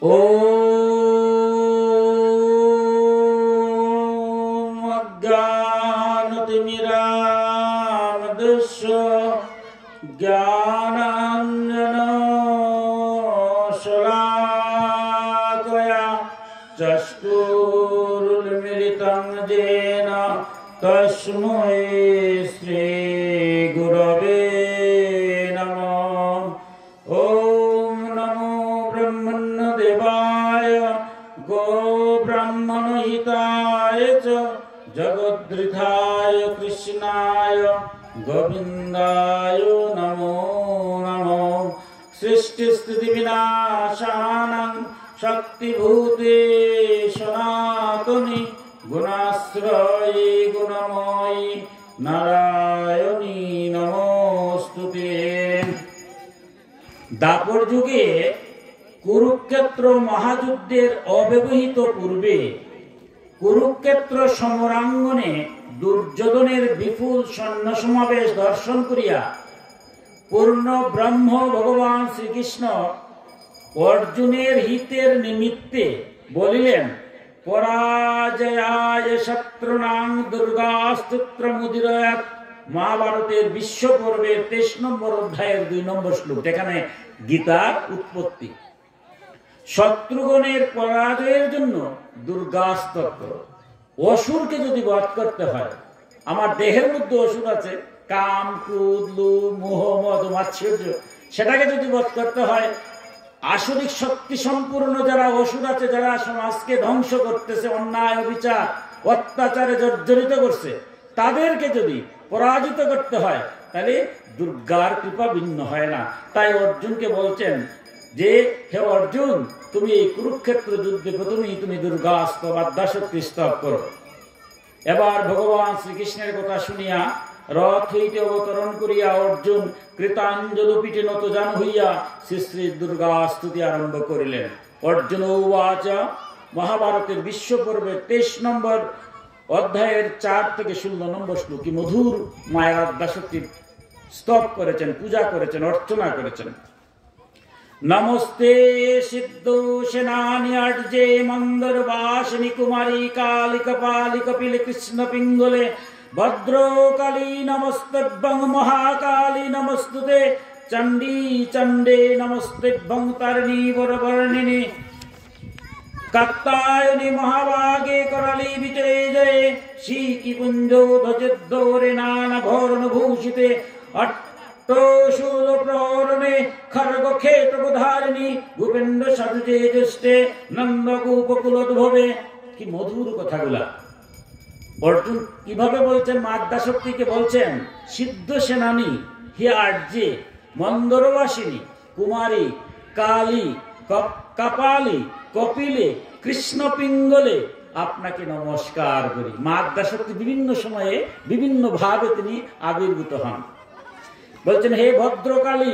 ॐ अज्ञानतिमिरान्धस्य ज्ञानाञ्जनशलाकया चक्षुरुन्मीलितं येन तस्मै श्रीगुरवे नमः। ॐ नमो ब्रह्मण्यदेवाय गोब्राह्मणहिताय च जगद्धृताय कृष्णाय गोविन्दाय नमो नमः। सृष्टिस्थितिविनाशानां शक्तिभूते सनातनी गुणाश्रये गुणमयी नारायणी नमोस्तुते। দাপর যুগে কুরুক্ষেত্র মহাযুদ্ধের অব্যবহিত পূর্বে কুরুক্ষেত্র সমরাঙ্গনে দুর্যোধনের বিপুল সৈন্য সমাবেশ দর্শন করিয়া পূর্ণ ব্রহ্ম ভগবান শ্রীকৃষ্ণ অর্জুনের হিতের নিমিত্তে বলিলেন, পরাজয়ায় শত্রুনাং দুর্গাস্তোত্রমুদীরয়াৎ। মহাভারতের বিশ্ব পর্বের 23 নম্বর অধ্যায়ের 2 নম্বর শ্লোক। এখানে গীতার উৎপত্তি। শত্রুগণের পরাজয়ের জন্য দুর্গাস্তোত্র। অসুরকে যদি বধ করতে হয়, আমার দেহের মধ্যে অসুর আছে, কাম, ক্রোধ, লোভ, মোহ, মদ, মাৎসর্য, সেটাকে যদি বধ করতে হয়, আসরিক শক্তি সম্পূর্ণ যারা অসুর আছে, যারা সমাজকে ধ্বংস করতেছে, অন্যায় অবিচার অত্যাচারে জর্জরিত করছে, তাদেরকে যদি পরাজিত করতে হয়, তাহলে দুর্গার কৃপা ভিন্ন হয় না। তাই অর্জুনকে বলছেন যে, হে অর্জুন, তুমি এই কুরুক্ষেত্র যুদ্ধে প্রথমেই তুমি দুর্গাস্ত্র আদ্যাশক্তি স্তব করো। এবার ভগবান শ্রীকৃষ্ণের কথা শুনিয়া রথ হইতে অবতরণ করিয়া অর্জুন কৃতাঞ্জলি পিঠে নত জান হইয়া শ্রী শ্রী দুর্গা স্তুতি আরম্ভ করিলেন। অর্জুন উবাচ। মহাভারতের বিশ্ব পর্বে 23 নম্বর অধ্যায়ের 4 থেকে 16 নম্বর শ্লোক। কি মধুর মায়ের আদ্যাশক্তির স্তব করেছেন, পূজা করেছেন, অর্চনা করেছেন। নমস্তে সিদ্ধ সেনানি আর্যে মন্দর বাসিনী কুমারী কালী কপালী কপিল কৃষ্ণ পিঙ্গলে ভদ্রকালী নমস্তেভ্যং মহাকালী নমস্তুতে চণ্ডী চণ্ডে নমস্তেভ্যং তারিণী বরবর্ণিনী কাত্যায়নী মহাভাগে করালী বিজয়ে জয়ে শিকি পুঞ্জ ধ্বজোদ্ধরে নানা ভরণ ভূষিতে অট্টশূল প্রহরণে খর্গ ক্ষেত্রধারিণী ভূপেন্দ্র সাজুজে জ্যেষ্ঠে নন্দ গোপকুলোদ্ভবে। কি মধুর কথাগুলা! অর্জুন কিভাবে বলছেন? আদ্যাশক্তিকে বলছেন, সিদ্ধ সেনানী হে আর্যে মন্দরবাসিনী কুমারী কালী কপালী কপিলে কৃষ্ণ পিঙ্গলে আপনাকে নমস্কার করি। মা আদ্যাশক্তি বিভিন্ন সময়ে বিভিন্ন ভাবে তিনি আবির্ভূত হন। বলছেন, হে ভদ্রকালী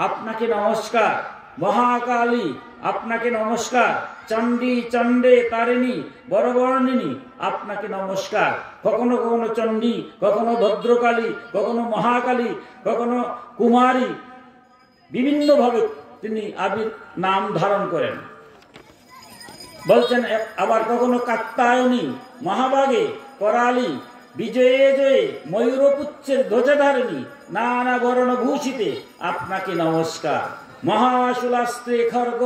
আপনাকে নমস্কার, মহাকালী আপনাকে নমস্কার, চণ্ডী চণ্ডে তারিণী বরবর্ণিনী আপনাকে নমস্কার। কখনো কখনো চণ্ডী, কখনো ভদ্রকালী, কখনো মহাকালী, কখনো কুমারী, বিভিন্ন ভাবে তিনি নাম ধারণ করেন। বলছেন আবার কখনো কাত্যায়নী মহাভাগে করালী বিজয়ে জয়ে ময়ূরপুচ্ছের ধ্বজাধারিণী নানা বরণ ভূষিতে আপনাকে নমস্কার। মহাশুলাস্ত্রে খর্গ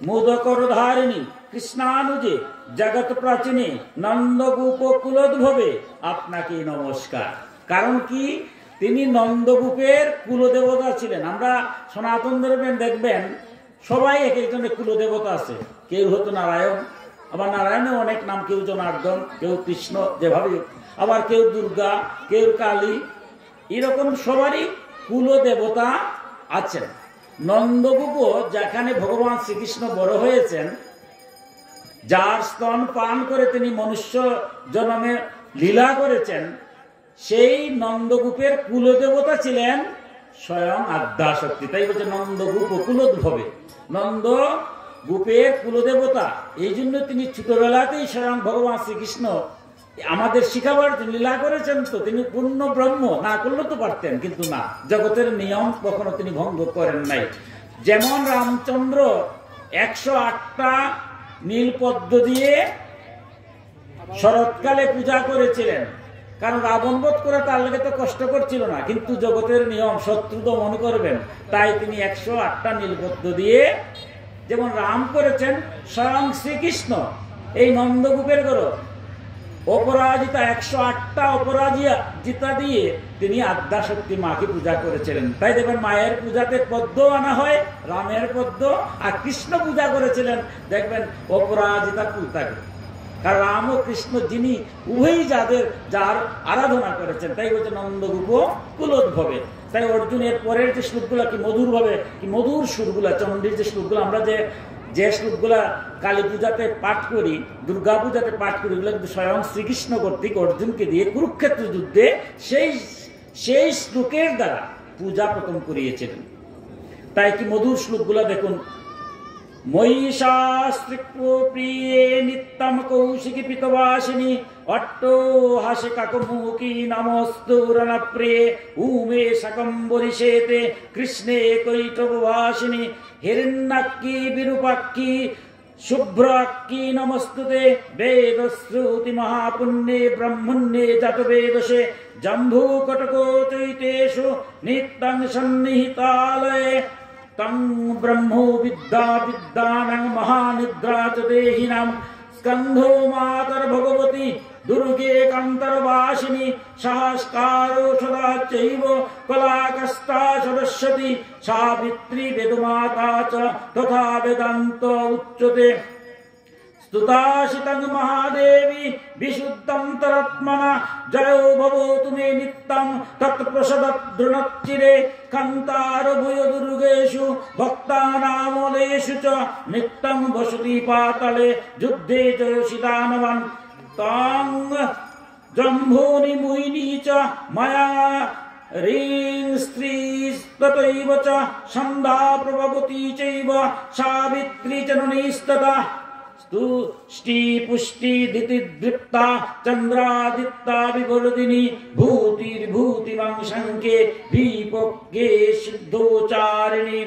মোদকরধারিণী কৃষ্ণানুজে জগৎ প্রাচীনে নন্দগোপ কুলোদ্ভবে আপনাকে নমস্কার। কারণ কি? তিনি নন্দগোপের কুলদেবতা ছিলেন। আমরা সনাতন ধর্মে দেখবেন সবাই এক একজনের কুলদেবতা আছে। কেউ হতো নারায়ণ, আবার নারায়ণের অনেক নাম, কেউ জনার্দন, কেউ কৃষ্ণ, যেভাবে, আবার কেউ দুর্গা, কেউ কালী, এরকম সবারই কুলদেবতা আছেন। নন্দগোপ যেখানে ভগবান শ্রীকৃষ্ণ বড় হয়েছেন, যার স্তন পান করে তিনি মনুষ্য জন্মে লীলা করেছেন, সেই নন্দগোপের কুলদেবতা ছিলেন স্বয়ং আদ্যাশক্তি। তাই বলছে নন্দগোপ কুলোদ্ভবে, নন্দ গোপের কুলদেবতা। এই জন্য তিনি ছোটবেলাতেই স্বয়ং ভগবান শ্রীকৃষ্ণ আমাদের শিখাবার লীলা করেছেন। তো তিনি পূর্ণ ব্রহ্ম, না করলে তো পারতেন, কিন্তু না, জগতের নিয়ম কখনো তিনি ভঙ্গ করেন নাই। যেমন রামচন্দ্র 108টা নীলপদ্ম দিয়ে শরৎকালে পূজা করেছিলেন, কারণ রাবণ বধ করে তার লেগে তো কষ্ট করছিল না, কিন্তু জগতের নিয়ম শত্রু দমন করবেন, তাই তিনি 108টা নীলপদ্ম দিয়ে যেমন রাম করেছেন, স্বয়ং শ্রীকৃষ্ণ এই নন্দগোপের গরো অপরাজিতা 108টা অপরাজিতা দিয়ে তিনি আদ্যাশক্তি মাকে পূজা করেছিলেন। তাই দেখবেন মায়ের পূজাতে পদ্ম আনা হয়, রামের পদ্ম, আর কৃষ্ণ পূজা করেছিলেন দেখবেন অপরাজিতা কুলতাকে। কারণ রাম ও কৃষ্ণ যিনি উভয়ই যার আরাধনা করেছেন, তাই বলছে নন্দগোপ কুলোদ্ভবে। তাই অর্জুনের পরের যে শ্লোকগুলা কি মধুর ভাবে, কি মধুর সুরগুলা, চণ্ডীর যে শ্লোকগুলো আমরা যে শ্লোকগুলা কালী পূজাতে পাঠ করি, দুর্গা পূজাতে পাঠ করি, এগুলো কিন্তু স্বয়ং শ্রীকৃষ্ণ কর্তৃক অর্জুনকে দিয়ে কুরুক্ষেত্র যুদ্ধে সেই শ্লোকের দ্বারা পূজা প্রথম করিয়েছিলেন। তাই কি মধুর শ্লোকগুলা দেখুন। মহিষাস্ত্রিপ্রিয়ে নিত্যম কৌশিকী পিতবাসিনী অট্টো হাসে কাকমুখী নমস্তুরণপ্রিয়ে উমে শাকম্বরিশেতে কৃষ্ণে কৈটববাসিনী হিরণ্যাক্ষী বিরূপাক্ষী শুভ্রাক্ষী নমস্তুতে বেদশ্রুতি মহাপুণ্যে ব্রহ্মণ্যে জাত বেদসে জম্বুকটকো চৈতেষু নিত্যং সন্নিহিতালয়ে তং ব্রহ্মো বিদ্যানাং মহানিদ্রা চ দেহিনাং স্কন্ধো মাতর ভগবতী দুর্গে কান্তরবাসিনী সহস্কারো সদা চৈব কলাকস্তা সরস্বতী সাবিত্রী বেদমাতা চ তথা বেদান্ত উচ্যতে स्तुताशितं महादेवी विशुद्धन्तरात्मना जयो भवतु मे नित्यं तत्प्रसादद्रुणच्चिरे कान्तारभूय दुर्गेषु भक्तानामलेषु च नित्यं वसति पाताले युद्धे जयोषि दानवान् तां जम्भूनि मुहिनी च मया ह्रीं स्त्रीस्ततैव च सन्धा प्रभवती चैव सावित्री जननीस्तथा ष्टी पुष्टि दितिदृप्ता चंद्रादित्ता विवर्धिनी भूतिर्भूतिमं शंके विपक्के सिद्धोचारिणी।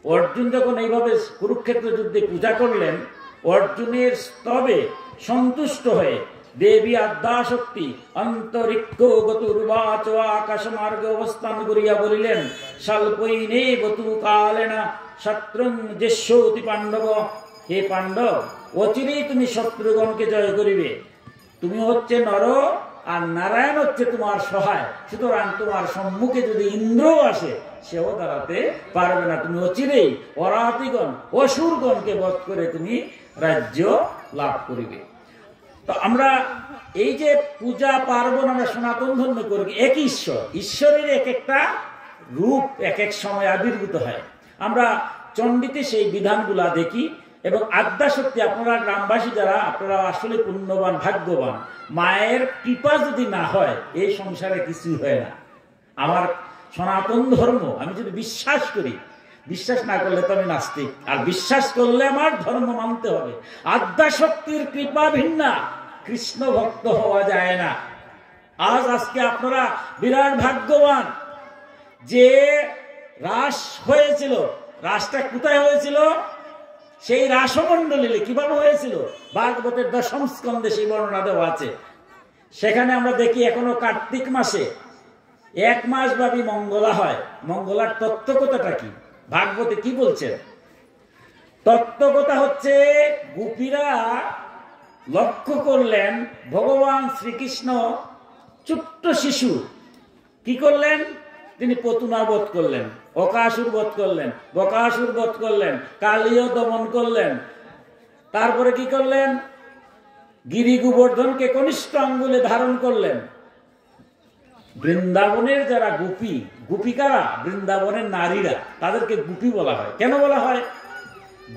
अर्जुन যখন এইভাবে কুরুক্ষেত্র যুদ্ধে পূজা করলেন, অর্জুনের স্তবে সন্তুষ্ট হয়ে দেবী আদ্যাশক্তি অন্তরিক্ষ গতুর্বাচ আকাশ মার্গে অবস্থান করিয়া বলিলেন, স্বল্পৈনে বতু কালেনা শত্রুং যেষ্যতি পাণ্ডব। হে পাণ্ডব, অচিরেই তুমি শত্রুগণকে জয় করিবে। তুমি হচ্ছে নর, আর নারায়ণ হচ্ছে তোমার সহায়, সুতরাং তোমার সম্মুখে যদি ইন্দ্র আসে সেও দাঁড়াতে পারবে না। তুমি অচিরেই অরাতিগণ অসুরগণকে বধ করে তুমি রাজ্য লাভ করিবে। তো আমরা এই যে পূজা পার্বণ আমরা সনাতন ধর্মে করি, এক ঈশ্বরের এক একটা রূপ এক এক সময় আবির্ভূত হয়। আমরা চণ্ডীতে সেই বিধানগুলা দেখি। এবং আদ্যাশক্তি, আপনারা গ্রামবাসী যারা, আপনারা আসলে পুণ্যবান, ভাগ্যবান। মায়ের কৃপা যদি না হয় এই সংসারে কিছুই হয় না। আমার সনাতন ধর্ম আমি যদি বিশ্বাস করি, বিশ্বাস না করলে তো আমি নাস্তিক, আর বিশ্বাস করলে আমার ধর্ম মানতে হবে। আদ্যাশক্তির কৃপা ভিন্না কৃষ্ণ ভক্ত হওয়া যায় না। আজকে আপনারা বিরাট ভাগ্যবান যে রাস হয়েছিল। রাসটা কোথায় হয়েছিল? সেই রাসমণ্ডলী কিভাবে হয়েছিল ভাগবতের 10ম স্কন্ধে সেই বর্ণনা দেওয়া আছে। সেখানে আমরা দেখি এখনো কার্তিক মাসে 1 মাস ব্যাপী মঙ্গলা হয়। মঙ্গলার তত্ত্বকথাটা কি? ভাগবতে কি বলছে? তত্ত্বকথা হচ্ছে, গোপীরা লক্ষ্য করলেন ভগবান শ্রীকৃষ্ণ ছোট্ট শিশু, কি করলেন? তিনি পতুনা বধ করলেন, অকাসুর বধ করলেন, বকাসুর বধ করলেন, কালীয় দমন করলেন। তারপরে কি করলেন? গিরি গোবর্ধনকে কনিষ্ঠ আঙ্গুলে ধারণ করলেন। বৃন্দাবনের যারা গোপিকারা, বৃন্দাবনের নারীরা, তাদেরকে গোপী বলা হয়। কেন বলা হয়?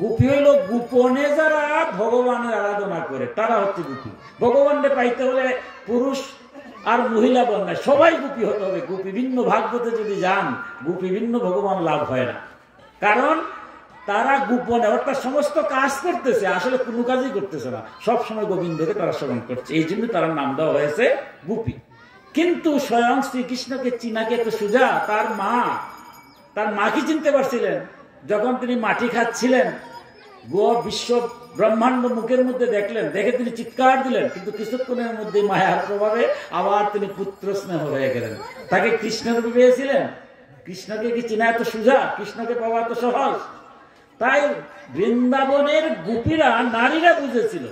গোপী হইল গোপনে যারা ভগবানের আরাধনা করে, তারা হচ্ছে গোপী। ভগবানকে পাইতে হলে পুরুষ আর মহিলা বন্ধা সবাই গোপী হতে হবে। গোপী ভিন্ন ভাগবতে যদি যান, গোপী ভিন্ন ভগবান লাভ হয় না। কারণ তারা গোপনে, অর্থাৎ সমস্ত কাজ করতেছে, আসলে কোনো কাজই করতেছে না, সবসময় গোবিন্দকে তারা স্মরণ করছে। এই জন্য তার নাম দেওয়া হয়েছে গোপী। কিন্তু স্বয়ং শ্রীকৃষ্ণকে চিনাকে এত সোজা, তার মা কি চিনতে পারছিলেন? যখন তিনি মাটি খাচ্ছিলেন, বিশ্ব ব্রহ্মাণ্ড মুখের মধ্যে দেখলেন, দেখে তিনি চিৎকার দিলেন, কিন্তু কিছুক্ষণের মধ্যে মায়ার প্রভাবে আবার তিনি পুত্র স্নেহ হয়ে গেলেন। তাকে কৃষ্ণরূপে পেয়েছিলেন। কৃষ্ণকে কি চিনা এত সোজা? কৃষ্ণকে পাওয়া তো সহজ। তাই বৃন্দাবনের গোপীরা, নারীরা বুঝেছিল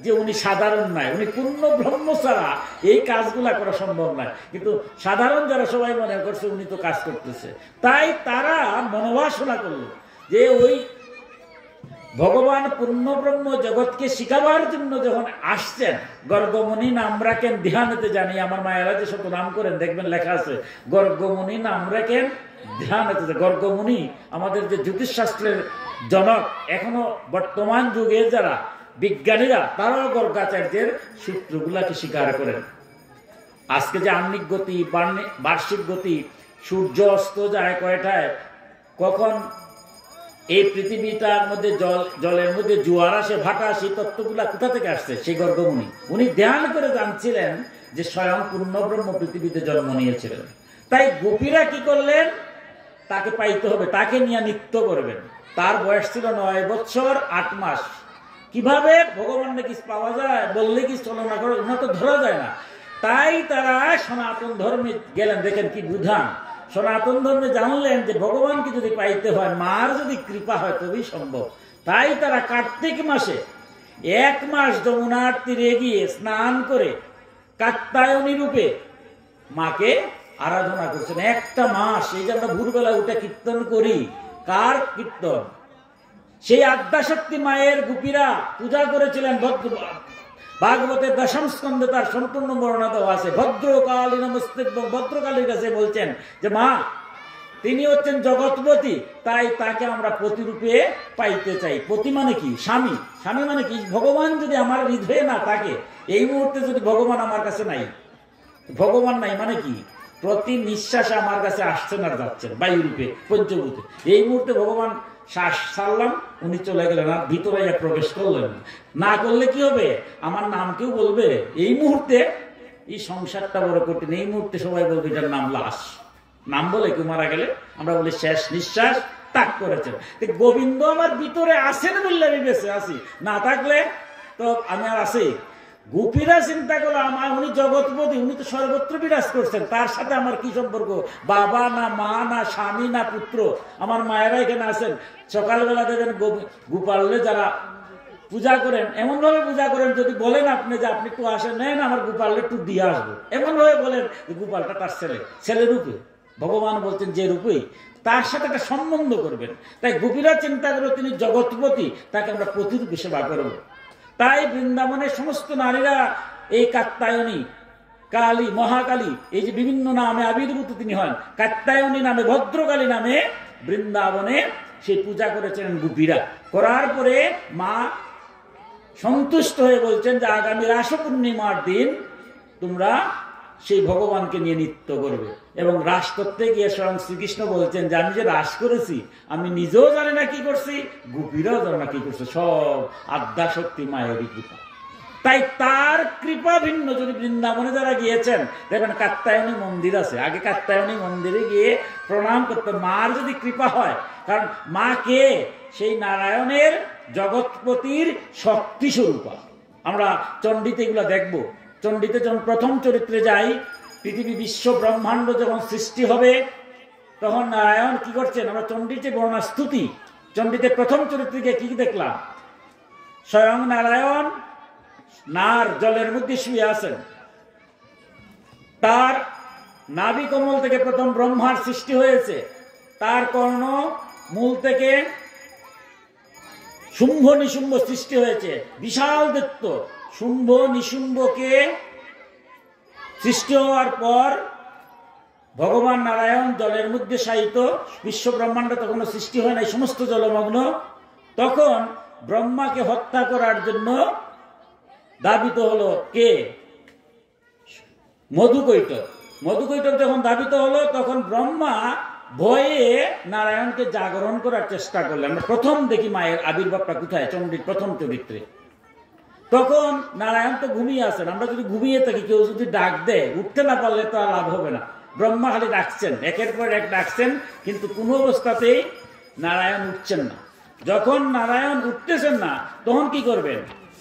যে উনি সাধারণ নয়, উনি পূর্ণ ব্রহ্ম ছাড়া এই কাজগুলা করা সম্ভব নয়। কিন্তু সাধারণ যারা সবাই মনে করছে উনি তো কাজ করতেছে, তাই তারা মনোবাসনা করল যে ওই ভগবান পূর্ণ ব্রহ্ম জগৎকে শিখাবার জন্য যখন আসছেন, গর্গমণি নাম রাখেন ধ্যানেতে জানি। আমার মায়েরা যে শত নাম করেন দেখবেন লেখা আছে গর্গমণি নাম রাখেন ধ্যানেতে। গর্গমণি আমাদের যে জ্যোতিষশাস্ত্রের জনক, এখনো বর্তমান যুগের যারা বিজ্ঞানীরা তারাও গর্গাচার্যের সূত্রগুলাকে স্বীকার করেন। আজকে যে আহ্নিক গতি, বার্ষিক গতি, সূর্য অস্ত যায় কয়টায়, কখন এই পৃথিবীটার মধ্যে জলের মধ্যে জোয়ার আসে, ভাটা আসে, তত্ত্বগুলা কোথা থেকে আসছে? সেই গর্গমুনি। উনি ধ্যান করে জানছিলেন যে স্বয়ং পূর্ণ ব্রহ্ম পৃথিবীতে জন্ম নিয়েছিলেন। তাই গোপীরা কি করলেন? তাকে পাইতে হবে, তাকে নিয়ে নৃত্য করবেন। তার বয়স ছিল 9 বছর 8 মাস। কিভাবে ভগবান নাকি পাওয়া যায়, বললে কি চলনা করে, ওনা তো ধরা যায় না। তাই তারা সনাতন ধর্মে গেলেন। দেখেন কি বুধান, সনাতন ধর্মে জানলেন যে ভগবানকে যদি পাইতে হয়, মার যদি কৃপা হয় তবেই সম্ভব। তাই তারা কার্তিক মাসে 1 মাস যমুনার তীরে গিয়ে স্নান করে কাত্যায়নী রূপে মাকে আরাধনা করছেন। 1টা মাস। এই যে আমরা ভোরবেলা উঠে কীর্তন করি, কার কীর্তন? সেই আদ্যাশক্তি মায়ের গোপীরা পূজা করেছিলেন। ভাগবতের 10ম স্কন্ধে তার সম্পূর্ণ বর্ণনা দেওয়া আছে। ভদ্রকালী নমস্তে, ভদ্রকালীর কাছে বলছেন যে মা তিনি হচ্ছেন জগৎপতি, তাই তাকে আমরা প্রতিরূপে পাইতে চাই। পতি মানে কি? স্বামী। স্বামী মানে কি? ভগবান যদি আমার হৃদয়ে না থাকে, এই মুহূর্তে যদি ভগবান আমার কাছে নাই, ভগবান নাই মানে কি? প্রতি নিঃশ্বাসে আমার কাছে আসছেন আর যাচ্ছেন বায়ুরূপে, পঞ্চভূতে। এই মুহূর্তে ভগবান শ্বাস ছাড়লাম, উনি চলে গেলেন, আর ভিতরে প্রবেশ করলেন না। করলে কি হবে? আমার নাম কেউ বলবে? এই মুহূর্তে এই সংসারটা বড় কঠিন। এই মুহূর্তে সবাই বলবে এটার নাম লাশ। নাম বলে কেউ মারা গেলে আমরা বলি শেষ নিঃশ্বাস ত্যাগ করেছেন। গোবিন্দ আমার ভিতরে আছেন বললে আমি বেঁচে আছি, না থাকলে তো আমি আর আছি। গোপীরা চিন্তা করলো আমার উনি জগৎপতি, উনি তো সর্বত্র বিরাজ করছেন, তার সাথে আমার কি সম্পর্ক? বাবা না, মা না, স্বামী না, পুত্র। আমার মায়েরা এখানে আছেন। সকালবেলা দেখেন গোপালে যারা পূজা করেন, এমন ভাবে পূজা করেন, যদি বলেন আপনি যে আপনি একটু আসেন, নেন আমার গোপালে একটু দিয়ে আসবো, এমন ভাবে বলেন গোপালটা তার ছেলে রূপে। ভগবান বলছেন যে রূপেই তার সাথে একটা সম্বন্ধ করবেন। তাই গোপীরা চিন্তা করে তিনি জগৎপতি, তাকে আমরা প্রতিরূপে সেবা করবো। তাই বৃন্দাবনের সমস্ত নারীরা এই কাত্যায়নী, কালী, মহাকালী, এই যে বিভিন্ন নামে আবির্ভূত তিনি হন, কাত্যায়নী নামে, ভদ্রকালী নামে বৃন্দাবনে সেই পূজা করেছিলেন গোপীরা। করার পরে মা সন্তুষ্ট হয়ে বলছেন যে আগামী রাস পূর্ণিমার দিন তোমরা সেই ভগবানকে নিয়ে নৃত্য করবে। এবং রাস করতে গিয়ে স্বয়ং শ্রীকৃষ্ণ বলছেন যে আমি যে রাস করেছি আমি নিজেও জানি না কি করছি, গোপীরাও জানে না কি করছে, সব আদ্যাশক্তি মায়েরই কৃপা। তাই তার কৃপা ভিন্ন। যদি বৃন্দাবনে যারা গিয়েছেন দেখবেন কাত্যায়নী মন্দির আছে, আগে কাত্যায়নী মন্দিরে গিয়ে প্রণাম করতে, মার যদি কৃপা হয়। কারণ মা কে? সেই নারায়ণের জগৎপতির শক্তি স্বরূপা। আমরা চণ্ডীতে এগুলা দেখবো। চণ্ডীতে যখন প্রথম চরিত্রে যাই, পৃথিবী বিশ্ব ব্রহ্মাণ্ড যখন সৃষ্টি হবে তখন নারায়ণ কি করছেন? আমরা চণ্ডীতে বর্ণনা স্তুতি, চণ্ডীতে প্রথম চরিত্রে গিয়ে কি দেখলাম? স্বয়ং নারায়ণ নার জলের মধ্যে শুয়ে আছেন। তার নাভি কমল থেকে প্রথম ব্রহ্মার সৃষ্টি হয়েছে। তার কর্ণ মূল থেকে শুম্ভ নিশুম্ভ সৃষ্টি হয়েছে। বিশাল দৈত্য শুম্ভ নিশুম্ভকে সৃষ্টি হওয়ার পর ভগবান নারায়ণ জলের মধ্যে শায়িত। বিশ্ব ব্রহ্মাণ্ড তখনও সৃষ্টি হয় নাই, সমস্ত জলমগ্ন। তখন ব্রহ্মাকে হত্যা করার জন্য দাবিত হলো কে? মধুকৈটব। মধুকৈটব যখন দাবিত হলো তখন ব্রহ্মা ভয়ে নারায়ণকে জাগরণ করার চেষ্টা করলেন। আমরা প্রথম দেখি মায়ের আবির্ভাবটা কোথায়? চণ্ডীর প্রথম চরিত্রে। তখন নারায়ণ তো ঘুমিয়ে আছেন। আমরা যদি ঘুমিয়ে থাকি, কেউ যদি ডাক দেয়, উঠতে না পারলে তো আর লাভ হবে না। ব্রহ্মা খালি ডাকছেন, একের পর এক ডাকছেন, কিন্তু কোনো অবস্থাতেই নারায়ণ উঠছেন না। যখন নারায়ণ উঠতেছেন না তখন কি করবেন?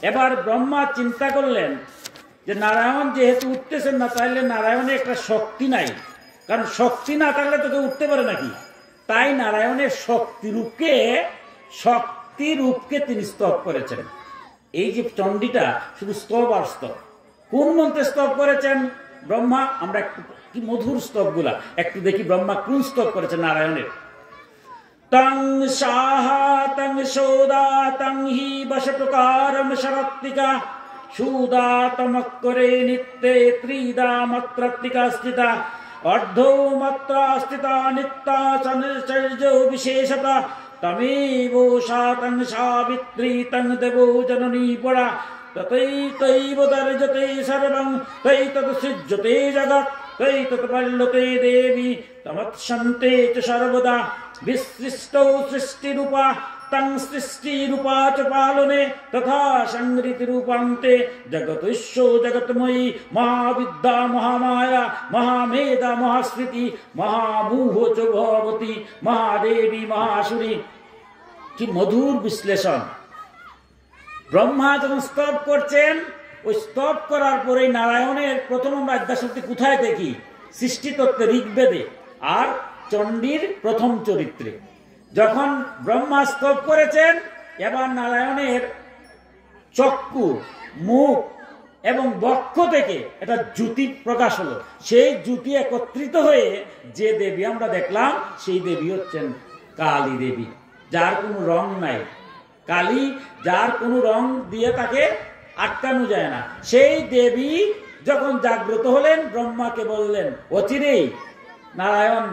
এবার ব্রহ্মা চিন্তা করলেন যে নারায়ণ যেহেতু উঠতেছেন না, তাহলে নারায়ণের একটা শক্তি নাই, কারণ শক্তি না থাকলে তোকে উঠতে পারে নাকি। তাই নারায়ণের শক্তিরূপকে তিনি স্তব করেছেন। এই যে চণ্ডীটা শুধু স্তব আর স্তব। কোন মন্ত্রে স্তব করেছেন ব্রহ্মা? আমরা একটু কি মধুর স্তবগুলা একটু দেখি। ব্রহ্মা কোন স্তব করেছেন নারায়ণের? তং সাহা তং সৌদা তং হি বশটুকারম শরত্তিকা সুদাতমকরে নিত্যে ত্রিদা মাত্রাত্মিকা স্থিতা অর্ধৌ মাত্রা স্থিতা নিত্যা চঞ্চর্য বিশেষতা তমেব তং সাবিত্রী তং দেবো জননী পড়া ততৈতৈব দর্জতে সর্বং তৈতৎ সৃজ্যতে জগৎ তৈতৎ পল্লতে দেবী তমৎসন্তে চ সর্বদা বিসৃষ্টৌ সৃষ্টিরূপা তং সৃষ্টিরূপা চ পালনে তথা সংহৃতিরূপান্তে জগতৈশ্য জগৎময়ী মহাবিদ্যা মহামায়া মহামেধা মহাস্মৃতি মহামূহ চ ভবতী মহাদেবী মহাসুরী। কি মধুর বিশ্লেষণ! ব্রহ্মা যখন স্তব করছেন, ওই স্তব করার পরে নারায়ণের প্রথম আমরা আদ্যাশক্তি কোথায় দেখি? সৃষ্টিতত্ত্বে ঋগ্বেদে আর চণ্ডীর প্রথম চরিত্রে। যখন ব্রহ্মা স্তব করেছেন, এবার নারায়ণের চক্ষু, মুখ এবং বক্ষ থেকে একটা জ্যোতি প্রকাশ হলো। সেই জ্যোতি একত্রিত হয়ে যে দেবী আমরা দেখলাম, সেই দেবী হচ্ছেন কালী দেবী, যার কোনো রং নাই। কালী, যার কোনো রং দিয়ে তাকে আটকানো যায় না। সেই দেবী যখন জাগ্রত হলেন, ব্রহ্মাকে বললেন অচিরেই নারায়ণ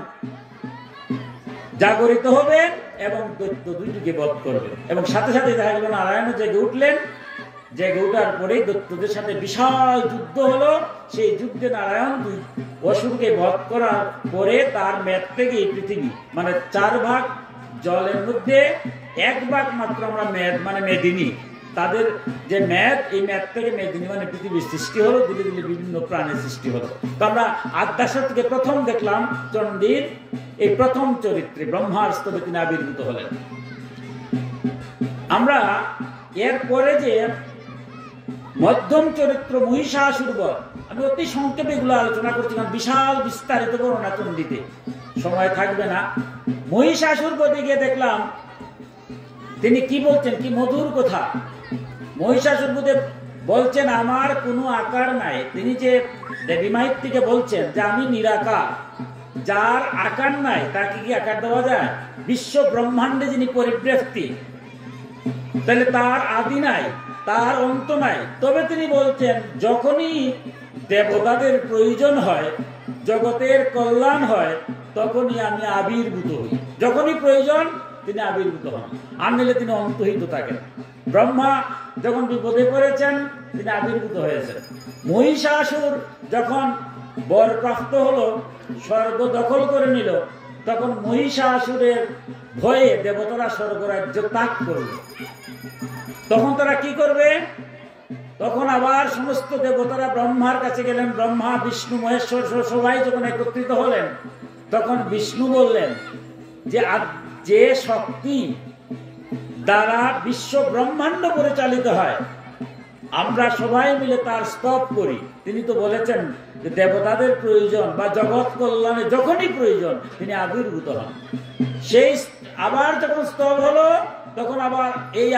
জাগরিত হবেন এবং দৈত্য দুইটিকে বধ করবেন। এবং সাথে সাথে দেখা গেল নারায়ণ জেগে উঠলেন। জেগে উঠার পরে দৈত্যদের সাথে বিশাল যুদ্ধ হলো। সেই যুদ্ধে নারায়ণ দুই অসুরকে বধ করার পরে তার মেদ থেকে পৃথিবী, মানে 4 ভাগ জলের মধ্যে 1 ভাগ মাত্র আমরা মেদ, মানে মেদিনী, তাদের যে মেদ, এই মেদ থেকে মেদিনী মানে পৃথিবীর সৃষ্টি হলো। ধীরে ধীরে বিভিন্ন প্রাণের সৃষ্টি হলো। তো আমরা আদ্যাশক্তিকে প্রথম দেখলাম চণ্ডীর এই প্রথম চরিত্রে, ব্রহ্মার স্তবে তিনি আবির্ভূত হলেন। আমরা এরপরে যে মধ্যম চরিত্র মহিষাসুর বধ, আমি অতি সংক্ষেপে এগুলো আলোচনা করছি, কারণ বিশাল বিস্তারিত বর্ণনা চণ্ডীতে সময় থাকবে না। মহিষাসুর বধে গিয়ে দেখলাম তিনি কি বলছেন, কি মধুর কথা। মহিষাসুর বধে বলছেন আমার কোনো আকার নাই। তিনি যে দেবী মাহিত্রীকে বলছেন যে আমি নিরাকার, যার আকার নাই তাকে কি আকার দেওয়া যায়? বিশ্ব ব্রহ্মাণ্ডে যিনি পরিব্যক্তি, তাহলে তার আদি নাই, তার অন্ত নাই। তবে তিনি বলছেন যখনই দেবতাদের প্রয়োজন হয়, জগতের কল্যাণ হয়, তখনই আমি আবির্ভূত হই। যখনই প্রয়োজন তিনি আবির্ভূত হন, আর নিলে তিনি অন্তহিত থাকেন। ব্রহ্মা যখন বিপদে পড়েছেন, তিনি আবির্ভূত হয়েছেন। মহিষাসুর যখন বরপ্রাপ্ত হলো, স্বর্গ দখল করে নিল, তখন মহিষাসুরের ভয়ে দেবতারা স্বর্গরাজ্য ত্যাগ করল। তখন তারা কি করবে? তখন আবার সমস্ত দেবতারা ব্রহ্মার কাছে গেলেন। ব্রহ্মা, বিষ্ণু, মহেশ্বর সবাই যখন একত্রিত হলেন, তখন বিষ্ণু বললেন যে শক্তি দ্বারা বিশ্ব ব্রহ্মাণ্ড পরিচালিত হয়, আমরা সবাই মিলে তার স্তব করি। তিনি তো বলেছেন যে দেবতাদের প্রয়োজন বা জগৎ কল্যাণে যখনই প্রয়োজন তিনি আবির্ভূত হন। সেই আবার যখন স্তব হলো, তখন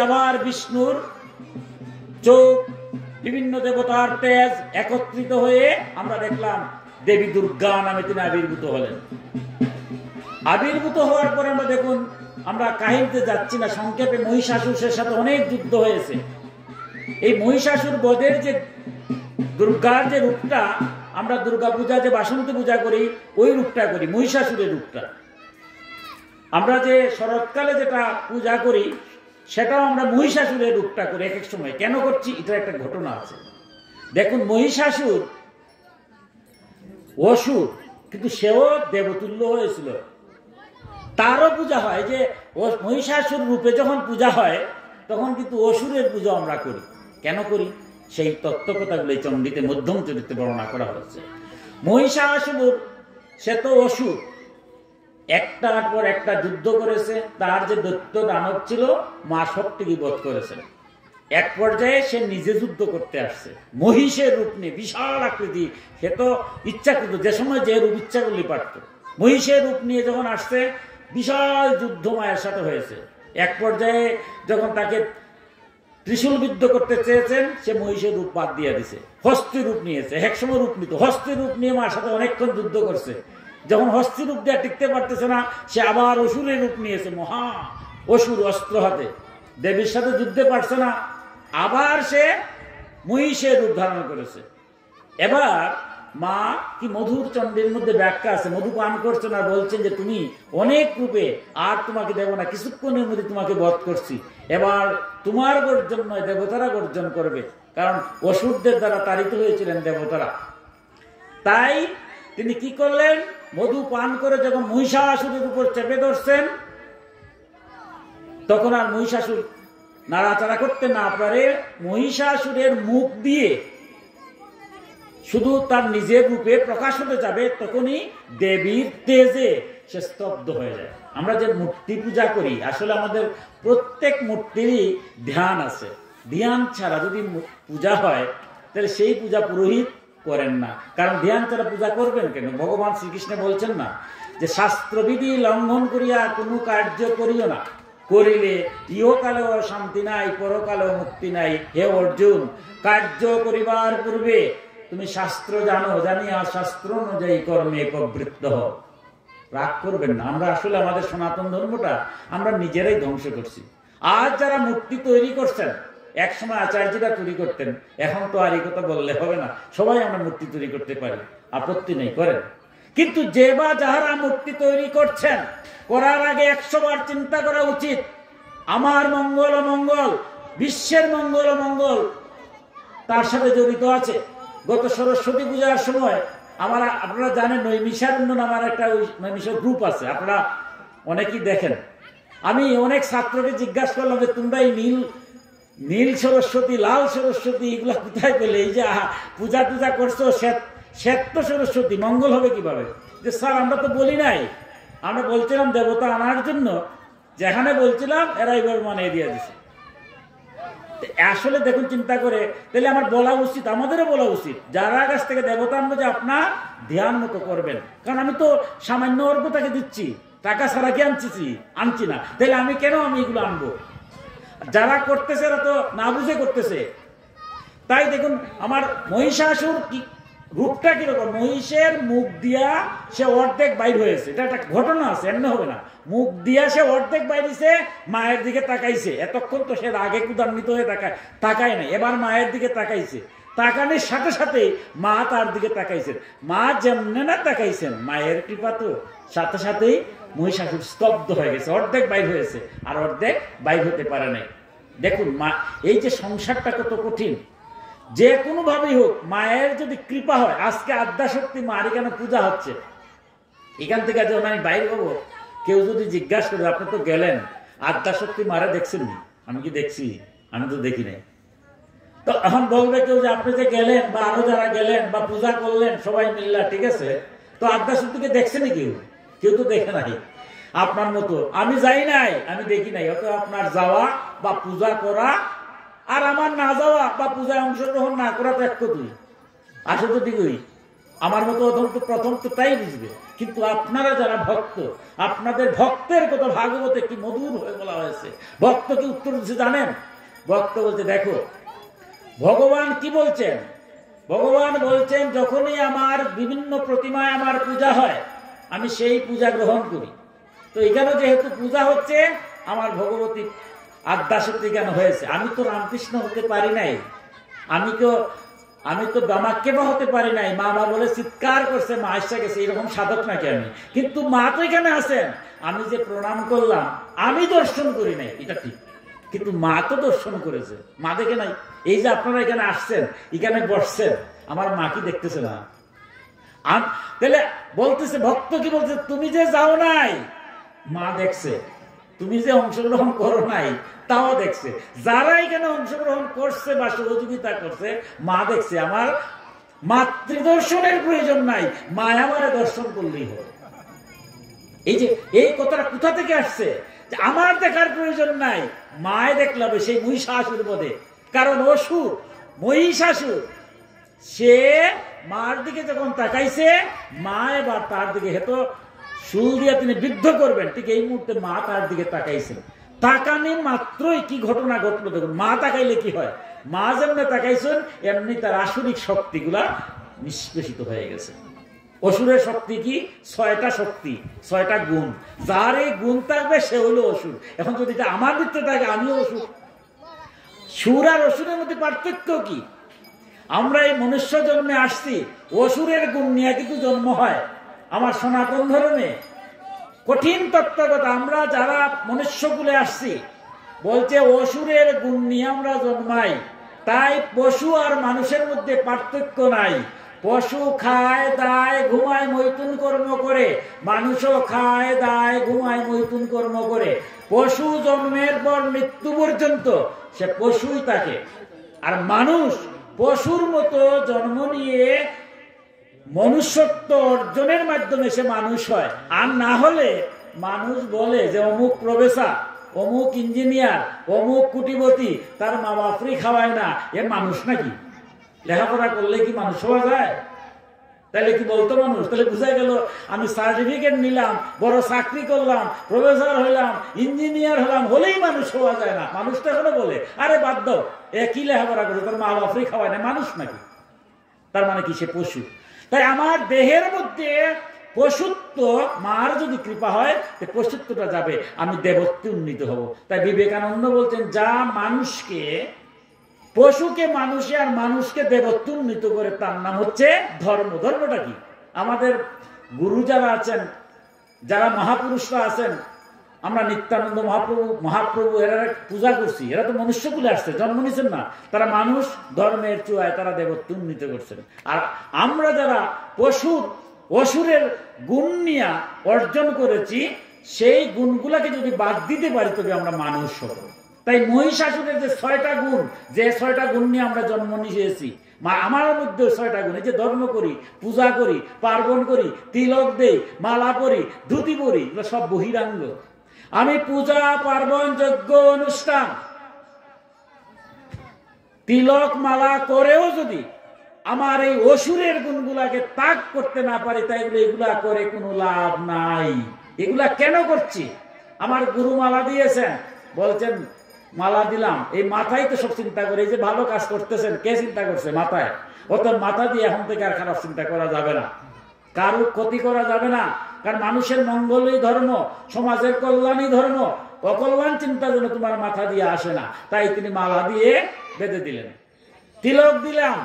আবার বিষ্ণুর চোখ, বিভিন্ন দেবতার তেজ একত্রিত হয়ে আমরা দেখলাম দেবী দুর্গা নামে তিনি আবির্ভূত হলেন। আবির্ভূত হওয়ার পরে আমরা দেখুন, আমরা কাহিনীতে যাচ্ছি না, সংক্ষেপে মহিষাসুরের সাথে অনেক যুদ্ধ হয়েছে। এই মহিষাসুর বধের যে দুর্গার যে রূপটা, আমরা দুর্গা পূজা যে বাসন্তী পূজা করি, ওই রূপটা করি, মহিষাসুরের রূপটা। আমরা যে শরৎকালে যেটা পূজা করি, সেটাও আমরা মহিষাসুরের রূপটা করি এক এক সময়। কেন করছি? এটার একটা ঘটনা আছে। দেখুন, মহিষাসুর অসুর, কিন্তু সেও দেবতুল্য হয়েছিল। তারও পূজা হয়, যে মহিষাসুর রূপে যখন পূজা হয়, তখন কিন্তু অসুরের পূজা আমরা করি। কেন করি? সেই তত্ত্বকথাগুলো এই চণ্ডীতে মধ্যম চরিত্রে বর্ণনা করা হয়েছে। মহিষাসুর সে তো অসুর, একটার পর একটা যুদ্ধ করেছে। তার যে দৈত্য দানব ছিল মা সবটিকে বধ করেছেন। এক পর্যায়ে সে নিজে যুদ্ধ করতে আসছে মহিষের রূপ নিয়ে, বিশাল আকৃতি। সে তো ইচ্ছাকৃত, যে সময় যে রূপ ইচ্ছা করলে পারত। মহিষের রূপ নিয়ে যখন আসছে, বিশাল যুদ্ধ মায়ের সাথে হয়েছে। এক পর্যায়ে যখন তাকে ত্রিশূল বিদ্ধ করতে চেয়েছেন, সে মহিষের রূপ বাদ দিয়ে দিছে, হস্তি রূপ নিয়েছে। একসময় রূপ নিত, হস্তি রূপ নিয়ে মার সাথে অনেকক্ষণ যুদ্ধ করছে। যখন হস্তি রূপ দিয়ে টিকতে পারতেছে না, সে আবার অসুরের রূপ নিয়েছে, মহা অসুর অস্ত্র হাতে। দেবীর সাথে যুদ্ধে পারছে না, আবার সে মহিষের রূপ ধারণ করেছে। এবার মা কি মধুর চণ্ডীর মধ্যে ব্যাখ্যা আছে, মধু পান করছে না, বলছেন যে তুমি অনেক রূপে, আর তোমাকে দেব না, কিছুক্ষণের মধ্যে তোমাকে বধ করছি। এবার তোমার গর্জন নয়, দেবতারা গর্জন করবে, কারণ অসুরদের দ্বারা তাড়িত হয়েছিলেন দেবতারা। তাই তিনি কি করলেন, মধু পান করে যখন মহিষাসুরের উপর চেপে ধরছেন, তখন আর মহিষাসুর নাড়াচাড়া করতে না পারে। মহিষাসুরের মুখ দিয়ে শুধু তার নিজের রূপে প্রকাশ হতে যাবে, তখনই দেবীর তেজে সে স্তব্ধ হয়ে যায়। আমরা যে মূর্তি পূজা করি, আসলে আমাদের প্রত্যেক মূর্তিরই ধ্যান আছে। ধ্যান ছাড়া যদি পূজা হয়, তাহলে সেই পূজা পুরোহিত করেন না। কারণ ধ্যান ছাড়া পূজা করবেন কেন? ভগবান শ্রীকৃষ্ণ বলছেন না যে শাস্ত্রবিধি লঙ্ঘন করিয়া কোনো কার্য করিও না, করিলে ইহকালেও শান্তি নাই, পরকালেও মুক্তি নাই। হে অর্জুন, কার্য করিবার পূর্বে তুমি শাস্ত্র জানো, জানিয়া শাস্ত্র অনুযায়ী কর্মে প্রবৃত্ত হও। রাগ করবেন না, আমরা আসলে আমাদের সনাতন ধর্মটা আমরা নিজেরাই ধ্বংস করছি। আজ যারা মূর্তি তৈরি করছেন, একসময় আচার্যরা তৈরি করতেন, এখন তো আর এই কথা বললে হবে না, সবাই আমরা মূর্তি তৈরি করতে পারি, আপত্তি নেই, করেন। কিন্তু যে বা যাহারা মূর্তি তৈরি করছেন, করার আগে 100 বার চিন্তা করা উচিত, আমার মঙ্গল ও মঙ্গল, বিশ্বের মঙ্গল ও মঙ্গল তার সাথে জড়িত আছে। গত সরস্বতী পূজার সময় আপনারা জানেন, নৈমিষারণ্য নামের একটা নৈমিষার গ্রুপ আছে, আপনারা অনেকেই দেখেন। আমি অনেক ছাত্রকে জিজ্ঞাসা করলাম যে তোমরা এই নীল সরস্বতী, লাল সরস্বতী এগুলা কোথায় পেলে? এই যে পূজা টুজা করছো, শ্বেত সরস্বতী, মঙ্গল হবে কিভাবে? যে স্যার আমরা তো বলি নাই, আমরা বলছিলাম দেবতা আনার জন্য, যেখানে বলছিলাম এরা এবার মানে দিয়ে দিছে। আসলে দেখুন, চিন্তা করে তাহলে আমার বলা উচিত, আমাদেরও বলা উচিত, যারা কাছ থেকে দেবতা আনবো, যে আপনার ধ্যান মতো করবেন। কারণ আমি তো সামান্য অর্ঘ তাকে দিচ্ছি, টাকা ছাড়া কি আনছি না, তাহলে আমি কেন এগুলো আনবো? যারা করতেছে এরা তো না বুঝে করতেছে। তাই দেখুন, আমার মহিষাসুর কি রূপটা কিরকম, মহিষের মুখ দিয়া সে অর্ধেক বাইর হয়েছে, এটা একটা ঘটনা আছে, এমনি হবে না। মুখ দিয়া সে অর্ধেক বাইরেছে, মায়ের দিকে তাকাইছে। এতক্ষণ তো সে রাগে কুদান্বিত হয়ে তাকায় নাই, এবার মায়ের দিকে তাকাইছে। তাকানোর সাথে সাথে মা তার দিকে তাকাইছেন। মা যেমনে না তাকাইছেন, মায়ের কৃপা তো সাথে সাথেই মহিষাসুর স্তব্ধ হয়ে গেছে, অর্ধেক বাইর হয়েছে, আর অর্ধেক বাইর হতে পারে নাই। দেখুন মা, এই যে সংসারটা কত কঠিন, যে কোনো ভাবেই হোক মায়ের যদি কৃপা হয়। আজকে আদ্যাশক্তি মার এখানে পূজা হচ্ছে, এখান থেকে যখন আমি বাইরে হবো, কেউ যদি জিজ্ঞাসা করে আপনি তো গেলেন, আদ্যাশক্তি মারা দেখছেন? আমি কি দেখছি? আমি তো দেখি নাই। তো এখন বলবে কেউ যে আপনি যে গেলেন, বা আরো যারা গেলেন বা পূজা করলেন সবাই মিল্লা, ঠিক আছে, তো আদ্যাশক্তিকে দেখছেনি? কেউ তো দেখে নাই। আপনার মতো আমি যাই নাই, আমি দেখি নাই। অত আপনার যাওয়া বা পূজা করা আর আমার না যাওয়া বা পূজায় অংশগ্রহণ না করা তো এক কথাই, আসলে তো ঠিকই। আমার মতো প্রথম তো তাই বুঝবে। কিন্তু আপনারা যারা ভক্ত, আপনাদের ভক্তের কথা ভাগবতে কি মধুর হয়ে বলা হয়েছে। ভক্ত কি উত্তর দিচ্ছে জানেন? ভক্ত বলছে, দেখো ভগবান কি বলছেন। ভগবান বলছেন, যখনই আমার বিভিন্ন প্রতিমায় আমার পূজা হয়, আমি সেই পূজা গ্রহণ করি। তো এখানে যেহেতু পূজা হচ্ছে, আমার ভগবতী আদ্যাশক্তি কেন হয়েছে। আমি তো রামকৃষ্ণ হতে পারি নাই, আমি তো বামাক্ষেপা হতে পারি নাই। মা বলে চিৎকার করছে, মা এসে গেছে, এরকম সাধক নাকি আমি? কিন্তু মা তো এখানে আছেন। আমি যে প্রণাম করলাম, আমি দর্শন করি নাই, এটা ঠিক, কিন্তু মা তো দর্শন করেছে, মা দেখে নাই। এই যে আপনারা এখানে আসছেন, এখানে বসছেন, আমার মা কি দেখতেছে না? তাহলে বলতেছে, ভক্ত কি বলছে, তুমি যে যাও নাই মা দেখছে, তুমি যে অংশগ্রহণ করো নাই তাও দেখছে। যারা এখানে অংশগ্রহণ করছে বা সহযোগিতা করছে, মা দেখছে। আমার মাতৃদর্শনের প্রয়োজন নাই, মা আমারে দর্শন করলেই হবে। এই কথাটা কোথা থেকে আসছে? আমার দেখার প্রয়োজন নাই, মায় দেখলাম সেই মহিষাসুর বধে। কারণ অসুর মহিষাসুর সে মার দিকে যখন তাকাইছে, মা এবার তার দিকে হেতো শুল দিয়ে তিনি বিদ্ধ করবেন, ঠিক এই মুহূর্তে মা তার দিকে তাকাইছেন। তাকানি মাত্রই কি ঘটনা ঘটলো দেখুন। মা তাকাইলে কি হয়, মা যেমনি তাকাইছেন এমনি তার আসরিক শক্তিগুলা নিষ্পেষিত হয়ে গেছে। অসুরের শক্তি কি? 6টা শক্তি, 6টা গুণ। যার এই গুণ থাকবে সে হইল অসুর। এখন যদি আমার ভিতরে থাকে আমিও অসুর। সুর আর অসুরের মধ্যে পার্থক্য কি? আমরা এই মনুষ্য জন্মে আসছি, অসুরের গুণ নিয়ে কিন্তু জন্ম হয়। আমার সনাতন ধর্মে কঠিন তত্ত্বগত আমরা যারা মনুষ্যকুলে আসছি বলছে অসুরের গুণ নিয়ে আমরা জন্মাই। তাই পশু আর মানুষের মধ্যে পার্থক্য নাই। পশু খায় দায় ঘুমায় মৈথুন কর্ম করে, মানুষও খায় দায় ঘুমায় মৈথুন কর্ম করে। পশু জন্মের পর মৃত্যু পর্যন্ত সে পশুই থাকে। আর মানুষ পশুর মতো জন্ম নিয়ে মনুষ্যত্ব অর্জনের মাধ্যমে সে মানুষ হয়। আর না হলে মানুষ বলে যে অমুক প্রফেসর, অমুক ইঞ্জিনিয়ার, অমুক কোটিপতি, তার মা বাপরি খাওয়ায় না, এ মানুষ নাকি? লেখাপড়া করলে কি মানুষ হওয়া যায়? তাহলে কি বলতো মানুষ? তাহলে বুঝা গেল আমি সার্টিফিকেট নিলাম, বড় চাকরি করলাম, প্রফেসর হইলাম, ইঞ্জিনিয়ার হলাম, হলেই মানুষ হওয়া যায় না। মানুষ তো এখনো বলে আরে বাদ দাও, এ কি লেখাপড়া করে, তার মা বাপরি খাওয়ায় না, মানুষ নাকি? তার মানে কি সে পশু? তাই আমার দেহের মধ্যে পশুত্ব, মার যদি কৃপা হয় পশুত্বটা যাবে, আমি দেবত্বে উন্নীত হব। তাই বিবেকানন্দ বলছেন যা মানুষকে, পশুকে মানুষে আর মানুষকে দেবত্বে উন্নীত করে তার নাম হচ্ছে ধর্ম। ধর্মটা কি? আমাদের গুরু যারা আছেন, যারা মহাপুরুষরা আছেন, আমরা নিত্যানন্দ মহাপ্রভু এরা পূজা করছি, এরা তো মনুষ্যকুলে আসছে, জন্ম নিচ্ছেন না, তারা মানুষ ধর্মের চূড়ায় তারা দেবত্ব উন্নীত করছেন। আর আমরা যারা অসুরের গুণ নিয়ে অর্জন করেছি, সেই গুণগুলাকে যদি বাদ দিতে পারি তবে আমরা মানুষ হব। তাই মহিষাসুরের যে 6টা গুণ, যে 6টা গুণ নিয়ে আমরা জন্ম নিয়েছি, আমার মধ্যে 6টা গুণ, এই যে ধর্ম করি, পূজা করি, পার্বণ করি, তিলক দেই, মালা পরি, ধুতি পরি, এগুলো সব বহিরাঙ্গ। আমি পূজা পার্বণ যজ্ঞ অনুষ্ঠান তিলক মালা করেও যদি আমার এই অসুরের গুণগুলাকে ত্যাগ করতে না পারি, তাই এগুলা করে কোনো লাভ নাই। এগুলা কেন করছি? আমার গুরু মালা দিয়েছেন, বলছেন মালা দিলাম, এই মাথায় তো সব চিন্তা করে। এই যে ভালো কাজ করতেছেন, কে চিন্তা করছে? মাথায়। অত মাথা দিয়ে এখন থেকে আর খারাপ চিন্তা করা যাবে না, কারো ক্ষতি করা যাবে না। কারণ মানুষের মঙ্গলই ধর্ম, সমাজের কল্যাণই ধর্ম। অকল্যাণ চিন্তা যেন তোমার মাথা দিয়ে আসে না। তাই তিনি মালা দিয়ে বেঁধে দিলেন। তিলক দিলাম,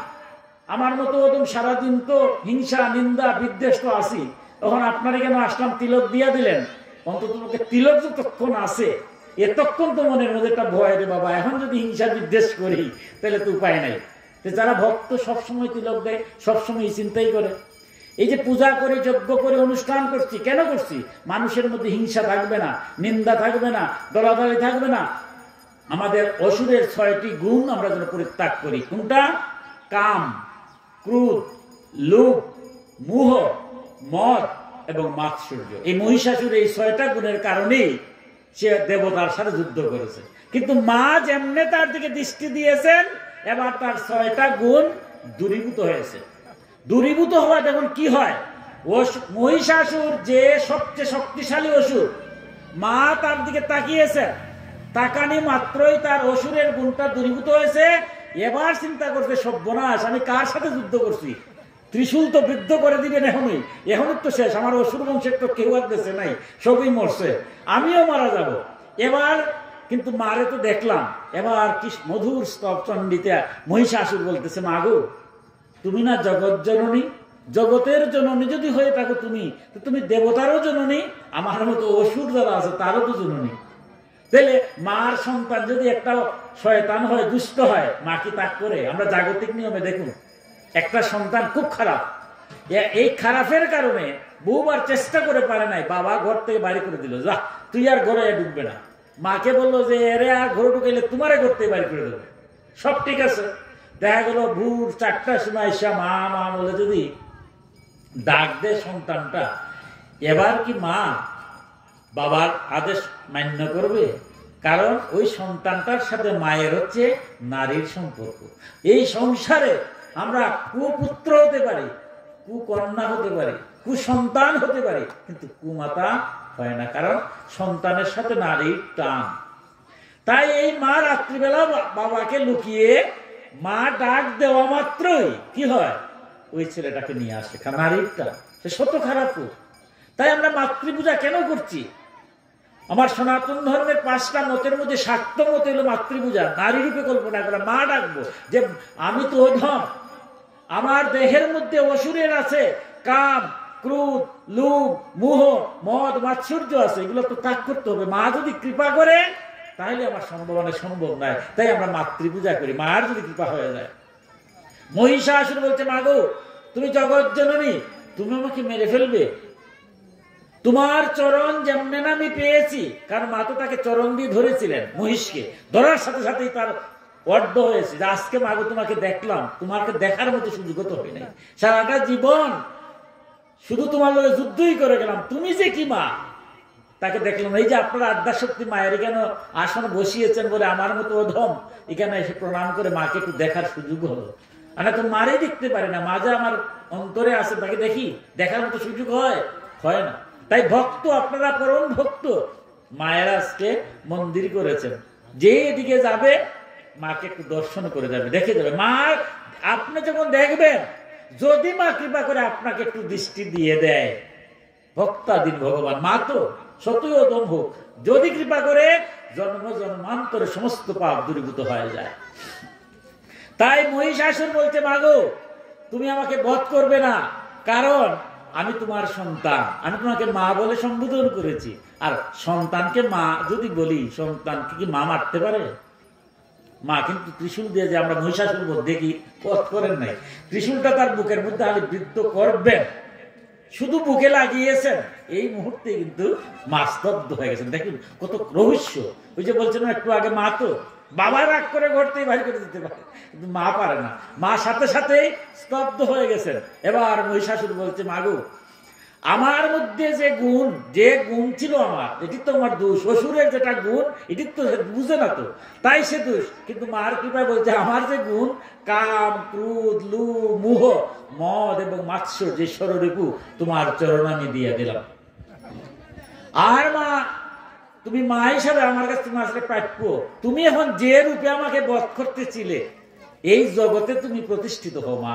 আমার মতো ওরকম সারাদিন তো হিংসা নিন্দা বিদ্বেষ তো আসি, তখন আপনারা কেন আসলাম তিলক দিয়া দিলেন? অন্তত তিলক যতক্ষণ আছে এতক্ষণ তো মনের মধ্যে একটা ভয়, রে বাবা এখন যদি হিংসা বিদ্বেষ করি তাহলে তো উপায় নাই। যারা ভক্ত সবসময় তিলক দেয়, সবসময় চিন্তাই করে। এই যে পূজা করে, যজ্ঞ করে, অনুষ্ঠান করছি, কেন করছি? মানুষের মধ্যে হিংসা থাকবে না, নিন্দা থাকবে না, দলাদলি থাকবে না। আমাদের অসুরের 6টি গুণ আমরা যেন পরিত্যাগ করি। কোনটা? কাম, ক্রোধ, লোভ, মোহ, মদ এবং মাৎসর্য। এই মহিষাসুর এই 6টা গুণের কারণেই সে দেবতার সাথে যুদ্ধ করেছে। কিন্তু মা যেমনে তার দিকে দৃষ্টি দিয়েছেন, এবার তার 6টা গুণ দূরীভূত হয়েছে। দূরীভূত হওয়া দেখুন কি হয়। মহিষাসুর যে সবচেয়ে শক্তিশালী অসুর, মা তার দিকে তাকিয়েছে, তাকানি মাত্রই তার অসুরের গুণটা দূরীভূত হয়েছে। এবার চিন্তা করছে সর্বনাশ, আমি কার সাথে যুদ্ধ করছি? ত্রিশূল তো বৃদ্ধ করে দিবেন এখনই, এখনই তো শেষ, আমার অসুর বংশের তো কেউ আর বেঁচে নাই, সবই মরছে, আমিও মারা যাব। এবার কিন্তু মারে তো দেখলাম, এবার কি মধুর স্তব চণ্ডীতে মহিষাসুর বলতেছে, মা গো তুমি না জগৎ জননী, জগতের জননী যদি হয়ে থাকো তুমি, তো তুমি দেবতারও জননী, আমার মতো অসুর যারা আছে তারও তো জননী। তাহলে মার সন্তান যদি একটা শয়তান হয়, দুষ্ট হয়, মা কি ত্যাগ করে? আমরা জাগতিক নিয়মে দেখুন, একটা সন্তান খুব খারাপ, এই খারাপের কারণে বহুবার চেষ্টা করে পারে নাই, বাবা ঘর থেকে বাইরে করে দিল, যা তুই আর ঘরে ঢুকবে না। মাকে বললো যে এরে আর ঘরে ঢুকাইলে তোমারে ঘর থেকে বাইরে করে দেবে। সব ঠিক আছে, দেখা গেল ভোর 4টার সময় এসে মা মা বলে যদি ডাক দে সন্তানটা, এবার কি মা বাবার আদেশ মান্য করবে? কারণ ওই সন্তানটার সাথে মায়ের হচ্ছে নারীর সম্পর্ক। এই সংসারে আমরা কুপুত্র হতে পারি, কুকন্যা হতে পারি, কুসন্তান হতে পারি, কিন্তু কুমাতা হয় না, কারণ সন্তানের সাথে নারীর টান। তাই এই মা রাত্রিবেলা বাবাকে লুকিয়ে মা ডাক দেওয়া মাত্রই কি হয়, ওই ছেলেটাকে নিয়ে আসে, নারীর টান। সে শত খারাপ। তাই আমরা মাতৃপূজা কেন করছি? আমার সনাতন ধর্মের 5টা মতের মধ্যে 7টা মত হলো মাতৃপূজা। নারী রূপে কল্পনা করা, মা ডাকবো যে আমি তো অধম, আমার দেহের মধ্যে অসুরের আছে, কাম, ক্রোধ, লোভ, মোহ, মদ, মাৎসর্য আছে, এগুলো তো ত্যাগ করতে হবে। মা যদি কৃপা করে তাহলে আমার সম্ভব নয়। তাই আমরা মাতৃপূজা করি, মার যদি কৃপা হয়ে যায়। মহিষাসুর বলছে, মা গো, তুমি জগৎ জননী, তুমি আমাকে মেরে ফেলবে? তোমার চরণ যেমন আমি পেয়েছি, কারণ মা তো তাকে চরণ দিয়ে ধরেছিলেন, মহিষকে ধরার সাথে সাথেই তার অর্ধ হয়েছে যে আজকে মাগো তোমাকে দেখলাম, তোমাকে দেখার মতো সুযোগ তো হয় নাই, সারাটা জীবন শুধু তোমার লোক যুদ্ধই করে গেলাম, তুমি যে কি মা তাকে দেখলাম। এই যে আপনারা আদ্যাশক্তি মায়ের কেন আসন বসিয়েছেন বলে আমার মতো অধম এখানে এসে প্রণাম করে মাকে একটু দেখার সুযোগ হলো। আমি তো মারে দেখতে পারি না, মা যে আমার অন্তরে আছে তাকে দেখি, দেখার মতো সুযোগ হয় না। তাই ভক্ত, আপনারা পরম ভক্ত, মায়ের আজকে মন্দির করেছেন, যে এদিকে যাবে মাকে একটু দর্শন করে যাবে, দেখে যাবে। মা আপনি যখন দেখবেন, যদি মা কৃপা করে আপনাকে একটু দৃষ্টি দিয়ে দেয়, ভক্তাধীন ভগবান মা তো সতই অদম হোক, যদি কৃপা করে জন্ম জন্মান্তরে সমস্ত পাপ দূরীভূত হয়ে যায়। তাই মহিষাসুর বলছে, মাগো তুমি আমাকে বধ করবে না, কারণ আমি তোমার সন্তান, আমি তোমাকে মা বলে সম্বোধন করেছি। আর সন্তানকে মা যদি বলি, সন্তানকে কি মা মারতে পারে? মা কিন্তু ত্রিশূল দিয়ে, যে আমরা মহিষাসুর দেখি, বধ করেন নাই, ত্রিশূলটা তার বুকের মধ্যে আলি বৃদ্ধ করবেন, শুধু বুকে লাগিয়েছেন, এই মুহূর্তে কিন্তু মা স্তব্ধ হয়ে গেছেন। দেখুন কত রহস্য। ওই যে বলছেন একটু আগে, মা তো বাবা রাগ করে ঘরতেই বাইরে করে দিতে পারে, কিন্তু মা পারে না, মা সাথে সাথেই স্তব্ধ হয়ে গেছেন। এবার মহিষাসুর বলছে, মাগো আমার মধ্যে যে গুণ ছিল আমার, এটি তো আমার দোষ, অসুরের যেটা গুণ এটি তো বুঝে না, তো তাই সে দোষ। কিন্তু মার কৃপায় বলছে, আমার যে গুণ, কাম, ক্রোধ, লোভ, মোহ, মদ এবং মাৎসর্য, যে ষড়রিপু তোমার চরণ আমি দিয়ে দিলাম। আর মা তুমি মা হিসাবে আমার কাছে তুমি আসলে প্রাপ্য, তুমি এখন যে রূপে আমাকে বধ করতেছিলে, এই জগতে তুমি প্রতিষ্ঠিত হও মা,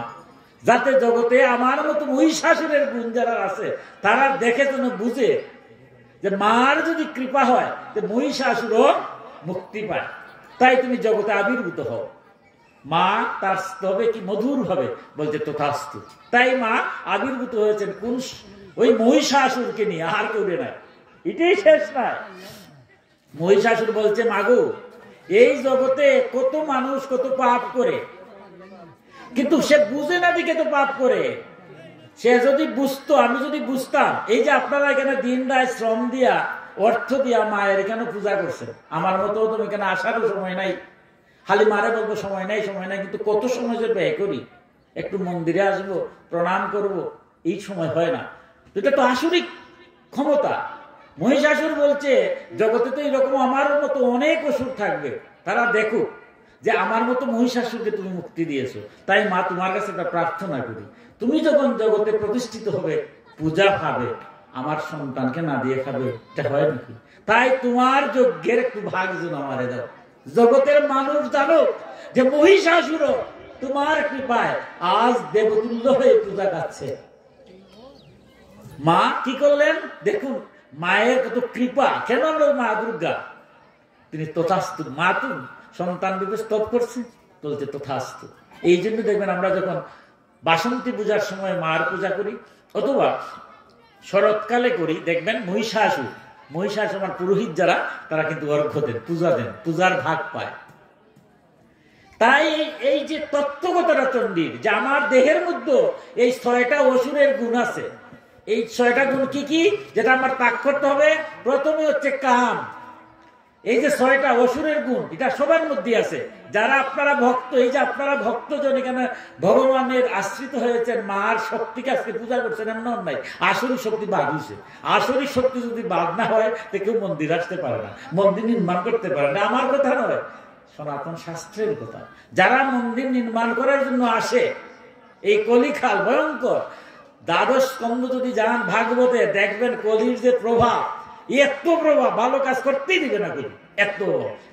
যাতে জগতে আমার মতো মহিষাসুরের গুণ যারা আছে তারা দেখে যেন বুঝে যে মার যদি কৃপা হয় তো মহিষাসুরও মুক্তি পায়। তাই তুমি জগতে আবির্ভূত হও। মা তার স্তবে কি মধুর ভাবে বলছে তথাস্তু। তাই মা আবির্ভূত হয়েছেন কোন, ওই মহিষাসুরকে নিয়ে, আর কেউ নাই, এটাই শেষ নয়। মহিষাসুর বলছে, মাগো এই জগতে কত মানুষ কত পাপ করে, কিন্তু সে বুঝে না দিকে তো পাপ করে। সে যদি বুঝতো, আমি যদি বুঝতাম, এই যে আপনারা এখানে দিন রাত শ্রম দিয়া অর্থ দিয়া মায়ের এখানে পূজা করছেন, আমার মতো তুমি এখানে আসারও সময় নাই, খালি মারে বলবো সময় নাই, কিন্তু কত সময় যে ব্যয় করি, একটু মন্দিরে আসবো, প্রণাম করব, এই সময় হয় না। এটা তো আসরিক ক্ষমতা। মহিষাসুর বলছে, জগতে তো এরকম আমার মতো অনেক অসুর থাকবে, তারা দেখো যে আমার মতো মহিষাসুরকে তুমি মুক্তি দিয়েছো। তাই মা তোমার কাছে একটা প্রার্থনা করি, তুমি যখন জগতে প্রতিষ্ঠিত হবে, পূজা পাবে, আমার সন্তানকে না দিয়ে খাবে, এটা হয় নাকি? তাই তোমার যজ্ঞের একটু ভাগ যেন আমারে দাও, জগতের মানুষ জানো যে মহিষাসুর তোমার কৃপায় আজ দেবতুল্য হয়ে পূজা পাচ্ছে। মা কি করলেন দেখুন, মায়ের কত কৃপা। কেন মা দুর্গা, তিনি তথাস্তু, মা তো সন্তান রূপে স্তব করছে, বলছে তথাস্তু। এই জন্য দেখবেন আমরা যখন বাসন্তী পূজার সময় মার পূজা করি, অথবা শরৎকালে করি, দেখবেন মহিষাসুর আমার পুরোহিত যারা, তারা কিন্তু অর্ঘ্য দেন, পূজা দেন, পূজার ভাগ পায়। তাই এই যে তত্ত্বগতরা চণ্ডীর, যে আমার দেহের মধ্যে এই 6টা অসুরের গুণ আছে, এই 6টা গুণ কি কি, যেটা আমার ত্যাগ করতে হবে। প্রথমে হচ্ছে কাম, এই যে 6টা অসুরের গুণ, এটা সবার মধ্যে আছে। যারা আপনারা ভক্ত, এই যে আপনারা ভক্তজন এখানে ভগবানের আশ্রিত হয়েছেন, মার শক্তিকে আজকে পূজা করছেন, এমন নাই। আসরিক শক্তি বাদ হয়েছে। আসরিক শক্তি যদি বাদ না হয় তো কেউ মন্দির আসতে পারে না, মন্দির নির্মাণ করতে পারে না। আমার কথা নয়, সনাতন শাস্ত্রের কথা। যারা মন্দির নির্মাণ করার জন্য আসে, এই কলিকাল ভয়ঙ্কর। 12 স্কন্ধ যদি যান ভাগবতে, দেখবেন কলির যে প্রভাব, এত প্রভাব, ভালো কাজ করতেই দিবে না কলি, এত।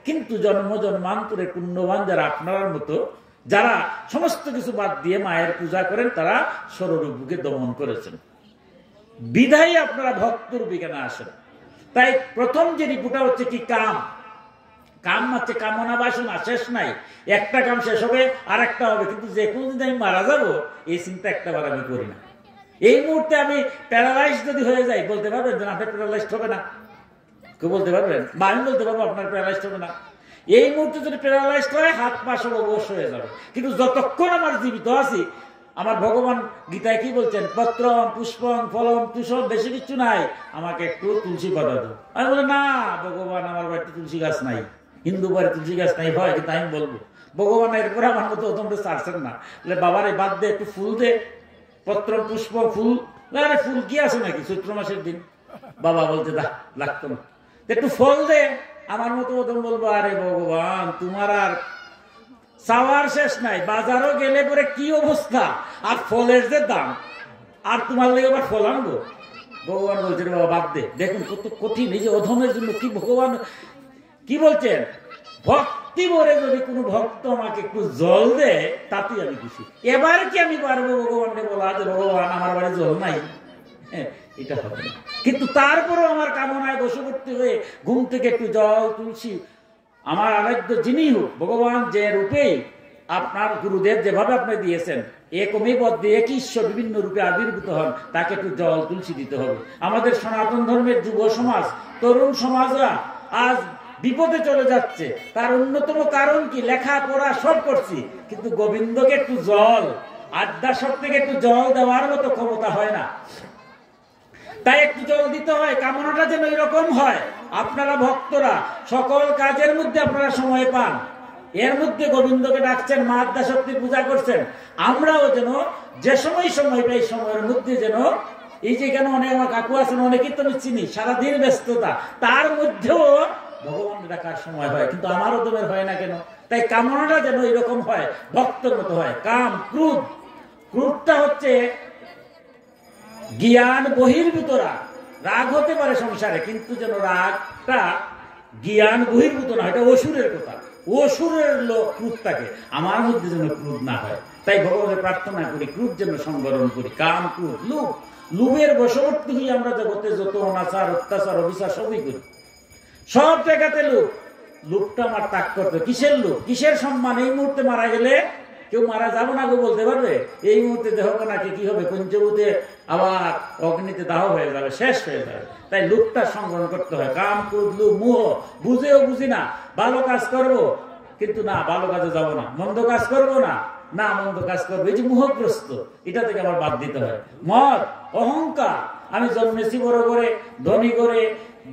কিন্তু জন্ম জন্মান্তরে পুণ্যবান যারা আপনার মতো, যারা সমস্ত কিছু বাদ দিয়ে মায়ের পূজা করেন, তারা ষড়রূপকে দমন করেছেন, বিধায় আপনারা ভক্তরূপে কেন আসেন। তাই প্রথম যে রিপুটা হচ্ছে কি, কাম। কাম হচ্ছে কামনা বাসনা, শেষ নাই। একটা কাম শেষ হবে আর একটা হবে, কিন্তু যে কোনো দিন আমি মারা যাবো এই চিন্তা একটাবার আমি করি না। এই মুহূর্তে আমি প্যারালাইজ যদি হয়ে যাই, বলতে পারবেন যে আপনার প্যারালাইজড হবে না? কেউ বলতে পারবেন? বা আমি বলতে পারবো আপনার প্যারালাইজড হবে না? এই মুহূর্তে যদি প্যারালাইজড হয়, হাত পা সব অবশ্য হয়ে যাবে। কিন্তু যতক্ষণ আমার জীবিত আছি, আমার ভগবান গীতায় কি বলছেন, পত্রম পুষ্পম ফলম তুষম, বেশি কিছু নাই, আমাকে একটু তুলসী পাতা দাও। আমি বলি না ভগবান, আমার বাড়িতে তুলসী গাছ নাই, হিন্দু বাড়ি তুলসী গাছ নাই হয়, কিন্তু আমি বলবো ভগবান এরপরে আমার মতো তোমরা ছাড়ছেন না, বাবার এই বাদ দে, একটু ফুল দে, পত্র পুষ্প ফুল। আরে ফুল কি আছে নাকি চৈত্র মাসের দিন? বাবা বলতে লাগতো না, একটু ফল দে। আমার মতো প্রথম বলবো, আরে ভগবান তোমার আর চাওয়ার শেষ নাই, বাজারও গেলে পরে কি অবস্থা, আর ফলের যে দাম, আর তোমার লেগে আবার ফল আনবো? ভগবান বলছেন বাবা বাদ দে। দেখুন কত কঠিন, এই যে অধমের জন্য কি ভগবান কি বলছেন, ভক্তি ভরে যদি কোনো ভক্ত আমাকে একটু জল দেয় তাতেই আমি খুশি। এবার কি আমি পারবো ভগবানকে বলা যে ভগবান আমার বাড়ি জল নাই? এটা হবে না। কিন্তু তারপরও আমার কামনায় বশবর্তী হয়ে ঘুম থেকে একটু জল তুলসী, আমার আরাধ্য যিনি হোক, ভগবান যে রূপে আপনার গুরুদেব যেভাবে আপনি দিয়েছেন, একমেব একই ঈশ্বর বিভিন্ন রূপে আবির্ভূত হন, তাকে একটু জল তুলসী দিতে হবে। আমাদের সনাতন ধর্মের যুব সমাজ, তরুণ সমাজরা আজ বিপদে চলে যাচ্ছে। তার অন্যতম কারণ কি, লেখাপড়া সব করছি, কিন্তু গোবিন্দকে একটু জল, আড্ডা সব থেকে একটু জল দেওয়ার মতো ক্ষমতা হয় না। তাই একটু জল দিতে হয়, কামনাটা যেন এরকম হয়। আপনারা ভক্তরা সকল কাজের মধ্যে আপনারা সময় পান, এর মধ্যে গোবিন্দকে ডাকছেন, মা আদ্যা শক্তির পূজা করছেন। আমরাও যেন যে সময় পাই, সময়ের মধ্যে যেন এই যে কেন অনেক আমার কাকু আছেন, অনেকেই তো আমি চিনি, সারাদিন ব্যস্ততা, তার মধ্যেও ভগবান ডাকার সময় হয়, কিন্তু আমারও তোমার হয় না কেন? তাই কামনাটা যেন এরকম হয়, ভক্তের মতো হয়। কাম ক্রোধ, ক্রোধটা হচ্ছে জ্ঞান বহির্ভূত রাগ। রাগ হতে পারে সংসারে, কিন্তু যেন রাগটা জ্ঞান বহির্ভূত না, এটা অসুরের কথা। অসুরের ক্রোধ থাকে, আমার মধ্যে যেন ক্রোধ না হয়। তাই ভগবানের প্রার্থনা করি, ক্রোধ যেন সংবরণ করি। কাম ক্রোধ লোভ, লোভের বশবর্তী হয়ে আমরা জগতে যত অনাচার অত্যাচার অবিচার সবই করি, সব জায়গাতে লোভ। লোভটা আমার ত্যাগ করতে। কিসের লোভ, কিসের সম্মান? এই মুহূর্তে মারা গেলে কেউ মারা যাবো না গো বলতে পারবে? এই মুহূর্তে দেহ নাকি কি হবে, পঞ্চভূতে আবার অগ্নিতে দাহ হয়ে যাবে, শেষ হয়ে যাবে। তাই লোভটা সংগ্রহ করতে হয়। কাম ক্রোধ লোভ মোহ, বুঝেও বুঝি না, ভালো কাজ করবো কিন্তু না ভালো কাজে যাবো না, মন্দ কাজ করবো না মন্দ কাজ করবো, এই যে মোহগ্রস্ত, এটা থেকে আবার বাদ দিতে হয়। মদ, অহংকার, আমি জন্মেছি বড় করে, ধনী করে,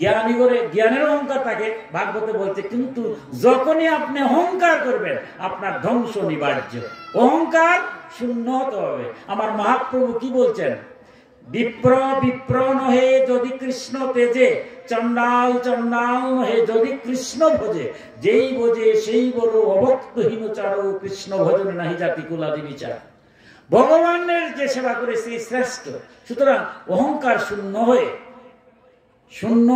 জ্ঞানী করে, জ্ঞানের অহংকার থাকে। ভাগবতে বলছে, কিন্তু যখনই আপনি অহংকার করবেন আপনার ধ্বংস অনিবার্য। অহংকার শূন্য হতে হবে। আমার মহাপ্রভু কি বলছেন, বিপ্র বিপ্র নহে যদি কৃষ্ণ তেজে, চন্ডাল চন্ডাল নহে যদি কৃষ্ণ ভজে, যেই বোঝে সেই বড় অভক্তহীন চারো, কৃষ্ণ ভজন নাহি জাতি কুলাদি বিচার। ভগবানের যে সেবা করে সেই শ্রেষ্ঠ। সুতরাং অহংকার শূন্য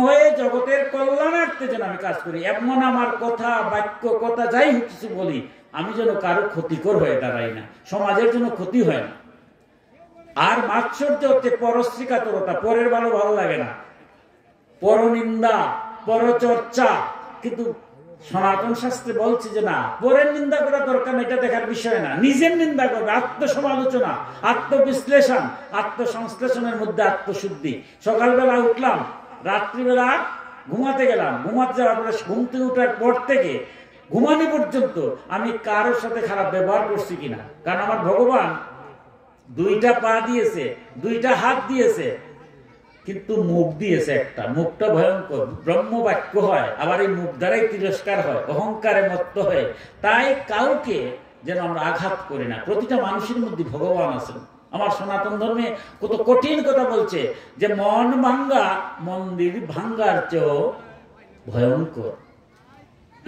হয়ে জগতের কল্যাণার্থে যেন আমি কাজ করি। এমন আমার কথা বাক্য কথা যাই কিছু বলি, আমি যেন কারো ক্ষতিকর হয়ে দাঁড়াই না, সমাজের জন্য ক্ষতি হয় না। আর মাৎসর্য হচ্ছে পরশ্রীকাতরতা, পরের ভালো লাগে না, পরনিন্দা, পরচর্চা। কিন্তু সনাতন শাস্ত্রে বলছে যে না, পরের নিন্দা করা দরকার না, এটা দেখার বিষয় না। নিজের নিন্দা করবে, আত্মসমালোচনা, আত্মবিশ্লেষণ, আত্মসংশ্লেষণের মধ্যে আত্মশুদ্ধি। সকালবেলা উঠলাম, রাত্রিবেলা ঘুমাতে গেলাম, ঘুমাতে যাওয়ার পরে ঘুম থেকে উঠার পর থেকে ঘুমানি পর্যন্ত আমি কারোর সাথে খারাপ ব্যবহার করছি কিনা। কারণ আমার ভগবান দুইটা পা দিয়েছে, দুইটা হাত দিয়েছে, কিন্তু মুখ দিয়েছে একটা, মুখটা ভয়ঙ্কর, ব্রহ্ম বাক্য হয়, আবার এই মুখ দ্বারাই তিরস্কার হয়, অহংকারে মত্ত হয়। তাই কাউকে যেন আমরা আঘাত করি না। প্রতিটা মানুষের মধ্যে ভগবান আছেন। আমার সনাতন ধর্মে কত কঠিন কথা বলছে যে মন ভাঙ্গা মন্দির ভাঙ্গার চেয়েও ভয়ঙ্কর।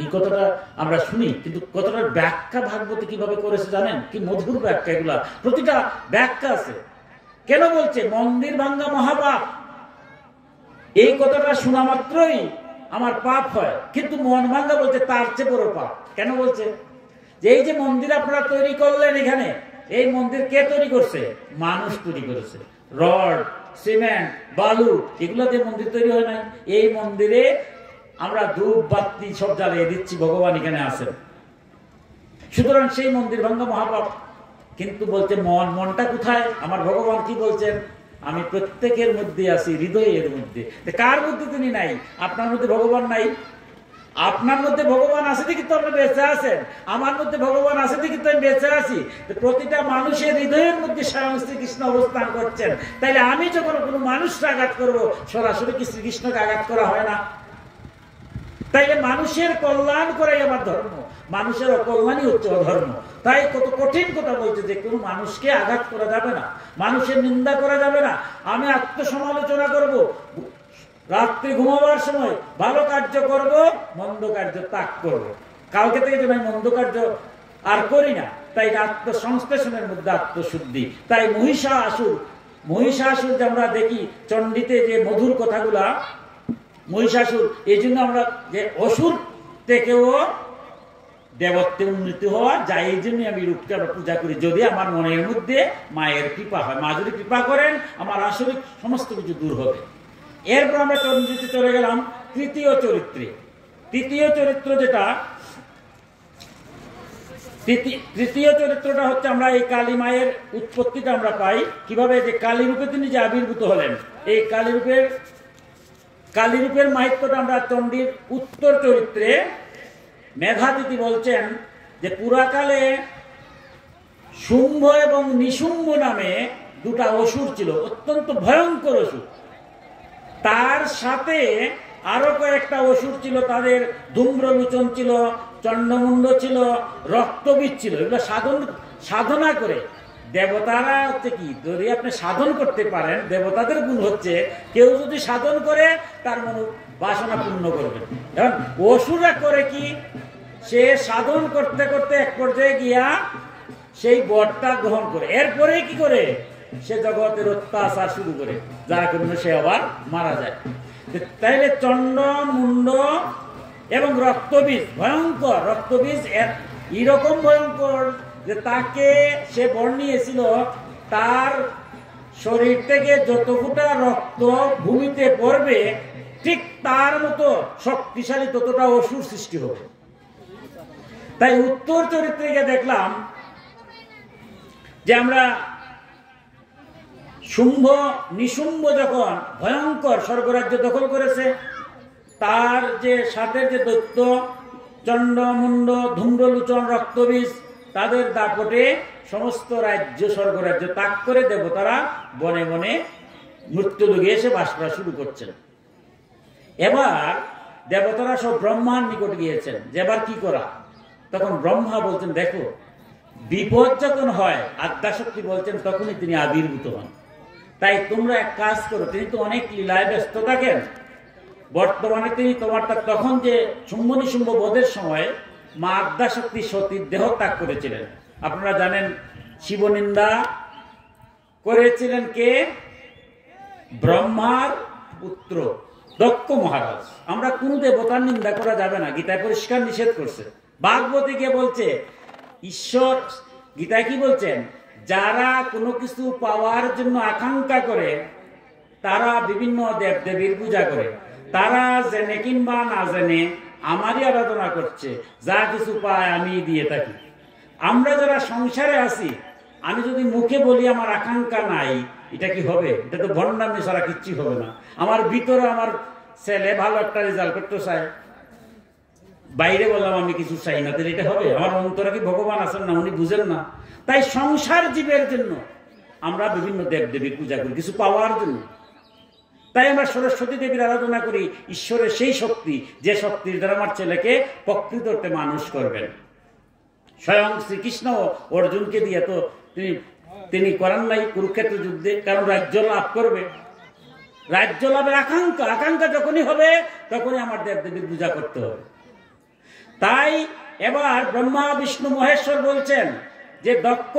এই কথাটা আমরা শুনি, কিন্তু কথাটার ব্যাখ্যা ভাগবতে কিভাবে করেছে জানেন? কি মধুর ব্যাখ্যা এগুলা, প্রতিটা ব্যাখ্যা আছে। কেন বলছে মন্দির ভাঙ্গা মহাপাপ? এই কথাটা শোনা মাত্রই আমার পাপ হয়, কিন্তু মন ভাঙ্গা বলছে তার চেয়ে বড় পাপ। কেন বলছে? যে এই যে মন্দির আপনারা তৈরি করলেন, এখানে এই মন্দির কে তৈরি করছে? মানুষ তৈরি করেছে। রড, সিমেন্ট, বালু এগুলো দিয়ে মন্দির তৈরি হয় নাই। এই মন্দিরে আমরা ধূপ বাতি সব জ্বালিয়ে দিচ্ছি, ভগবান এখানে আছেন। সুতরাং সেই মন্দির ভাঙ্গা মহাপাপ। কিন্তু বলছে মনটা কোথায়? আমার ভগবান কি বলছেন? আমি প্রত্যেকের মধ্যে আছি, হৃদয়ের মধ্যে। কার মধ্যে তিনি নাই? আপনার মধ্যে ভগবান নাই? আপনার মধ্যে ভগবান আছে দেখি তো আপনি বেঁচে আছেন, আমার মধ্যে ভগবান আছে দেখি তো আমি বেঁচে আছি। প্রতিটা মানুষের হৃদয়ের মধ্যে স্বয়ং শ্রীকৃষ্ণ অবস্থান করছেন। তাইলে আমি যখন কোনো মানুষকে আঘাত করবো, সরাসরি কি শ্রীকৃষ্ণকে আঘাত করা হয় না? তাইলে মানুষের কল্যাণ করাই আমার ধর্ম, মানুষের অকল্যাণই হচ্ছে অধর্ম। তাই কত কঠিন কথা বলছে যে কোনো মানুষকে আঘাত করা যাবে না, মানুষের নিন্দা করা যাবে না। আমি আত্মসমালোচনা করব, রাত্রি ঘুমাবার সময় ভালো কার্য করব, মন্দ কার্য ত্যাগ করব। কালকে থেকে যেন আমি মন্দ কার্য আর করি না। তাই আত্মসংশ্লেষণের মধ্যে আত্মশুদ্ধি। তাই মহিষাসুর যে আমরা দেখি চণ্ডীতে যে মধুর কথাগুলা, মহিষাসুর, এই জন্য আমরা যে অসুর থেকেও দেবত্বে উন্নতি হওয়া যায়, এই জন্য আমি রূপকে আমরা পূজা করি। যদি আমার মনের মধ্যে মায়ের কৃপা হয়, মা যদি কৃপা করেন, আমার আসলে সমস্ত কিছু দূর হবে। এরপর আমরা চণ্ডীতে চলে গেলাম তৃতীয় চরিত্রে। তৃতীয় চরিত্র যেটা, তৃতীয় চরিত্রটা হচ্ছে আমরা এই কালী মায়ের উৎপত্তিটা আমরা পাই কিভাবে, যে কালী রূপে তিনি যে আবির্ভূত হলেন। এই কালী রূপের মাহাত্ম্যটা আমরা চণ্ডীর উত্তর চরিত্রে মেধাতিথি বলছেন যে পুরাকালে শুম্ভ এবং নিশুম্ভ নামে দুটা অসুর ছিল, অত্যন্ত ভয়ঙ্কর অসুর। তার সাথে আরো কয়েকটা অসুর ছিল, তাদের ধূম্রলোচন ছিল, চণ্ডমুণ্ড ছিল, রক্তবীজ ছিল। এগুলো সাধনা করে দেবতারা হচ্ছে কি, যদি আপনি সাধন করতে পারেন, দেবতাদের গুণ হচ্ছে কেউ যদি সাধন করে তার মনে বাসনা পূর্ণ করবে। এখন অসুররা করে কি, সে সাধন করতে করতে এক পর্যায়ে গিয়া সেই বরটা গ্রহণ করে, এরপরে কি করে সে জগতের অত্যাচার শুরু করে, যার কারণে সে আবার মারা যায়। তাইলে চণ্ড, মুন্ড এবং রক্তবীজ, ভয়ঙ্কর রক্তবীজ এরকম ভয়ঙ্কর যে তাকে সে বর নিয়েছিল, তার শরীর থেকে যত ফুটা রক্ত ভূমিতে পড়বে ঠিক তার মতো শক্তিশালী ততটা অসুর সৃষ্টি হবে। তাই উত্তর চরিত্রে গিয়ে দেখলাম যে আমরা শুম্ভ নিশুম্ভ যখন ভয়ঙ্কর স্বর্গরাজ্য দখল করেছে, তার যে সাথে যে দৈত্য চণ্ড, মুন্ড, ধূম্রলোচন, রক্তবীজ, তাদের দাপটে সমস্ত রাজ্য স্বর্গরাজ্য ত্যাগ করে দেবতারা বনে বনে মৃত্যুলোকে এসে বাস করা শুরু করছেন। এবার দেবতারা সব ব্রহ্মার নিকট গিয়েছেন যে এবার কি করা। তখন ব্রহ্মা বলছেন, দেখো বিপদ যখন হয়, আদ্যাশক্তি বলছেন তখনই তিনি আবির্ভূত হন। তাই তোমরা এক কাজ করো, তিনি তো অনেক লীলায় ব্যস্ত থাকেন, বর্তমানে তিনি তোমারটা তখন যে শুম্ভ নিশুম্ভ বধের সময় মা আদ্যাশক্তি সতীর দেহ ত্যাগ করেছিলেন। আপনারা জানেন শিবনিন্দা করেছিলেন কে? ব্রহ্মার পুত্র দক্ষ মহারাজ। আমরা কোন দেবতার নিন্দা করা যাবে না, গীতায় পরিষ্কার নিষেধ করছে। ভাগবতী কে বলছে, ঈশ্বর গীতায় কি বলছেন, যারা কোনো কিছু পাওয়ার জন্য আকাঙ্ক্ষা করে তারা বিভিন্ন দেবদেবীর পূজা করে, তারা জেনে কিংবা না জেনে আমারই আরাধনা করছে, যা কিছু পায় আমি দিয়ে থাকি। আমরা যারা সংসারে আছি, আমি যদি মুখে বলি আমার আকাঙ্ক্ষা নাই, এটা কি হবে? এটা তো ভণ্ডামি ছাড়া কিচ্ছু হবে না। আমার ভিতরে আমার ছেলে ভালো একটা রেজাল্ট করতে চায়, বাইরে বললাম আমি কিছু চাই না, তাহলে এটা হবে? আমার অন্তরে কি ভগবান আছেন না? উনি বুঝেন না। তাই সংসার জীবের জন্য আমরা বিভিন্ন দেবদেবীর পূজা করি কিছু পাওয়ার জন্য। তাই আমরা সরস্বতী দেবীর আরাধনা করি, ঈশ্বরের সেই শক্তি যে শক্তির দ্বারা আমার ছেলেকে প্রকৃত অর্থে মানুষ করবেন। স্বয়ং শ্রীকৃষ্ণ অর্জুনকে দিয়ে তো তিনি করান নাই কুরুক্ষেত্র যুদ্ধে, কারণ রাজ্য লাভ করবে। রাজ্য লাভের আকাঙ্ক্ষা যখনই হবে তখনই আমার দেব দেবীর পূজা করতে হবে। তাই এবার ব্রহ্মা বিষ্ণু মহেশ্বর বলছেন যে দক্ষ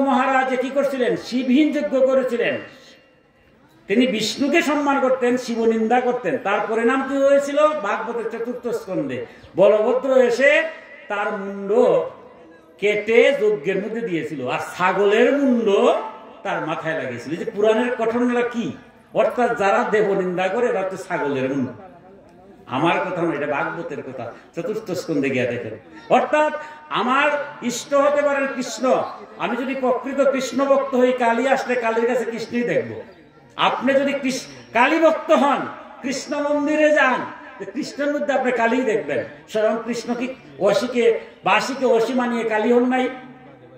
মহারাজে কি করছিলেন? শিবহীন যজ্ঞ করেছিলেন। তিনি বিষ্ণুকে সম্মান করতেন, শিব নিন্দা করতেন। তার পরিণাম কি হয়েছিল? ভাগবতের 4র্থ স্কন্ধে বলভদ্র এসে তার মুন্ড কেটে যজ্ঞের মধ্যে দিয়েছিল, আর ছাগলের মুন্ড তার মাথায় লাগিয়েছিল। যে পুরাণের ঘটনাটা কি? অর্থাৎ যারা দেব নিন্দা করে এরা তো ছাগলের মুন্ড। আমার কথা নয়, এটা ভাগবতের কথা, 4র্থ স্কন্ধে গিয়ে দেখেন। অর্থাৎ আমার ইষ্ট হতে পারেন কৃষ্ণ। আমি যদি প্রকৃত কৃষ্ণ ভক্ত হই, কালী আসলে কালীর কাছে কৃষ্ণই দেখবো। আপনি যদি কালী ভক্ত হন, কৃষ্ণ মন্দিরে যান, কৃষ্ণের মধ্যে আপনি কালী দেখবেন। স্বয়ং কৃষ্ণ কি বাসীকে অসী মানিয়ে কালী হন নাই?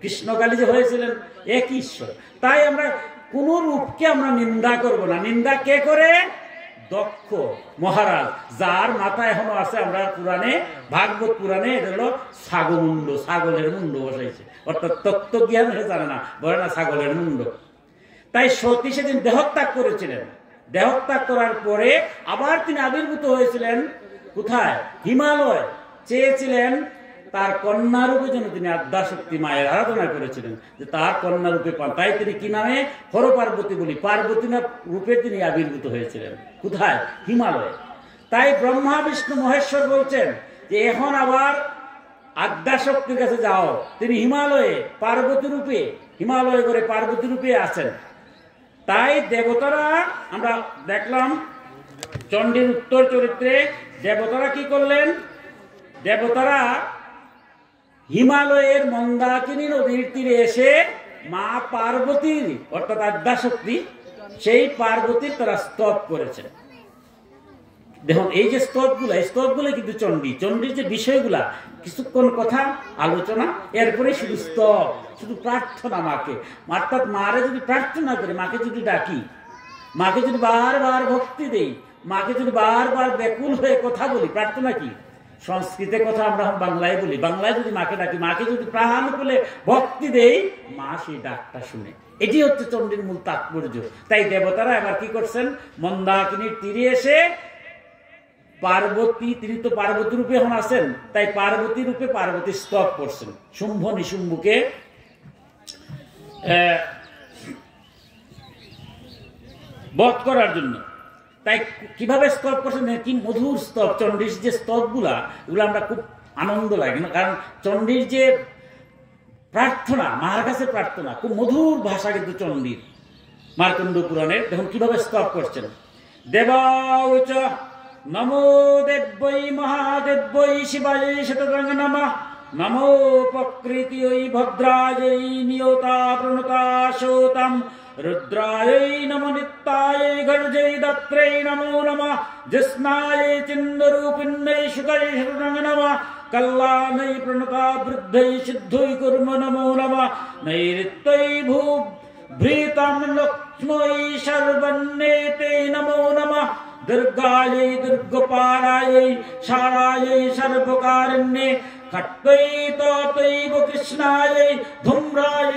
কৃষ্ণ কালী যে হয়েছিলেন একই ঈশ্বর। তাই আমরা কোন রূপকে আমরা নিন্দা করব না। নিন্দা কে করে? দক্ষ মহারাজ, যার মাথা এখনো আছে। আমরা পুরাণে, ভাগবত পুরাণে এটা হলো ছাগলের মুন্ড বসাইছে। অর্থাৎ তত্ত্বজ্ঞান হয়ে জানে না, বলে না ছাগলের মুন্ড। তাই সতী সেদিন দেহত্যাগ করেছিলেন। দেহত্যাগ করার পরে আবার তিনি আবির্ভূত হয়েছিলেন কোথায়? হিমালয়। চেয়েছিলেন তার কন্যা রূপে যেন তিনি আদ্যাশক্তি মায়ের আরাধনা করেছিলেন, যে তার কন্যা রূপে পান। তাই তিনি কি নামে? হর পার্বতী বলি, পার্বতী না রূপে তিনি আবির্ভূত হয়েছিলেন। কোথায়? হিমালয়ে। তাই ব্রহ্মা বিষ্ণু মহেশ্বর বলছেন যে এখন আবার আদ্যাশক্তির কাছে যাও। তিনি হিমালয়ে পার্বতী রূপে, হিমালয় করে পার্বতী রূপে আছেন। তাই দেবতারা, আমরা দেখলাম চণ্ডীর উত্তর চরিত্রে দেবতারা কি করলেন? দেবতারা হিমালয়ের মন্দাকিনী নদীর তীরে এসে মা পার্বতীর, অর্থাৎ আদ্যাশক্তি, সেই পার্বতীর তারা স্তব করেছেন। দেখুন এই যে স্তবগুলো কিন্তু চণ্ডীর যে বিষয়গুলা, কিছুক্ষণ কথা আলোচনা, এরপরে শুধু স্তব, শুধু প্রার্থনা মাকে। অর্থাৎ মারে যদি প্রার্থনা করি, মাকে যদি ডাকি, মাকে যদি বারবার ভক্তি দেই, মাকে যদি বারবার ব্যাকুল হয়ে কথা বলি, প্রার্থনা কি? সংস্কৃতে কথা আমরা বাংলায় বলি। বাংলায় যদি মাকে ডাকি, মাকে যদি প্রাণ খুলে ভক্তি দেই, মা সেই ডাকটা শুনে। এটি হচ্ছে চণ্ডীর মূল তাৎপর্য। তাই দেবতারা এবার কি করছেন? মন্দাকিনীর তীরে এসে পার্বতী, তিনি তো পার্বতী রূপে এখন আছেন, তাই পার্বতী রূপে পার্বতীর স্তব করছেন শুম্ভ নিশুম্ভকে বধ করার জন্য। তাই কিভাবে স্তব করছেন? কি মধুর স্তব! চণ্ডীর যে স্তবগুলো, এগুলো আমরা খুব আনন্দ লাগে না, কারণ চণ্ডীর যে প্রার্থনা, মার কাছে প্রার্থনা, খুব মধুর ভাষা কিন্তু চণ্ডীর। মার্কণ্ড পুরাণের দেখুন কিভাবে স্তব করছেন। দেবাউচ নমো দেব্যৈ মহাদেব্যৈ শিবায় শতদং নমঃ। নমো প্রকৃতিयै ভদ্রাयै নিয়তা প্রণতা শোতাম। रुद्रायै नमो नित्यायै गर्जै दत्रै नमो नमः। जिस्नायै चिन्दरूपिण्यै शुकै नमः। कल्याणै प्रणता वृद्धै सिद्धै कुर्म नमो नमः। नैऋत्यै भूभृतां लक्ष्मै सर्वन्नेते नमो नमः। दुर्गायै दुर्गपालायै शारायै सर्वकारिण्ये खट्टै ततैव कृष्णायै धूम्राय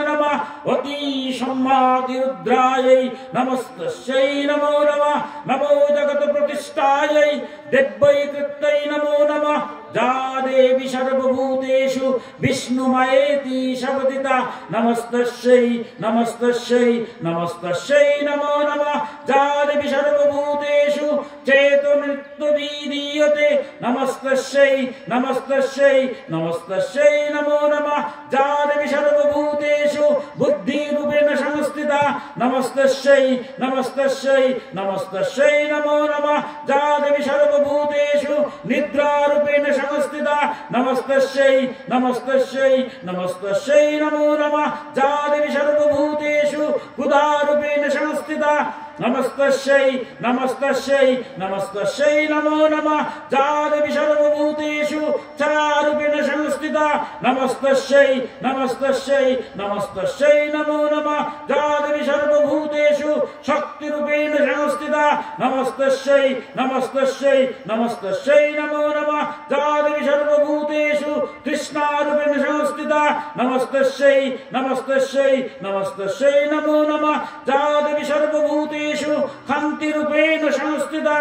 नमः। अति सम्मादि रुद्रायै नमस्तस्यै नमो नमः। नमो जगत प्रतिष्ठायै देव्यै कृत्यै नमो नमः। जा देवी सर्वभूतेषु विष्णुमयेति शब्दिता नमस्तस्यै नमस्तस्यै नमस्तस्यै नमो नमः। जा देवी सर्वभूतेषु चेतनत्वविधीयते नमस्तस्यै नमस्तस्यै नमस्तस्यै नमो नमः। जा देवी सर्वभूतेषु बुद्धिरूपेण संस्थिता नमस्तस्यै नमस्तस्यै नमस्तस्यै नमो नमः। जा देवी सर्वभूतेषु निद्रारूपेण संस्थिता नमस्तस्यै नमस्तस्यै नमस्तस्यै नमो नमः। जा देवी सर्वभूतेषु क्षुधारूपेण संस्थिता नमस्तस्यै नमस्तस्यै नमस्तस्यै नमो नमः। जा देवी सर्वभूतेषु छायारूपेण संस्थिता নমস্তস্যৈ নমস্তস্যৈ নমস্তস্যৈ নমো নমঃ যা দেবী সর্বভূতেষু শক্তিরূপেণ সংস্থিতা নমস্তস্যৈ নমস্তস্যৈ নমস্তস্যৈ নমো নমঃ যা দেবী সর্বভূতেষু কৃষ্ণারূপেণ সংস্থিতা নমস্তস্যৈ নমস্তস্যৈ নমস্তস্যৈ নমো নমঃ যা দেবী সর্বভূতেষু শান্তিরূপেণ সংস্থিতা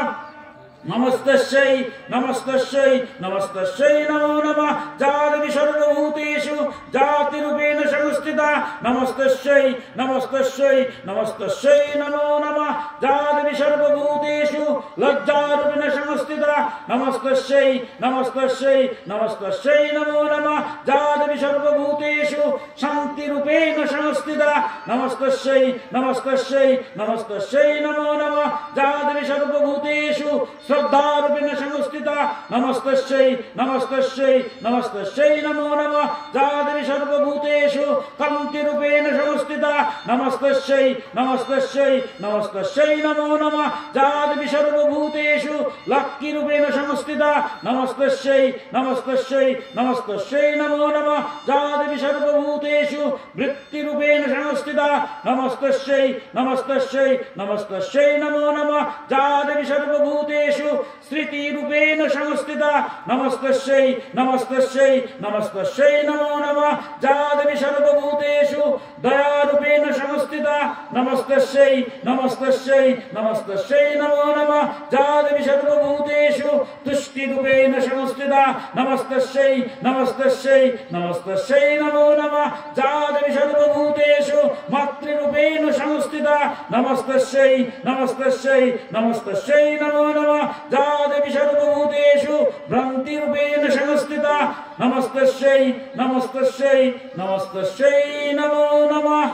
নমস্তস্যৈ নমস্তস্যৈ নমস্তস্যৈ নমো নমঃ যা দেবী সর্বভূতেষু জাতিরূপেণ সংস্থিতা নমস্তস্যৈ নমস্তস্যৈ নমস্তস্যৈ নমো নমঃ যা দেবী সর্বভূতেষু লজ্জারূপেণ সংস্থিতা নমস্তস্যৈ নমস্তস্যৈ নমস্তস্যৈ নমো নমঃ যা দেবী সর্বভূতেষু শান্তিরূপেণ সংস্থিতা নমস্তস্যৈ নমস্তস্যৈ নমস্তস্যৈ নমো নমঃ যা দেবী সর্বভূতেষু শ্রদ্ধারূপেণ সংস্থিতা নমস্তস্যৈ নমস্তস্যৈ নমস্তস্যৈ নমো নমঃ যা দেবী সর্বভূতেষু কান্তিরূপেণ সংস্থিতা নমস্তস্যৈ নমস্তস্যৈ নমস্তস্যৈ নমো নমঃ যা দেবী সর্বভূতেষু লক্ষ্মীরূপেণ সংস্থিতা নমস্তস্যৈ নমস্তস্যৈ নমস্তস্যৈ নমো নমঃ যা দেবী সর্বভূতেষু বৃত্তিরূপেণ সংস্থিতা নমস্তস্যৈ নমস্তস্যৈ নমস্তস্যৈ নমো নমঃ যা দেবী সর্বভূতেষু স্মৃতিরূপেণ সংস্থিতা নমস্তস্যৈ নমস্তস্যৈ নমস্তস্যৈ নমো নমঃ যা দেবী সর্বভূতেষু দয়ারূপেণ সংস্থিতা নমস্তস্যৈ নমস্তস্যৈ নমস্তস্যৈ নমো নমঃ যা দেবী সর্বভূতেষু তুষ্টিরূপেণ সংস্থিতা নমস্তস্যৈ নমস্তস্যৈ নমস্তস্যৈ নমো নমঃ যা দেবী সর্বভূতেষু মাতৃরূপেণ সংস্থিতা নমস্তস্যৈ নমস্তস্যৈ নমস্তস্যৈ নমো নমঃ যা দেবী সর্বভূতেষু ভ্রান্তিরূপেণ সংস্থিতা নমস্তস্যৈ নমস্তস্যৈ নমস্তস্যৈ নমো নমঃ।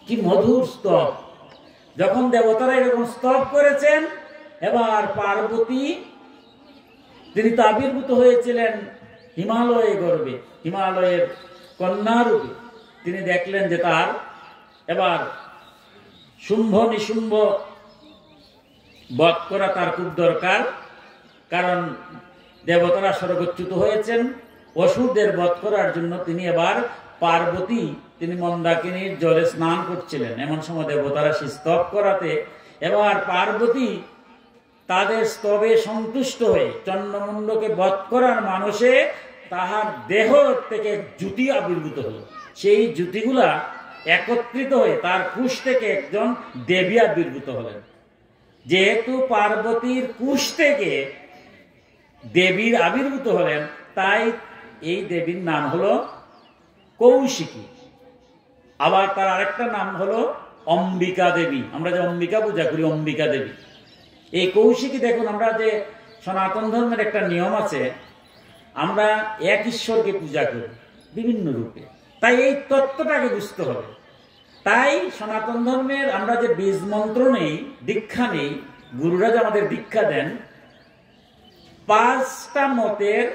কি মধুর স্তব! যখন দেবতারা এরকম স্তব করেছেন, এবার পার্বতী তিনি তো আবির্ভূত হয়েছিলেন হিমালয়ে গর্ভে, হিমালয়ের কন্যারূপে। তিনি দেখলেন যে তার এবার শুম্ভ নিশুম্ভ বধ করা তার খুব দরকার, কারণ দেবতারা স্বর্গচ্যুত হয়েছেন। অসুরদের বধ করার জন্য তিনি এবার পার্বতী তিনি মন্দাকিনীর জলে স্নান করছিলেন। এমন সময় দেবতারা সেই স্তব করাতে এবার পার্বতী তাদের স্তবে সন্তুষ্ট হয়ে চন্দ্রমুণ্ডকে বধ করার মানুষে তাহার দেহ থেকে জুতি আবির্ভূত হল। সেই জুতিগুলা একত্রিত হয়ে তার কুশ থেকে একজন দেবী আবির্ভূত হলেন। যেহেতু পার্বতীর কুশ থেকে দেবীর আবির্ভূত হলেন, তাই এই দেবীর নাম হলো কৌশিকী। আবার তার আরেকটা নাম হলো অম্বিকা দেবী। আমরা যে অম্বিকা পূজা করি, অম্বিকা দেবী। এই কৌশিকী দেখুন, আমরা যে সনাতন ধর্মের একটা নিয়ম আছে, আমরা এক ঈশ্বরকে পূজা করি বিভিন্ন রূপে। তাই এই তত্ত্বটাকে বুঝতে হবে। তাই সনাতন ধর্মের আমরা যে বীজ মন্ত্র নেই, দীক্ষা নেই, গুরুরা যে আমাদের দীক্ষা দেন, পাঁচটা মতের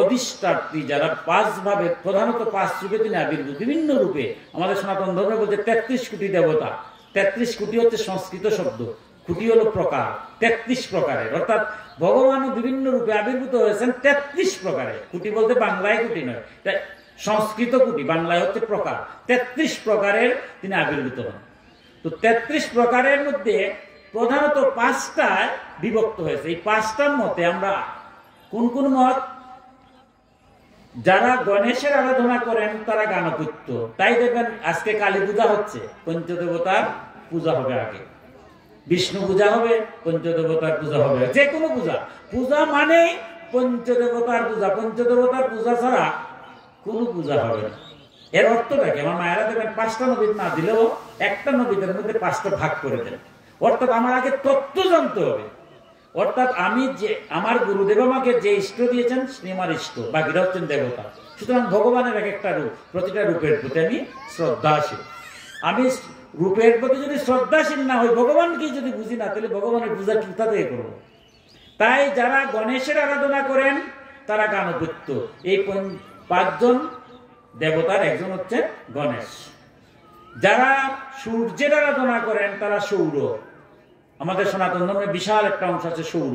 অধিষ্ঠাত্রী যারা পাঁচ ভাবে, প্রধানত পাঁচ রূপে তিনি আবির্ভূত, বিভিন্ন রূপে। আমাদের সনাতন ধর্মে বলতে 33 কোটি দেবতা। 33 কোটি হচ্ছে সংস্কৃত শব্দ, কোটি হলো প্রকার, 33 প্রকারের। অর্থাৎ ভগবানও বিভিন্ন রূপে আবির্ভূত হয়েছেন 33 প্রকারে। কোটি বলতে বাংলায় কোটি নয়, সংস্কৃত কোটি, বাংলায় হচ্ছে প্রকার। 33 প্রকারের তিনি আবির্ভূত হন। তো 33 প্রকারের মধ্যে প্রধানত 5টায় বিভক্ত হয়েছে। এই 5টার মতে আমরা কোন কোন মত? যারা গণেশের আরাধনা করেন তারা গাণপত্য। তাই দেখবেন আজকে কালী পূজা হচ্ছে, পঞ্চদেবতার পূজা হবে আগে। বিষ্ণু পূজা হবে, পঞ্চদেবতার পূজা হবে। যে কোনো পূজা, পূজা মানেই পঞ্চদেবতার পূজা। পঞ্চদেবতার পূজা ছাড়া কোনো পূজা হবে না। এর অর্থটা কি? আমার মায়েরা দেখবেন 5টা নবীত না দিলেও একটা নবীদের মধ্যে 5টা ভাগ করে দেন। অর্থাৎ আমার আগে তত্ত্ব জানতে হবে। অর্থাৎ আমি যে আমার গুরুদেব আমাকে যে ইষ্ট দিয়েছেন সে আমার ইষ্ট, বাকিরা হচ্ছেন দেবতা। সুতরাং ভগবানের এক একটা রূপ, প্রতিটা রূপের প্রতি আমি শ্রদ্ধাশীল। আমি রূপের প্রতি যদি শ্রদ্ধাশীল না হই, ভগবানকে যদি বুঝি না, তাহলে ভগবানের পূজা কোথা থেকে করবো? তাই যারা গণেশের আরাধনা করেন তারা গাণপত্য। এই 5জন দেবতার একজন হচ্ছে গণেশ। যারা সূর্যের আরাধনা করেন তারা সৌর। আমাদের সনাতন ধর্মের বিশাল একটা অংশ আছে সৌর,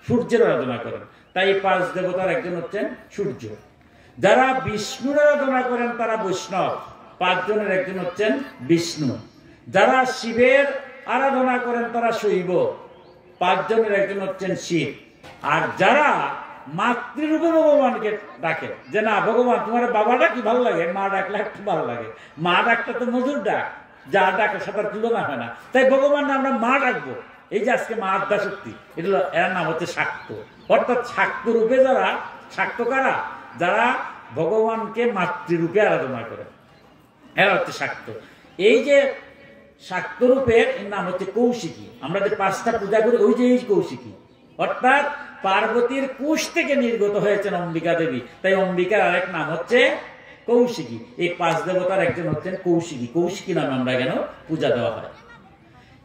সূর্যের আরাধনা করেন। তাই 5 দেবতার একজন হচ্ছেন সূর্য। যারা বিষ্ণুর আরাধনা করেন তারা বৈষ্ণব, 5 জনের একজন হচ্ছেন বিষ্ণু। যারা শিবের আরাধনা করেন তারা শৈব, 5 জনের একজন হচ্ছেন শিব। আর যারা মাতৃরূপে ভগবানকে ডাকে, যে না ভগবান তোমার বাবাটা কি ভালো লাগে, মা ডাকলে একটু ভালো লাগে, মা ডাকটা তো মধুর ডাক, যা ডাকে সেটার তুলনা হয় না, তাই ভগবান আমরা মা ডাকবো। এই যে আজকে মা আদ্যা শক্তি, এটা এর নাম হচ্ছে শাক্ত। অর্থাৎ শাক্ত রূপে যারা, শাক্ত কারা, যারা ভগবানকে মাতৃরূপে আরাধনা করে, এরা হচ্ছে শাক্ত। এই যে শাক্ত রূপের নাম হচ্ছে কৌশিকী। আমরা যে 5টা পূজা করি ওই যে এই কৌশিকী, অর্থাৎ পার্বতীর কুশ থেকে নির্গত হয়েছেন অম্বিকা দেবী, তাই অম্বিকার আরেক নাম হচ্ছে কৌশিকী। এই 5 দেবতার একজন হচ্ছেন কৌশিকী। কৌশিকী নামে আমরা কেন পূজা দেওয়া হয়।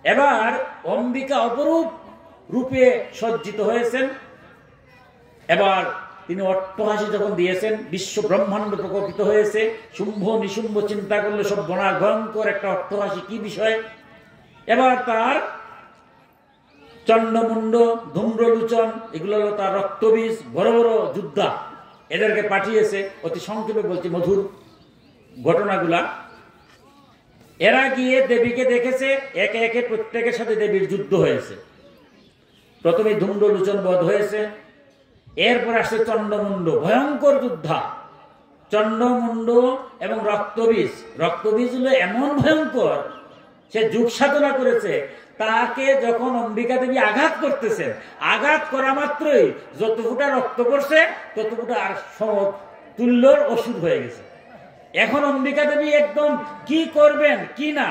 এবার অম্বিকা অপরূপ রূপে সজ্জিত হয়েছেন। এবার তিনি অট্টহাসি যখন দিয়েছেন, বিশ্ব ব্রহ্মাণ্ড প্রকম্পিত হয়েছে। শুম্ভ নিশুম্ভ চিন্তা করলে সব বনার ভয়ঙ্কর একটা অট্টহাসি, কি বিষয়। এবার তার চন্ডমুণ্ড, ধূম্রলোচন, এগুলো হলো তার রক্তবীজ, বড় বড় যোদ্ধা, এদেরকে পাঠিয়েছে। অতি সংক্ষেপে বলছি মধুর ঘটনাগুলা। এরা গিয়ে দেবীকে দেখেছে, একে একে প্রত্যেকের সাথে দেবীর যুদ্ধ হয়েছে। প্রথমে ধূম্রলোচন বধ হয়েছে, এরপর আসছে চন্ডমুণ্ড, ভয়ঙ্কর যোদ্ধা। চন্ডমুণ্ড এবং রক্তবীজ, রক্তবীজ হলো এমন ভয়ঙ্কর, সে যুগ সাধনা করেছে। তাকে যখন অম্বিকা দেবী আঘাত করতেছেন, আঘাত করা মাত্রই যত ফুটা রক্ত পড়ছে তত ফুটা আর তুল্যর ওষুধ হয়ে গেছে। এখন অম্বিকা দেবী একদম কি করবেন কি না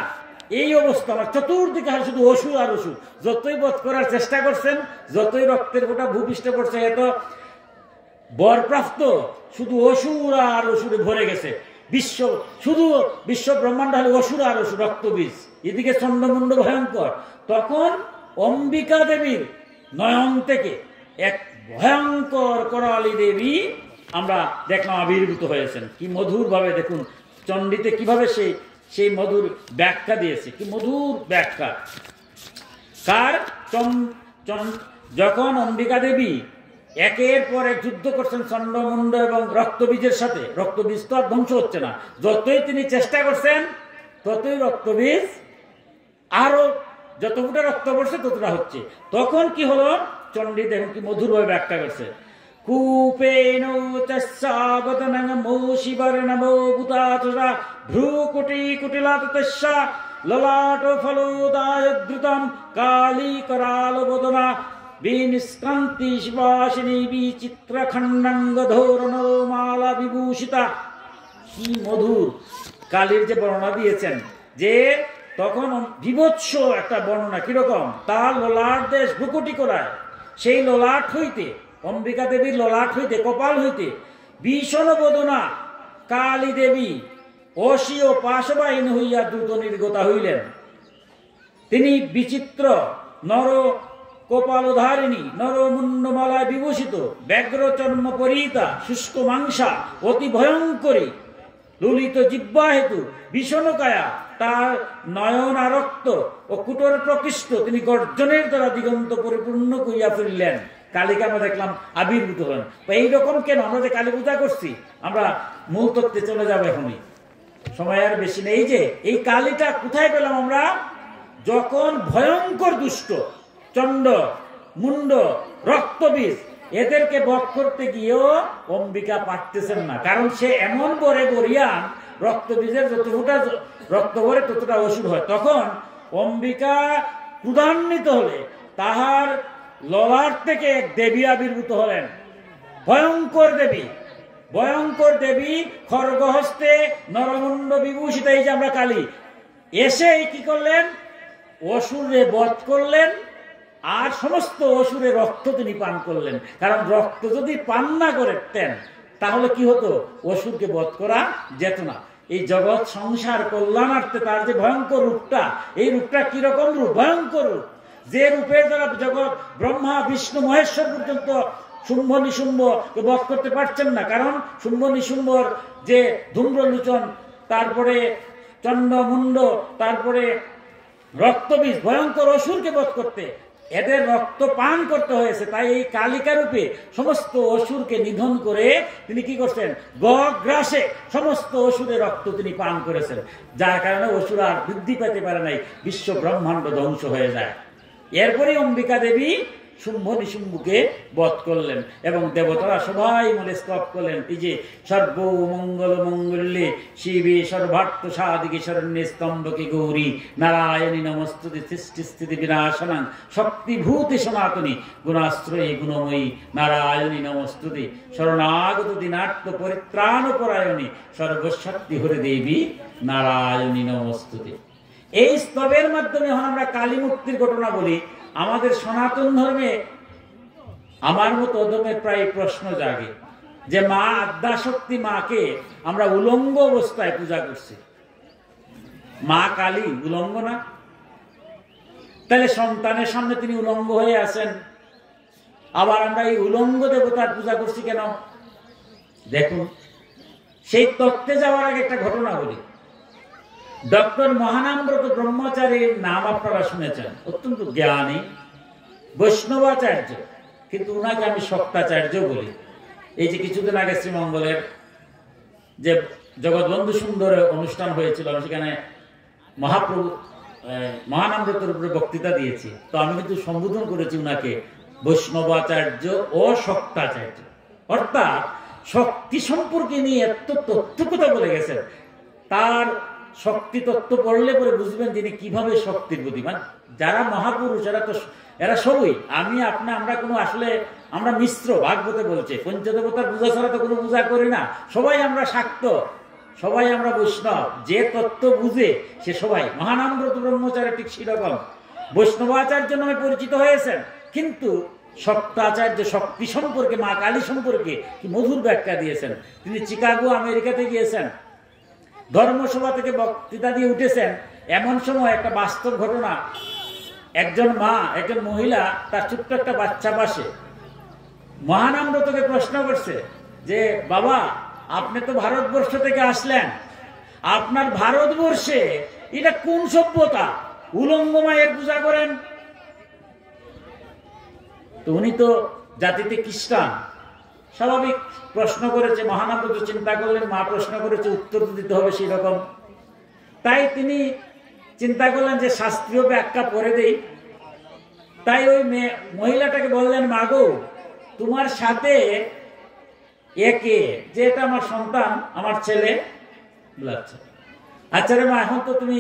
এই অবস্থা, আমার চতুর্দিকে শুধু ওষুধ আর ওষুধ। যতই বধ করার চেষ্টা করছেন, যতই রক্তের ফোঁটা ভূপৃষ্ঠে পড়ছে, এত বরপ্রাপ্ত, শুধু অসুর আর অসুরে ভরে গেছে বিশ্ব, শুধু বিশ্ব ব্রহ্মাণ্ড হলে অসুর আর অসুর, রক্তবীজ। এদিকে চন্ডমুণ্ড ভয়ঙ্কর। তখন অম্বিকা দেবীর নয়ন থেকে এক ভয়ঙ্কর করালি দেবী আমরা দেখলাম আবির্ভূত হয়েছেন। কি মধুর ভাবে দেখুন চণ্ডীতে কিভাবে সেই মধুর ব্যাখ্যা দিয়েছে, কি মধুর ব্যাখ্যা। কার যখন অম্বিকা দেবী একের পর এক যুদ্ধ করছেন চন্ডমুণ্ড এবং রক্তবীজের সাথে, রক্তবীজ তো আর ধ্বংস হচ্ছে না, যতই তিনি চেষ্টা করছেন ততই রক্তবীজ আরো যত ফুটা রক্ত পড়ছে ততটা হচ্ছে। তখন কি হলো, চণ্ডী দেখুন কি মধুরভাবে ব্যাখ্যা করছে। কূপেন চাবদনং মৌশিবর্ণমো ভূতাতুরা ভ্রুকুটি কুটিলাতস্যা ললাট ফলোদায়দ্রুতম কালী कराल বদনা বিনিষ্কান্তি শিবাসিনী বিচিত্র খণ্ডাঙ্গ ধোরণ মালা বিভূষিতা। কি মধুর কালীর যে বর্ণনা দিয়েছেন, যে তখন বিভৎস একটা বর্ণনা, কিরকম, তার ললাট দেশ ভ্রুকুটি করায়, সেই ললাট হইতে, অম্বিকা দেবীর ললাট হইতে, কপাল হইতে ভীষণ বদনা কালী দেবী অসীয় পাশবাহিনী হইয়া দ্রুত নির্গতা হইলেন। তিনি বিচিত্র নর কপালধারিণী, নরমুন্ডমালায় বিভূষিত, ব্যগ্র চর্ম পরিহিতা, শুষ্ক মাংসা, অতি ভয়ঙ্করী, ললিত জিহ্বা হেতু ভীষণকায়া, তার নয়ন আরক্ত ও কুটর প্রকৃষ্ট, তিনি গর্জনের দ্বারা দিগন্ত পরিপূর্ণ করিয়া ফিরলেন। কালীকে আমরা দেখলাম আবির্ভূত হলেন। এইরকম কেন, আমরা যে কালী পূজা করছি, আমরা মূল তত্ত্বে চলে যাবো এখনই, সময় আর বেশি নেই। যে এই কালীটা কোথায় পেলাম আমরা, যখন ভয়ঙ্কর দুষ্ট চন্ড মুন্ড রক্তবীজ এদেরকে বধ করতে গিয়েও অম্বিকা পারতেছেন না, কারণ সে এমন বরে বরিয়ান, রক্তবীজের যত ফুটা রক্ত ভরে ততটা ওষুধ হয়। তখন অম্বিকা ক্রোধান্বিত হলে তাহার ললাট থেকে এক দেবী আবির্ভূত হলেন, ভয়ঙ্কর দেবী। ভয়ঙ্কর দেবী খড়গহস্তে নরমুণ্ড বিভূষিত, এই যে আমরা কালী, এসে কি করলেন, অসুরে বধ করলেন, আর সমস্ত অসুরের রক্ত তিনি পান করলেন। কারণ রক্ত যদি পান না করতেন তাহলে কি হতো, অসুরকে বধ করা যেত না। এই জগৎ সংসার কল্যাণার্থে তার যে ভয়ঙ্কর রূপটা, এই রূপটা কিরকম রূপ, ভয়ঙ্কর রূপ, যে রূপের দ্বারা জগৎ ব্রহ্মা বিষ্ণু মহেশ্বর পর্যন্ত শুম্ভ নিশুম্ভ বধ করতে পারছেন না। কারণ শুম্ভ নিশুম্ভর যে ধূম্রলোচন, তারপরে চন্ডমুণ্ড, তারপরে রক্তবীজ, ভয়ঙ্কর অসুরকে বধ করতে এদের রক্ত পান করতে হয়েছে। তাই এই কালিকা রূপে সমস্ত অসুরকে নিধন করে তিনি কি করছেন, গগ্রাসে সমস্ত অসুরের রক্ত তিনি পান করেছেন, যার কারণে অসুর আর বৃদ্ধি পেতে পারে নাই, বিশ্ব ব্রহ্মাণ্ড ধ্বংস হয়ে যায়। এরপরে অম্বিকা দেবী শুম্ভ নিশুম্ভকে বধ করলেন এবং দেবতারা সবাই মিলে স্তব করলেন, এই যে সর্ব মঙ্গল মঙ্গলে শিবে সর্বার্থ সাধিকে শরণ্যে স্তম্ভকে গৌরী নারায়ণী নমস্তুতে সৃষ্টি স্থিতি বিনাশনাং শক্তিভূতে সনাতনী গুণাশ্রয়ী গুণময়ী নারায়ণী নমস্তুতে শরণাগত দিনার্থ পরিত্রাণ পরায়ণী সর্বশক্তি হরে দেবী নারায়ণী নমস্তুতে। এই স্তবের মাধ্যমে যখন আমরা কালী মুক্তির ঘটনা বলি, আমাদের সনাতন ধর্মে আমার মতো অধমের প্রায় প্রশ্ন জাগে যে মা আদ্যাশক্তি মাকে আমরা উলঙ্গ অবস্থায় পূজা করছি, মা কালী উলঙ্গ না? তাহলে সন্তানের সামনে তিনি উলঙ্গ হয়ে আছেন, আবার আমরা এই উলঙ্গ দেবতার পূজা করছি কেন? দেখুন, সেই তত্ত্বে যাওয়ার আগে একটা ঘটনা বলি। ডক্টর মহানামব্রত ব্রহ্মচারীর নাম আপনারা শুনেছেন, অত্যন্ত জ্ঞানী বৈষ্ণবাচার্য, কিন্তু উনাকে আমি শক্তাচার্য বলি। এই যে কিছুদিন আগে শ্রীমঙ্গলের যে জগৎবন্ধু সুন্দর অনুষ্ঠান হয়েছিল, সেখানে মহাপ্রভু মহানামব্রতের উপরে বক্তৃতা দিয়েছি, তো আমি কিন্তু সম্বোধন করেছি উনাকে বৈষ্ণবাচার্য ও শক্তাচার্য। অর্থাৎ শক্তি সম্পর্কে নিয়ে এত তথ্য কথা বলে গেছেন, তার শক্তি তত্ত্ব পড়লে পরে বুঝবেন তিনি কিভাবে শক্তির বুদ্ধিমান। যারা মহাপুরুষ এরা সবই আমি আপনি আমরা কোনো আসলে আমরা মিশ্র, ভাগবতে বলছে পঞ্চদেবতার পূজা ছাড়া তো কোনো পূজা করি না, সবাই আমরা শাক্ত, সবাই আমরা বৈষ্ণব, যে তত্ত্ব বুঝে সে সবাই। মহানামব্রত ব্রহ্মচারী ঠিক সেরকম বৈষ্ণবাচার্য নামে পরিচিত হয়েছেন, কিন্তু শক্তাচার্য শক্তি সম্পর্কে, মা কালী সম্পর্কে কি মধুর ব্যাখ্যা দিয়েছেন। তিনি চিকাগো আমেরিকাতে গিয়েছেন, ধর্মসভা থেকে বক্তৃতা দিয়ে উঠেছেন। এমন সময় একটা বাস্তব ঘটনা, একজন মা, একজন মহিলা, তার ছোট্ট একটা বাচ্চা পাশে মহানামব্রতকে প্রশ্ন করছে যে বাবা, আপনি তো ভারতবর্ষ থেকে আসলেন, আপনার ভারতবর্ষে এটা কোন সভ্যতা, উলঙ্গ মায়ের পূজা করেন? তো উনি তো জাতিতে খ্রিস্টান, স্বাভাবিক প্রশ্ন করেছে। মহানামব্রত চিন্তা করলেন মা প্রশ্ন করেছে, উত্তর দিতে হবে সেই রকম। তাই তিনি চিন্তা করলেন যে শাস্ত্রীয় ব্যাখ্যা পরে দেই। তাই ওই মহিলাটাকে বললেন, মাগো তোমার সাথে একে, যে এটা আমার সন্তান, আমার ছেলে। আচ্ছা রে মা, এখন তো তুমি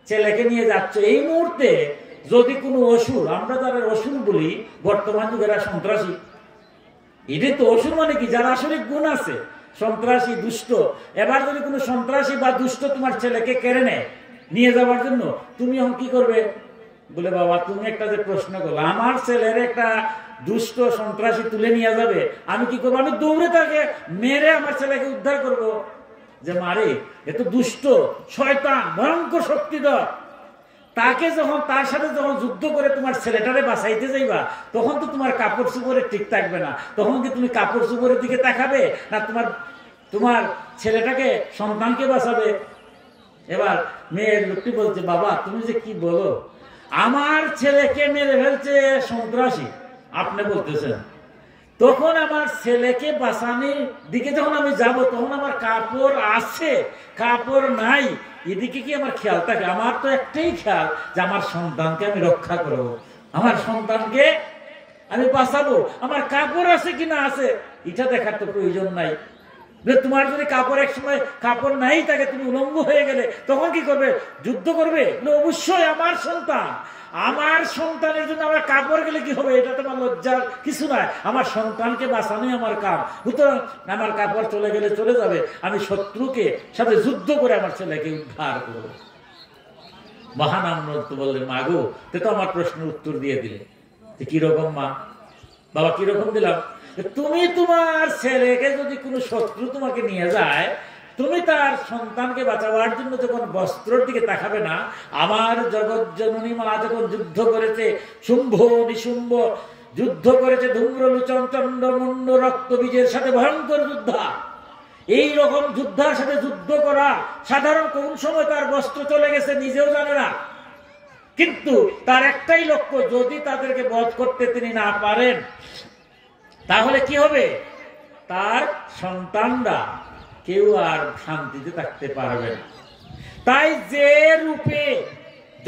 ছেলেকে নিয়ে যাচ্ছ, এই মুহূর্তে যদি কোনো অসুর, আমরা যারা অসুর বলি বর্তমান যুগের সন্ত্রাসী, এটাই তো অসুর মানে কি, যারা আসলে গুণ আছে, সন্ত্রাসী দুষ্ট। এবার যদি কোনো সন্ত্রাসী বা দুষ্ট তোমার ছেলেকে কেড়ে নেয় নিয়ে যাওয়ার জন্য, তুমি এখন কি করবে? বলে বাবা তুমি একটা যে প্রশ্ন করলো, আমার ছেলের একটা দুষ্ট সন্ত্রাসী তুলে নিয়ে যাবে, আমি কি করবো? আমি দৌড়ে তাকে মেরে আমার ছেলেকে উদ্ধার করব। যে মারে এত দুষ্ট শয়তান ভয়ঙ্কর শক্তিধর, তাকে যখন তার সাথে যখন যুদ্ধ করে তোমার ছেলেটারে বাঁচাইতে যাইবা, তখন তো তোমার কাপড় চোপড়ে ঠিক থাকবে না। তখন কি তুমি কাপড় চোপড়ের দিকে তাকাবে না তোমার ছেলেটাকে, সন্তানকে বাঁচাবে? এবার মেয়ের লোকটি বলছে, বাবা তুমি যে কি বলো, আমার ছেলেকে মেরে ফেলছে সন্ত্রাসী, আপনি বলতেছেন। তখন আমার ছেলেকে বাঁচানোর দিকে যখন আমি যাব, তখন আমার কাপড় আছে কাপড় নাই, এদিকে কি আমার খেয়াল থাকে? আমার তো একটাই খেয়াল যে আমার সন্তানকে আমি রক্ষা করবো, আমার সন্তানকে আমি বাঁচাবো। আমার কাপড় আছে কিনা আছে এটা দেখার তো প্রয়োজন নাই। তোমার যদি কাপড় এক সময় কাপড় নাই থাকে, তুমি উলঙ্গ হয়ে গেলে তখন কি করবে? যুদ্ধ করবে? অবশ্যই আমার সন্তান, আমার সন্তানের জন্য আমার কাপড় গেলে কি হবে? এটা তোমার লজ্জার কিছু নয়, আমার সন্তানকে বাঁচানোই আমার কাম। সুতরাং আমার কাপড় চলে গেলে চলে যাবে, আমি শত্রুকে সাথে যুদ্ধ করে আমার ছেলেকে উদ্ধার করবো। মহানামব্রত বললেন, মাগো তে তো আমার প্রশ্নের উত্তর দিয়ে দিলে। কিরকম মা? বাবা কিরকম দিলাম? তুমি তোমার ছেলেকে যদি কোনো শত্রু তোমাকে নিয়ে যায়, তুমি তার সন্তানকে বাঁচাবার জন্য যখন বস্ত্রের দিকে তাকাবে না, আমার জগৎ জননী মা যখন যুদ্ধ করেছে, শুম্ভ নিশুম্ভ যুদ্ধ করেছে, ধূম্রলোচন চন্দ্রমুণ্ড রক্তবীজের সাথে ভয়ঙ্কর যুদ্ধা, এই রকম যুদ্ধার সাথে যুদ্ধ করা সাধারণ কোন সময় তার বস্ত্র চলে গেছে নিজেও জানে না। কিন্তু তার একটাই লক্ষ্য, যদি তাদেরকে বধ করতে তিনি না পারেন তাহলে কি হবে, তার সন্তানরা কেউ আর শান্তিতে থাকতে পারবে না। তাই যে রূপে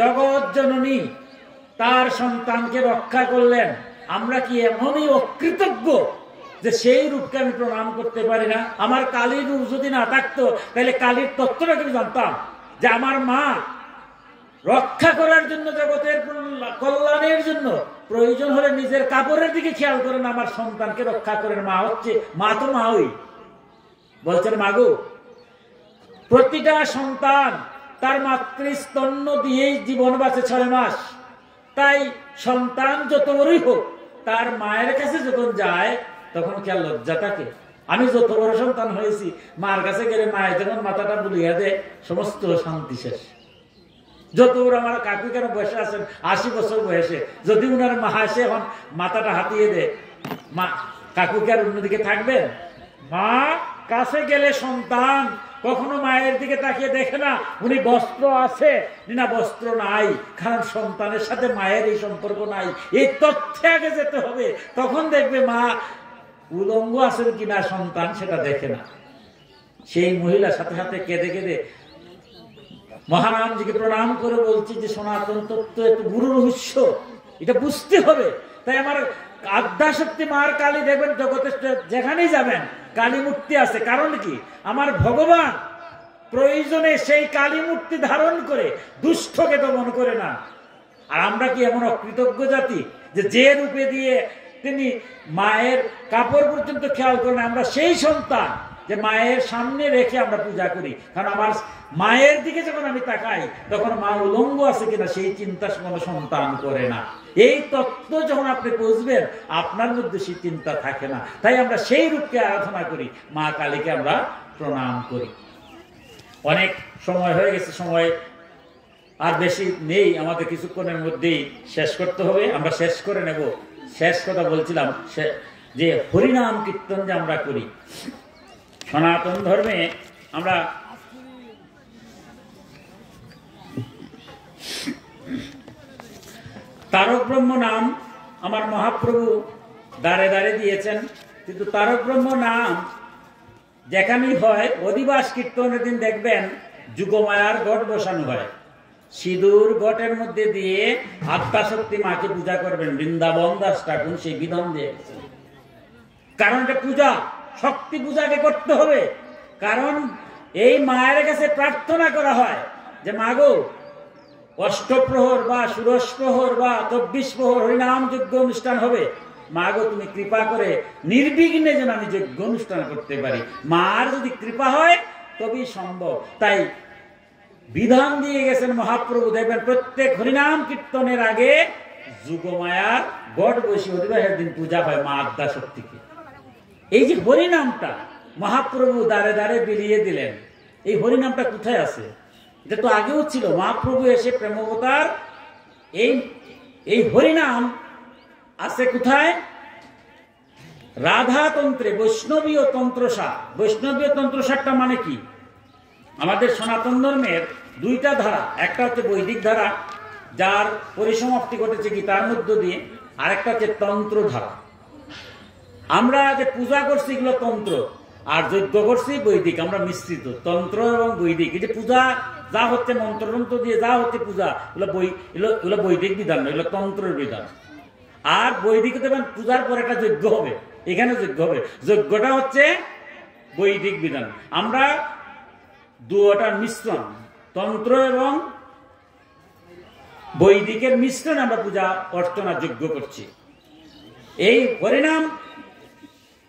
জগৎ জননী তার সন্তানকে রক্ষা করলেন, আমরা কি এমনই অকৃতজ্ঞ যে সেই রূপকে আমি প্রণাম করতে পারি না? আমার কালীর রূপ যদি না থাকতো তাহলে কালীর তত্ত্বটা কি জানতাম, যে আমার মা রক্ষা করার জন্য, জগতের কল্যাণের জন্য প্রয়োজন হলে নিজের কাপড়ের দিকে খেয়াল করেন, আমার সন্তানকে রক্ষা করেন। মা হচ্ছে, মা তো মাই বলছেন, মাগো প্রতিটা সন্তান তার মাতৃস্তন্য দিয়েই জীবন বাঁচে 6 মাস। তাই সন্তান যত বড়ই হোক, তার মায়ের কাছে যখন যায় তখন কি আর লজ্জা থাকে? আমি যত বড় সন্তান হয়েছি, মার কাছে গেলে মায়ের যখন মাথাটা বুলিয়ে দেয়, সমস্ত শান্তি শেষ। যত বড় আমার কাকু কেন বসে আছেন 80 বছর বয়সে, যদি উনার মা এসে এখন মাথাটা হাতিয়ে দেয়, মা কাকু কি আর অন্যদিকে থাকবেন? মা কাছে গেলে সন্তান কখনো মায়ের দিকে তাকিয়ে দেখে না উনি বস্ত্র আছে না বস্ত্র নাই, কারণ সন্তানের সাথে মায়ের এই সম্পর্ক নাই। এই তথ্যে আগে যেতে হবে, তখন দেখবে মা উলঙ্গ আছেন কিনা সন্তান সেটা দেখে না। সেই মহিলার সাথে সাথে কেঁদে কেঁদে মহারামজিকে প্রণাম করে বলছি যে সনাতন তত্ত্ব এত গুরু রহস্য, এটা বুঝতে হবে। তাই আমার আদ্যাশক্তি মার কালী দেখবেন জগতে যেখানেই যাবেন কালী মূর্তি আছে। কারণ কি, আমার ভগবান প্রয়োজনে সেই কালী মূর্তি ধারণ করে দুষ্টকে দমন করে না। আর আমরা কি এমন অকৃতজ্ঞ জাতি যে যে রূপে দিয়ে তিনি মায়ের কাপড় পর্যন্ত খেয়াল করেন, আমরা সেই সন্তান যে মায়ের সামনে রেখে আমরা পূজা করি। কারণ আমার মায়ের দিকে যখন আমি তাকাই তখন মা উলঙ্গ আছে কিনা সেই চিন্তা কোনো সন্তান করে না। এই তত্ত্ব যখন আপনি বুঝবেন, আপনার মধ্যে সেই চিন্তা থাকে না। তাই আমরা সেই রূপকে আরাধনা করি, মা কালীকে আমরা প্রণাম করি। অনেক সময় হয়ে গেছে, সময় আর বেশি নেই, আমাদের কিছুক্ষণের মধ্যেই শেষ করতে হবে। আমরা শেষ করে নেব। শেষ কথা বলছিলাম যে হরিনাম কীর্তন যে আমরা করি, সনাতন ধর্মে আমরা তারক ব্রহ্ম নাম আমার মহাপ্রভু দ্বারে দ্বারে দিয়েছেন, কিন্তু তারক ব্রহ্ম নাম যেখানেই হয় অধিবাস কীর্তনের দিন দেখবেন যুগমায়ার ঘট বসানো হয়। সিঁদুর ঘটের মধ্যে দিয়ে আত্মাশক্তি মাকে পূজা করবেন, বৃন্দাবন দাস ঠাকুর সেই বিধান দিয়েছেন। কারণ এটা পূজা, শক্তি পূজাকে করতে হবে। কারণ এই মায়ের কাছে প্রার্থনা করা হয় যে মাগো অষ্টপ্রহর বা ষোড়শ প্রহর বা 24 প্রহর হরিনাম যজ্ঞ অনুষ্ঠান হবে, মাগো তুমি কৃপা করে নির্বিঘ্নে যেন আমি যজ্ঞ অনুষ্ঠান করতে পারি। মার যদি কৃপা হয় তবেই সম্ভব। তাই বিধান দিয়ে গেছেন মহাপ্রভু। দেখবেন প্রত্যেক হরিনাম কীর্তনের আগে যুগমায়ার গড় বসে অধিবাসের দিন পূজা হয় মা আদ্যা শক্তিকে। এই যে হরিনামটা মহাপ্রভু দ্বারে দ্বারে বিলিয়ে দিলেন, এই হরিনামটা কোথায় আছে? এটা তো আগেও ছিল। মহাপ্রভু এসে প্রেমাবতার এই হরিনাম আছে কোথায়? রাধাতন্ত্রে, বৈষ্ণবীয় তন্ত্রসার। বৈষ্ণবীয় তন্ত্রসারটা মানে কি? আমাদের সনাতন ধর্মের 2টা ধারা, একটা হচ্ছে বৈদিক ধারা যার পরিসমাপ্তি ঘটেছে গীতার মধ্য দিয়ে, আরেকটা হচ্ছে তন্ত্র ধারা। আমরা যে পূজা করছি এগুলো তন্ত্র, আর যজ্ঞ করছি বৈদিক। আমরা মিশ্রিত তন্ত্র এবং বৈদিক। এই যে পূজা যা হচ্ছে মন্ত্রতন্ত্র দিয়ে যা হচ্ছে পূজা, এগুলো বৈদিক বিধান নয়, এগুলো তন্ত্রের বিধান। আর বৈদিক দেবেন পূজার পর একটা যজ্ঞ হবে, এখানে যজ্ঞ হবে, যজ্ঞটা হচ্ছে বৈদিক বিধান। আমরা দুটার মিশ্রণ, তন্ত্র এবং বৈদিকের মিশ্রণ আমরা পূজা অর্চনা যজ্ঞ করছি। এই হরিনাম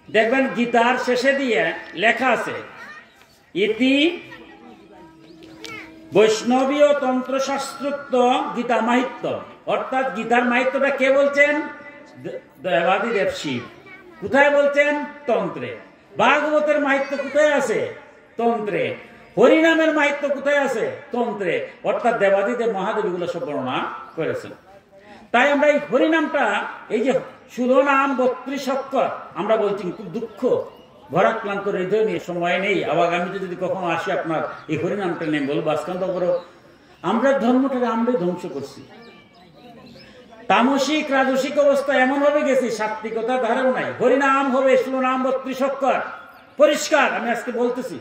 দেখবেন গীতার শেষে দিয়ে লেখা আছে ইতি বৈষ্ণবীয় তন্ত্রশাস্ত্রোক্ত গীতা মাহিত্য। অর্থাৎ গীতার মাহিত্যটা কে বলছেন? দেবাদিদেব শিব। কোথায় বলছেন? তন্ত্রে। ভাগবতের মাহিত্য কোথায় আছে? তন্ত্রে। হরিনামের মাহিত্য কোথায় আছে? তন্ত্রে। অর্থাৎ দেবাদিদেব মহাদেব এগুলো সব বর্ণনা করেছেন। তাই আমরা এই হরিনামটা, এই যে 16 নাম 32 অক্ষর আমরা বলছি, খুব দুঃখ ভরাক্রান্ত হৃদয় নিয়ে, সময় নেই। আগামীতে যদি কখনো আসি আপনার এই হরিনামটা নেই বলবো। আজকাল তো বড় আমরা ধর্মটাকে আমরাই ধ্বংস করছি। তামসিক রাজসিক অবস্থা এমন ভাবে গেছি, সাত্বিকতার ধারেও নাই। হরিনাম হবে, শিরোনাম 32 অক্ষর, পরিষ্কার আমি আজকে বলতেছি।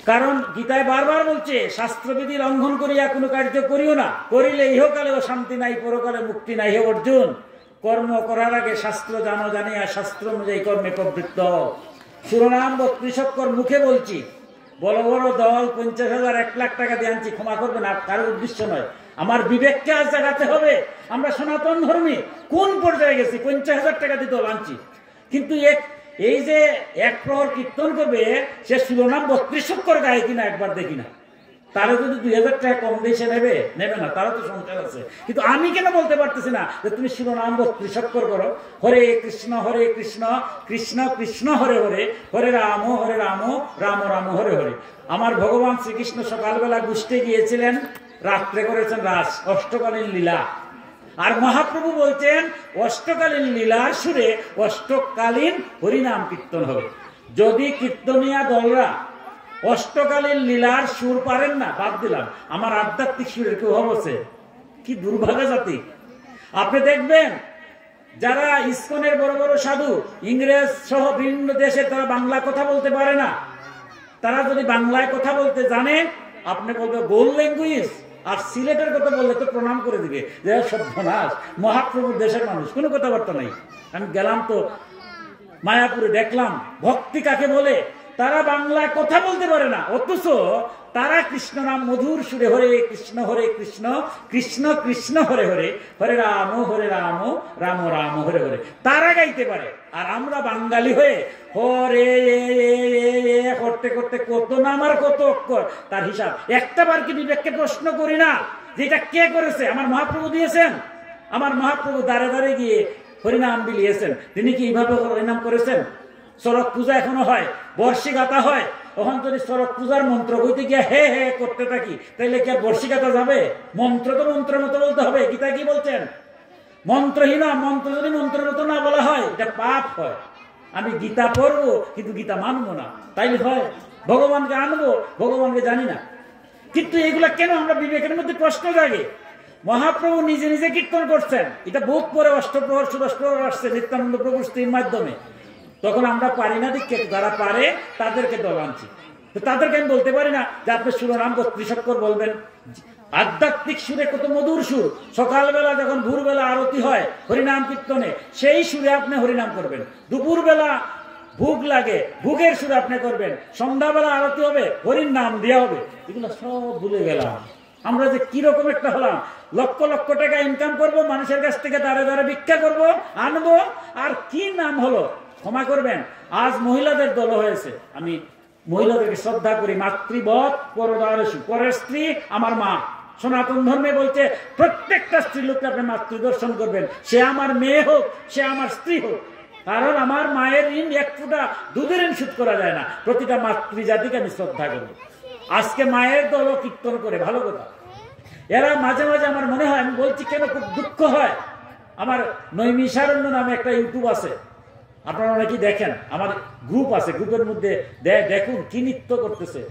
কারণ গীতায় বারবার বলছে, শাস্ত্রবিধি লঙ্ঘন করিয়া কোনো কার্য করিও না, করিলে ইহকালেও শান্তি নাই, পরকালে মুক্তি নাই। হে অর্জুন, কর্ম করার আগে শাস্ত্র জানো, জানিয়া শাস্ত্র অনুযায়ী কর্মে প্রবৃত্ত। শিরোনাম 32 অক্ষর মুখে বলছি। বড় বড় দল 50,000 1 লাখ টাকা দিয়ে আনছি, ক্ষমা করবেন, কারোর উদ্দেশ্য নয়। আমার বিবেককে আজ জাগাতে হবে। আমরা সনাতন ধর্মী কোন পর্যায়ে গেছি? 50,000 টাকা দিয়ে দল আনছি, কিন্তু এই যে এক প্রহর কীর্তন করবে, সে শিরোনাম 32 অক্ষর গায়ে কিনা একবার দেখি না। তারা যদি 2,000 টাকা কম দিয়ে সে নেবে না, তারা তো সংসার আছে। কিন্তু আমি কেন বলতে পারতেছি না যে তুমি শিরোনাম 32 অক্ষর করো? হরে কৃষ্ণ কৃষ্ণ কৃষ্ণ হরে হরে, হরে রাম রাম রাম হরে হরে। আমার ভগবান শ্রীকৃষ্ণ সকালবেলা গুষ্ঠে গিয়েছিলেন, রাত্রে করেছেন রাস, অষ্টকালীন লীলা। আর মহাপ্রভু বলছেন অষ্টকালীন লীলার সুরে অষ্টকালীন হরিনাম কীর্তন হবে। যদি কীর্তনিয়া দলরা অষ্টকালীন লীলার সুর পারেন না, বাদ দিলাম, আমার আধ্যাত্মিক সুরের কি অভাব আছে? কি দুর্ভাগা জাতি। আপনি দেখবেন যারা ইসকনের বড় বড় সাধু, ইংরেজ সহ বিভিন্ন দেশে, তারা বাংলা কথা বলতে পারে না। তারা যদি বাংলায় কথা বলতে জানে, আপনি বলবে গোল ল্যাঙ্গুয়েজ, আর সিলেটের কথা বললে তো প্রণাম করে দিবে যে সর্বনাশ, মহাপ্রভুর দেশের মানুষ, কোনো কথাবার্তা নাই। আমি গেলাম তো মায়াপুরে, দেখলাম ভক্তি কাকে বলে। তারা বাংলায় কথা বলতে পারে না, অথচ তারা কৃষ্ণ নাম মধুর সুরে হরে কৃষ্ণ কৃষ্ণ কৃষ্ণ হরে হরে, হরে রাম রাম রাম হরে হরে, তারা গাইতে পারে। আর আমরা বাঙালি হয়ে হরে করতে করতে কত নাম আর কত অক্ষর, তার হিসাব একটা বার কি বিবেককে প্রশ্ন করি না যে এটা কে করেছে? আমার মহাপ্রভু দিয়েছেন? আমার মহাপ্রভু দাঁড়ে দাঁড়ে গিয়ে হরিনাম বিলিয়েছেন। তিনি কি এইভাবে হরিনাম করেছেন? শরৎ পূজা এখনো হয়, বর্ষি গাতা হয়। তখন যদি শরৎ পূজার মন্ত্র বইতে গিয়ে হে হে করতে থাকি, তাইলে কি আর বর্ষি গাতা যাবে? মন্ত্র তো মন্ত্রের মতো বলতে হবে। গীতা কি বলছেন? মন্ত্রহীন, মন্ত্র যদি মন্ত্রের মতো না বলা হয়, এটা পাপ হয়। আমি গীতা পড়বো কিন্তু গীতা মানবো না, তাইলে হয়? ভগবানকে আনবো, ভগবানকে জানি না। কিন্তু এগুলা কেন? আমরা বিবেকের মধ্যে প্রশ্ন জাগে। মহাপ্রভু নিজে নিজে কীর্তন করছেন, এটা বুক পরে অষ্টপ্রহর সুদশপ্রহর আসছে নিত্যানন্দ প্রভুর স্ত্রীর মাধ্যমে। তখন আমরা পারি না দিকে, যারা পারে তাদেরকে দল আনছি। তো তাদেরকে আমি বলতে পারি না যে আপনি শিরোনাম 32 অক্ষর বলবেন। আধ্যাত্মিক সুরে কত মধুর সুর। সকালবেলা যখন ভোরবেলা আরতি হয় হরিনাম কীর্তনে, সেই সুরে আপনি হরিনাম করবেন। দুপুরবেলা ভোগ লাগে, ভোগের সুরে আপনি করবেন। সন্ধ্যাবেলা আরতি হবে, হরির নাম দেওয়া হবে। এগুলো সব ভুলে গেলাম। আমরা যে কিরকম একটা হলাম, লক্ষ লক্ষ টাকা ইনকাম করব, মানুষের কাছ থেকে দাঁড়ে দাঁড়ে ভিক্ষা করব, আনবো, আর কি নাম হলো? ক্ষমা করবেন, আজ মহিলাদের দল হয়েছে। আমি মহিলাদেরকে শ্রদ্ধা করি। মাতৃবৎ পরদারেষু, পরের স্ত্রী আমার মা। সনাতন ধর্মে বলছে প্রত্যেকটা স্ত্রী লোককে আপনি মাতৃ দর্শন করবেন, সে আমার মেয়ে হোক, সে আমার স্ত্রী হোক। কারণ আমার মায়ের ঋণ 1 ফোঁটা দুধের ঋণ শোধ করা যায় না। প্রতিটা মাতৃজাতিকে আমি শ্রদ্ধা করব। আজকে মায়ের দল কীর্তন করে, ভালো কথা। এরা মাঝে মাঝে আমার মনে হয়, আমি বলছি কেন, খুব দুঃখ হয়। আমার নৈমিষারণ্য নামে একটা ইউটিউব আছে, আপনারা অনেকে দেখেন, আমার গ্রুপ আছে, গ্রুপের মধ্যে দেখুন কি নৃত্য করতেছে।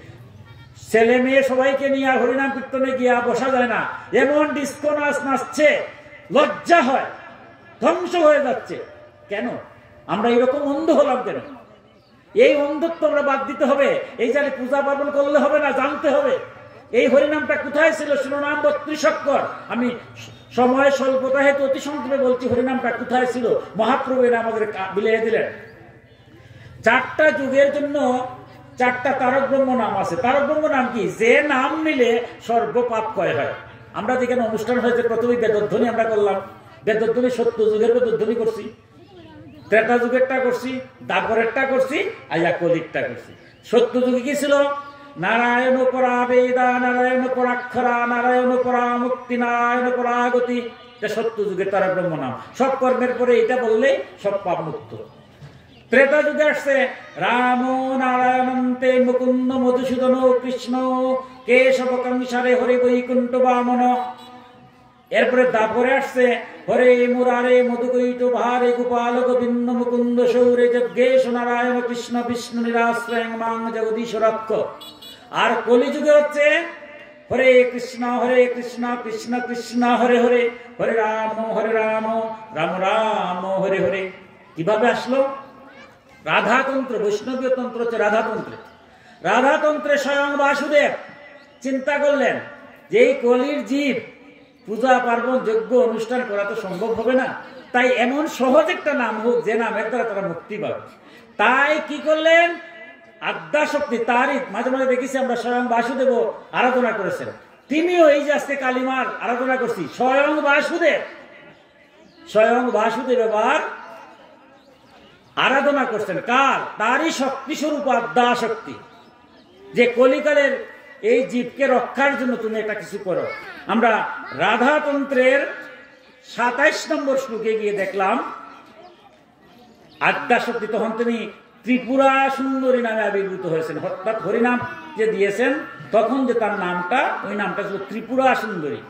ছেলে মেয়ে সবাইকে নিয়ে হরিনাম কীর্তনে গিয়া বসা যায় না, এমন ডিস্কো নাচ নাচছে, লজ্জা হয়, ধ্বংস হয়ে যাচ্ছে। কেন আমরা এরকম অন্ধ হলাম? কেন এই অন্ধত্ব আমরা বাদ দিতে হবে। এই জায়গায় পূজা পার্বণ করলে হবে না, জানতে হবে এই হরিনামটা কোথায় ছিল। শিরোনাম 32 অক্ষর। আমি সময় স্বল্পতা হেতু অতি সংক্ষেপে বলছি, হরিনামটা কোথায় ছিল। মহাপ্রভু এরা আমাদের বিলিয়ে দিলেন। 4টা যুগের জন্য 4টা তারক ব্রহ্ম নাম আছে। তারক ব্রহ্ম নাম কি? যে নাম নিলে সর্বপাপ ক্ষয় হয়। আমরা যেখানে অনুষ্ঠান হয়েছে, প্রথমে বেদধ্বনি আমরা করলাম। বেদধ্বনি 70 যুগের বেদধ্বনি করছি, ত্রেতা যুগেরটা করছি, দ্বাপরেরটা করছি, আইয়া কলিরটা করছি। 70 যুগে কি ছিল? নারায়ণ পরা বেদা, নারায়ণ পরাক্ষরা, নারায়ণ পরা মুক্তি, নারায়ণ পরাগতি। এটা 70 যুগের তারক ব্রহ্ম নাম। সব কর্মের পরে এটা বললেই সব পাপ মুক্ত। ত্রেতা যুগে আসছে রাম নারায়ণন্তে মুকুন্দ মধুসূদন কৃষ্ণ কেশব কংসারে হরে বৈকুণ্ঠ বামন। এরপরে দাপরে আসছে হরে মুরারে মধুকৈট ভারে গোপাল গোবিন্দ মুকুন্দ সৌরে যজ্ঞেশ নারায়ণ কৃষ্ণ বিষ্ণু নিরাশ্রয় মাং জগদীশ্বরাক্ষ। আর কলিযুগে হচ্ছে হরে কৃষ্ণ কৃষ্ণ কৃষ্ণ হরে হরে, হরে রাম রাম রাম হরে হরে। কিভাবে আসলো? রাধাতন্ত্র, বৈষ্ণবীয় তন্ত্র হচ্ছে রাধাতন্ত্রে। রাধাতন্ত্রে স্বয়ং বাসুদেব চিন্তা করলেন যে এই কলির জীব পূজা পার্বণ যজ্ঞ অনুষ্ঠান করা তো সম্ভব হবে না, তাই এমন সহজ একটা নাম হোক যে নামের দ্বারা তারা মুক্তি পাবে। তাই কি করলেন? আদ্যাশক্তি, তারই মাঝে মাঝে দেখেছি আমরা স্বয়ং বাসুদেব আরাধনা করেছেন। তিনিও এই যে আজকে কালিমার আরাধনা করছি, স্বয়ং বাসুদেব এবার আরাধনা করছেন কার? তারই শক্তি স্বরূপ আদ্যাশক্তি, যে কলিকালের এই জীবকে রক্ষার জন্য তুমি একটা কিছু করো। আমরা রাধাতন্ত্রের 27 নম্বর শ্লোকে গিয়ে দেখলাম আদ্যাশক্তি তখন তিনি ত্রিপুরা সুন্দরী নামে আবির্ভূত হয়েছেন। অর্থাৎ হরিনাম যে দিয়েছেন তখন যে তার নামটা, ওই নামটা ছিল ত্রিপুরা সুন্দরী।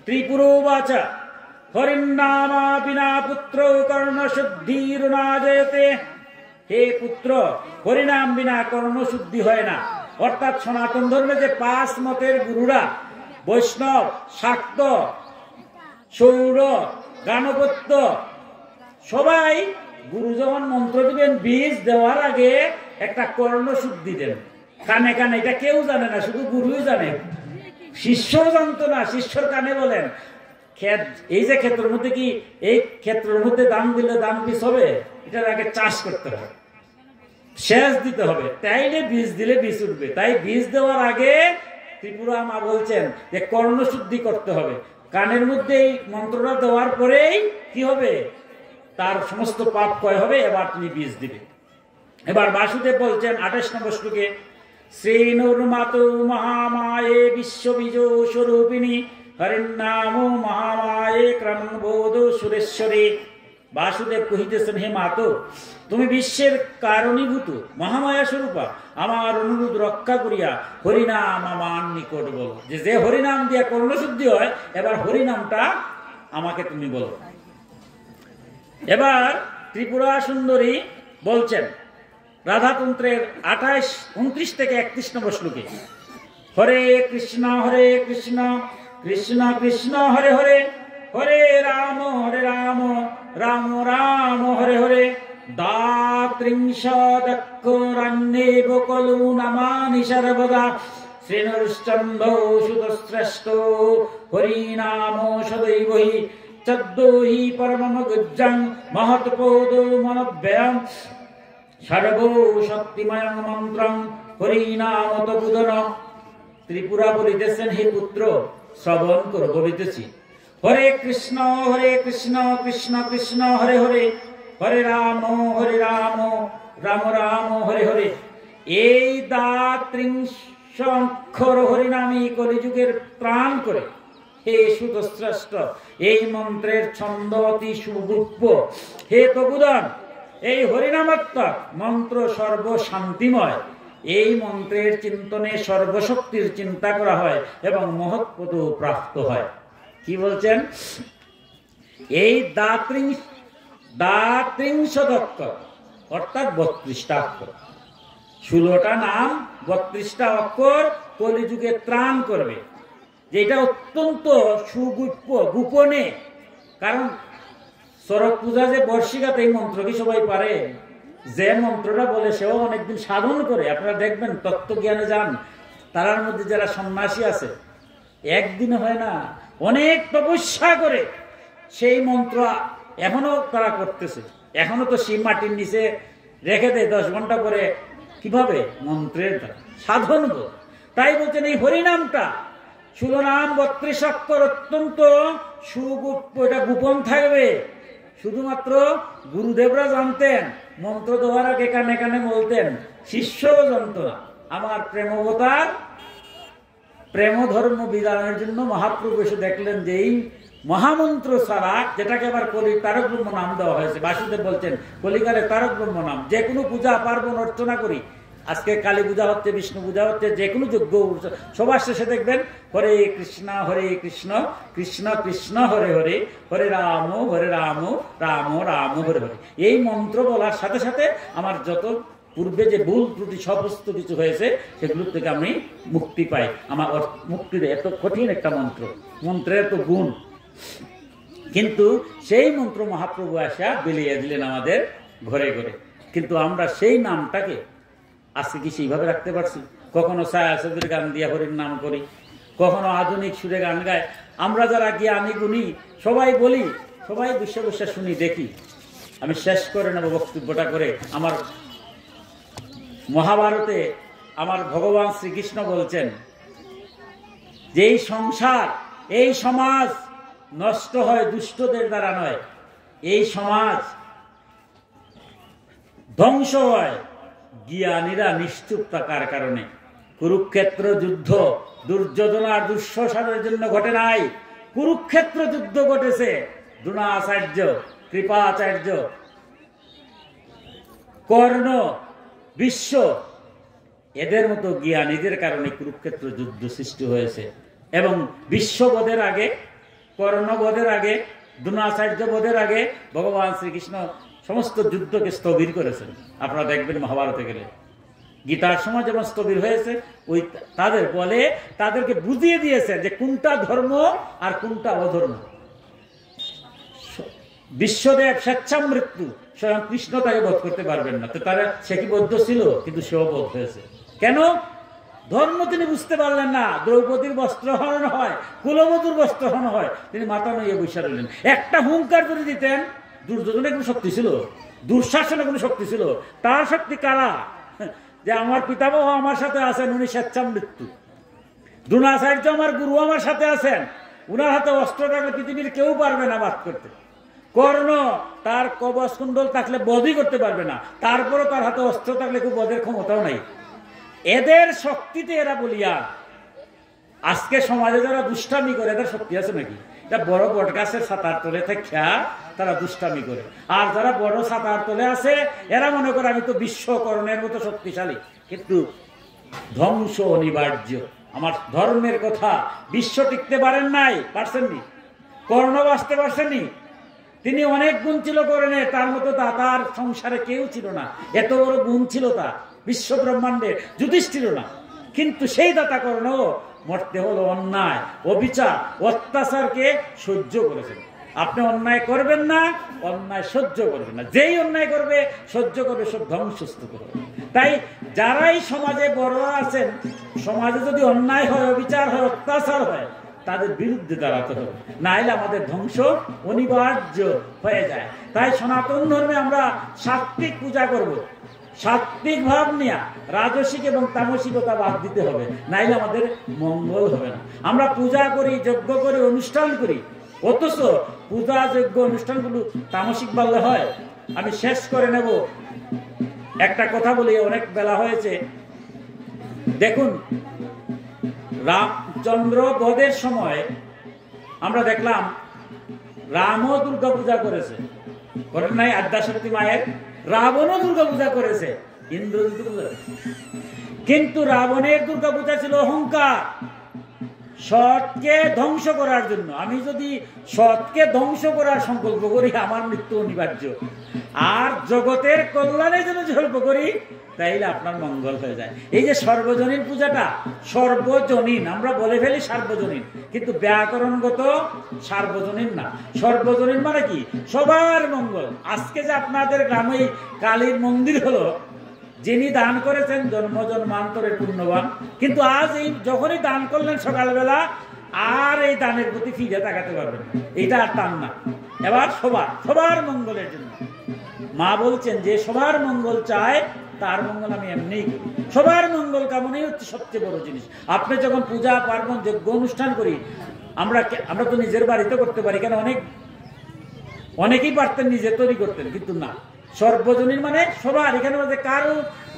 ত্রিপুরো বাচা হরিনামা বিনা পুত্র কর্ণশুদ্ধির না জয়তে। হে পুত্র, হরিনাম বিনা কর্ণশুদ্ধি হয় না। অর্থাৎ সনাতন ধর্মে যে 5 মতের গুরুরা, বৈষ্ণব, শাক্ত, সৌর, গানপত্য, সবাই গুরু যখন মন্ত্র দিবেন বীজ দেওয়ার আগে একটা কর্ণশুদ্ধি দেন কানে কানে। এটা কেউ জানে না, শুধু গুরুই জানে, শিষ্যও জানতো না। শিষ্যর কানে বলেন এই যে ক্ষেত্রের মধ্যে কি এই ক্ষেত্রের মধ্যে দান দিলে দান বীজ হবে, এটার আগে চাষ করতে হবে, সেচ দিতে হবে, তাইলে বীজ দিলে বীজ উঠবে। তাই বীজ দেওয়ার আগে ত্রিপুরা মা বলছেন যে কর্ণশুদ্ধি করতে হবে। কানের মধ্যে এই মন্ত্রটা দেওয়ার পরেই কি হবে? তার সমস্ত পাপ ক্ষয় হবে, এবার তুমি বীজ দিবে। এবার বাসুদেব বলছেন 28 নম্বর শ্লোকে, শ্রীনুর্মাত মহামায়ে বিশ্ববীজ স্বরূপিণী হরিনাম মহামায়ে ক্রমবোধ সুরেশ্বরী। বাসুদেব কহিতেছেন, হে মাতো, তুমি বিশ্বের কারণীভূত মহামায়া স্বরূপা, আমার অনুরোধ রক্ষা করিয়া হরিনাম আমার নিকট বলো। যে হরিনাম দিয়া কর্ণশুদ্ধি হয়, এবার হরিনামটা আমাকে তুমি বলো। এবার ত্রিপুরা সুন্দরী বলছেন রাধাতন্ত্রের 29 থেকে 31 নম্বর শ্লোকে, হরে কৃষ্ণ কৃষ্ণ কৃষ্ণ হরে হরে, হরে রাম রাম রাম হরে হরে। দাত্রিংশদক্ষরাণ্যেব কলু নামানি সর্বদা, শ্রীনুশ্চন্দ সুতশ্রেষ্ঠ হরিনাম সদৈব হি, চদ্দোহি পরমম গুজ্জং মহৎপদ মনব্যয়ম, সর্ব শক্তিময়ং মন্ত্রং হরিনাম তবুদন। ত্রিপুরা বলিতেছেন, হে পুত্র শ্রবণ করো, বলিতেছি হরে কৃষ্ণ কৃষ্ণ কৃষ্ণ হরে হরে, হরে রাম রাম রাম হরে হরে। এই দাত্রিংশ অক্ষর হরিনামই কলিযুগের ত্রাণ করে। হে সুতশ্রেষ্ঠ, এই মন্ত্রের ছন্দ অতি সুগুপ্ত। হে তবুদন, এই হরিনামাত্মক মন্ত্র সর্বশান্তিময়। এই মন্ত্রের চিন্তনে সর্বশক্তির চিন্তা করা হয় এবং মহৎপদ প্রাপ্ত হয়। কি বলছেন? এই দাত্রিংশদক্ষর অর্থাৎ 32টা অক্ষর, 16টা নাম, 32টা অক্ষর কলিযুগে ত্রাণ করবে। যেটা অত্যন্ত সুগুপ্ত, গোপনে। কারণ শরৎ পূজা যে বর্ষিকাতে এই মন্ত্র কি সবাই পারে? যে মন্ত্রটা বলে সেও অনেকদিন সাধন করে। আপনারা দেখবেন তত্ত্বজ্ঞানে যান, তার মধ্যে যারা সন্ন্যাসী আছে, একদিন হয় না, অনেক তপস্যা করে সেই মন্ত্র এখনো তারা করতেছে। এখনো তো শিব মাটির নিচে রেখে দেয় 10 ঘন্টা পরে। কিভাবে? মন্ত্রের দ্বারা সাধন। তাই বলছেন এই হরিনামটা 16 নাম 32 অক্ষর অত্যন্ত সুগুপ্ত, এটা গোপন থাকবে। শুধুমাত্র গুরুদেবরা জানতেন, মন্ত্র দেওয়ার আগে কানে কানে বলতেন, শিষ্যও জানত না। আমার প্রেমবতার প্রেম ধর্ম বিধানের জন্য মহাপ্রভু এসে দেখলেন যে এই মহামন্ত্র ছাড়া, যেটাকে আবার কলি তারক ব্রহ্ম নাম দেওয়া হয়েছে। বাসুদেব বলছেন কলিকালে তারক ব্রহ্ম নাম। যে কোনো পূজা পার্বণ অর্চনা করি, আজকে কালী পূজা হচ্ছে, বিষ্ণু পূজা হচ্ছে, যে কোনো যজ্ঞ সবার শেষে দেখবেন হরে কৃষ্ণ কৃষ্ণ কৃষ্ণ হরে হরে, হরে রাম রাম রাম হরে হরে। এই মন্ত্র বলার সাথে সাথে আমার যত পূর্বে যে ভুল ত্রুটি সমস্ত কিছু হয়েছে সেগুলোর থেকে আমি মুক্তি পাই। আমার মুক্তির এত কঠিন একটা মন্ত্র, মন্ত্রের এত গুণ, কিন্তু সেই মন্ত্র মহাপ্রভু আসা বিলিয়ে দিলেন আমাদের ঘরে ঘরে। কিন্তু আমরা সেই নামটাকে আজকে কি সেইভাবে রাখতে পারছি? কখনো ছায়াছবির গান দিয়া হরির নাম করি, কখনো আধুনিক সুরে গান গায়। আমরা যারা জ্ঞানী গুণী সবাই বলি, সবাই বসে বসে শুনি, দেখি। আমি শেষ করে নেব বক্তব্যটা করে। আমার মহাভারতে আমার ভগবান শ্রীকৃষ্ণ বলছেন যে এই সংসার, এই সমাজ নষ্ট হয় দুষ্টদের দ্বারা নয়, এই সমাজ ধ্বংস হয় জ্ঞানীরা নিশ্চুপ থাকার কারণে। কুরুক্ষেত্র যুদ্ধ দুর্যোধন আর দুঃশাসনের জন্য ঘটে নাই, কুরুক্ষেত্র যুদ্ধ ঘটেছে দ্রোণাচার্য, কৃপাচার্য, কর্ণ, বিশ্ব, এদের মতো জ্ঞানীদের কারণে কুরুক্ষেত্র যুদ্ধ সৃষ্টি হয়েছে। এবং বিশ্ববধের আগে, কর্ণবধের আগে, দ্রোণাচার্য বধের আগে ভগবান শ্রীকৃষ্ণ সমস্ত যুদ্ধকে স্থবির করেছেন। আপনারা দেখবেন মহাভারতে গেলে, গীতার সময় যেমন স্থবির হয়েছে, ওই তাদের বলে তাদেরকে বুঝিয়ে দিয়েছে যে কোনটা ধর্ম আর কোনটা অধর্ম। বিশ্বদেব স্বেচ্ছামৃত্যু, স্বয়ং কৃষ্ণ তাকে বধ করতে পারবেন না, তো তারা সে কি বদ্ধ ছিল? কিন্তু সেও বধ হয়েছে। কেন? ধর্ম তিনি বুঝতে পারলেন না। দ্রৌপদীর বস্ত্রহরণ হয়, কুলবধূর বস্ত্রহরণ হয়, তিনি মাথা নইয়ে বসে রইলেন। একটা হুঙ্কার করে দিতেন, দুর্যোধনের কোনো শক্তি ছিল, দুঃশাসনের কোনো শক্তি ছিল? তার শক্তি কারা? যে আমার পিতামহ আমার সাথে আছেন, উনি স্বেচ্ছামৃত্যু। দ্রোণাচার্য আমার গুরু আমার সাথে আছেন, উনার হাতে অস্ত্র থাকলে পৃথিবীর কেউ পারবে না বাদ করতে। কর্ণ তার কবচ কুণ্ডল থাকলে বধই করতে পারবে না, তারপরও তার হাতে অস্ত্র থাকলে কেউ বধের ক্ষমতাও নাই। এদের শক্তিতে এরা বলিয়া। আজকে সমাজে যারা দুষ্টামি করে, এদের শক্তি আছে নাকি? এটা বড় বট গাছের ছাতার তলে থেকে তারা দুষ্টামি করে। আর যারা বড় ছাতার তলে আছে এরা মনে করে আমি তো বিশ্বকর্ণের মতো শক্তিশালী। কিন্তু ধ্বংস অনিবার্য। আমার ধর্মের কথা, বিশ্ব টিকতে পারেন নাই, পারছেননি। কর্ণ বাঁচতে পারছেননি। তিনি অনেক গুণ ছিল কর্ণের, তার মতো তার সংসারে কেউ ছিল না। এত বড় গুণ ছিল তার, বিশ্ব ব্রহ্মাণ্ডের যুধিষ্ঠির না। কিন্তু সেই দাতা কর্ণ মরতে হলো অন্যায়, অবিচার, অত্যাচারকে সহ্য করেছেন। আপনি অন্যায় করবেন না, অন্যায় সহ্য করবেন না। যেই অন্যায় করবে, সহ্য করবে, সব ধ্বংসস্তূপ করবে। তাই যারাই সমাজে বড় আছেন, সমাজে যদি অন্যায় হয়, অবিচার হয়, অত্যাচার হয়, তাদের বিরুদ্ধে দাঁড়াতে হবে, না হলে আমাদের ধ্বংস অনিবার্য হয়ে যায়। তাই সনাতন ধর্মে আমরা সাত্বিক পূজা করব, সাত্বিক ভাব নিয়ে রাজসিক এবং তামসিকতা বাদ দিতে হবে, নাইলে আমাদের মঙ্গল হবে না। আমরা পূজা করি, যজ্ঞ করি, অনুষ্ঠান করি, অথচ পূজা যজ্ঞ অনুষ্ঠানগুলো তামসিক বললে হয়? আমি শেষ করে নেব, একটা কথা বলি, অনেক বেলা হয়েছে। দেখুন, রামচন্দ্র বধের সময় আমরা দেখলাম রামও দুর্গা পূজা করেছে, করেন নাই? আদ্যাশক্তি মায়ের। রাবণও দুর্গা পূজা করেছে, ইন্দ্রজিৎ পূজা। কিন্তু রাবণের দুর্গা পূজা ছিল অহংকার, সৎকে ধ্বংস করার জন্য। আমি যদি সৎকে ধ্বংস করার সংকল্প করি, আমার মৃত্যু অনিবার্য। আর জগতের কল্যাণের জন্য সংকল্প করি, তাইলে আপনার মঙ্গল হয়ে যায়। এই যে সর্বজনীন পূজাটা, সর্বজনীন আমরা বলে ফেলি সার্বজনীন, কিন্তু ব্যাকরণগত সার্বজনীন না। সর্বজনীন মানে কি? সবার মঙ্গল। আজকে যে আপনাদের গ্রামে কালীর মন্দির হলো, যিনি দান করেছেন জন্ম জন্মান্তরের পুণ্যবান, কিন্তু আজ এই যখনই দান করলেন সকালবেলা, আর এই দানের প্রতি ফিরে তাকাতে পারবেন, এটা আর টান না। এবার সবার মঙ্গলের জন্য মা বলছেন যে সবার মঙ্গল চায়, তার মঙ্গল আমি এমনিই করি। সবার মঙ্গল কামনাই হচ্ছে সবচেয়ে বড় জিনিস। আপনি যখন পূজা পার্বণ যজ্ঞ অনুষ্ঠান করি, আমরা তো নিজের বাড়িতে করতে পারি, কেন? অনেকেই পারতেন নিজে তৈরি করতেন, কিন্তু না, সর্বজনীন মানে সবার। এখানে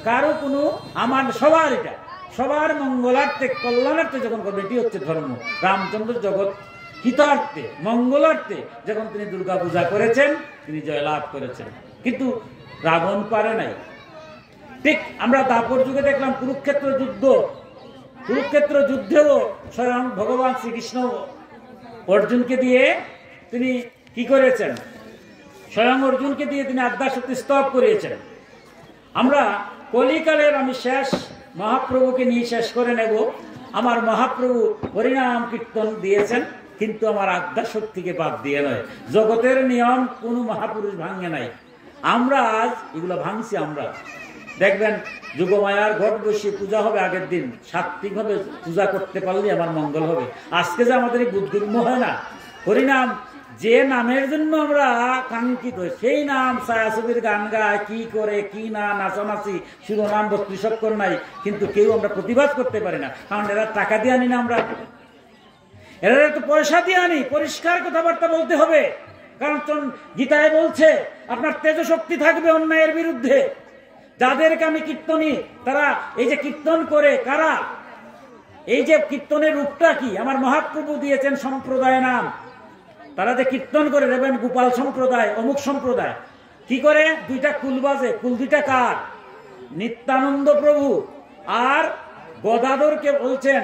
কারো কোনো আমার সবার, এটা সবার মঙ্গলার্থে কল্যাণার্থে যখন করবে, এটি হচ্ছে ধর্ম। রামচন্দ্র জগৎ হিতার্থে মঙ্গলার্থে যখন তিনি দুর্গা পূজা করেছেন, তিনি জয়লাভ করেছেন, কিন্তু রাবণ পারে নাই। ঠিক আমরা দাপর যুগে দেখলাম কুরুক্ষেত্র যুদ্ধেও স্বয়ং ভগবান শ্রীকৃষ্ণ অর্জুনকে দিয়ে তিনি কি করেছেন? স্বয়ং অর্জুনকে দিয়ে তিনি আদ্যাশক্তি স্তব করিয়েছেন। আমরা কলিকালের আমি শেষ মহাপ্রভুকে নিয়ে শেষ করে নেব। আমার মহাপ্রভু হরিনাম কীর্তন দিয়েছেন, কিন্তু আমার আদ্যা শক্তিকে বাদ দিয়ে নয়। জগতের নিয়ম কোনো মহাপুরুষ ভাঙে নাই, আমরা আজ এগুলো ভাঙছি। আমরা দেখবেন যুগমায়ার ঘট বসিয়ে পূজা হবে, আগের দিন সাত্বিকভাবে পূজা করতে পারলে আমার মঙ্গল হবে। আজকে যে আমাদের এই বুদ্ধির্ম হয় না, হরিনাম যে নামের জন্য আমরা কাঙ্ক্ষিত, সেই নাম ছায়াছবির গান গায়, কি করে কি না, নাচানাচি, শুধু নাম 32 অক্ষর নাই, কিন্তু কেউ আমরা প্রতিবাদ করতে পারি না। কারণ এরা টাকা দিয়ে আনি না, আমরা এরা তো পয়সা দিয়ে আনি। পরিষ্কার কথাবার্তা বলতে হবে, কারণ গীতায় বলছে আপনার তেজ শক্তি থাকবে অন্যায়ের বিরুদ্ধে। যাদেরকে আমি কীর্তনী, তারা এই যে কীর্তন করে কারা, এই যে কীর্তনের রূপটা কি, আমার মহাপ্রভু দিয়েছেন সম্প্রদায় নাম। তারা যে কীর্তন করে, দেখবেন গোপাল সম্প্রদায়, অমুক সম্প্রদায় কি করে, দুইটা কুল বাজে। কুল দুইটা কার? নিত্যানন্দ প্রভু আর গদাধরকে বলছেন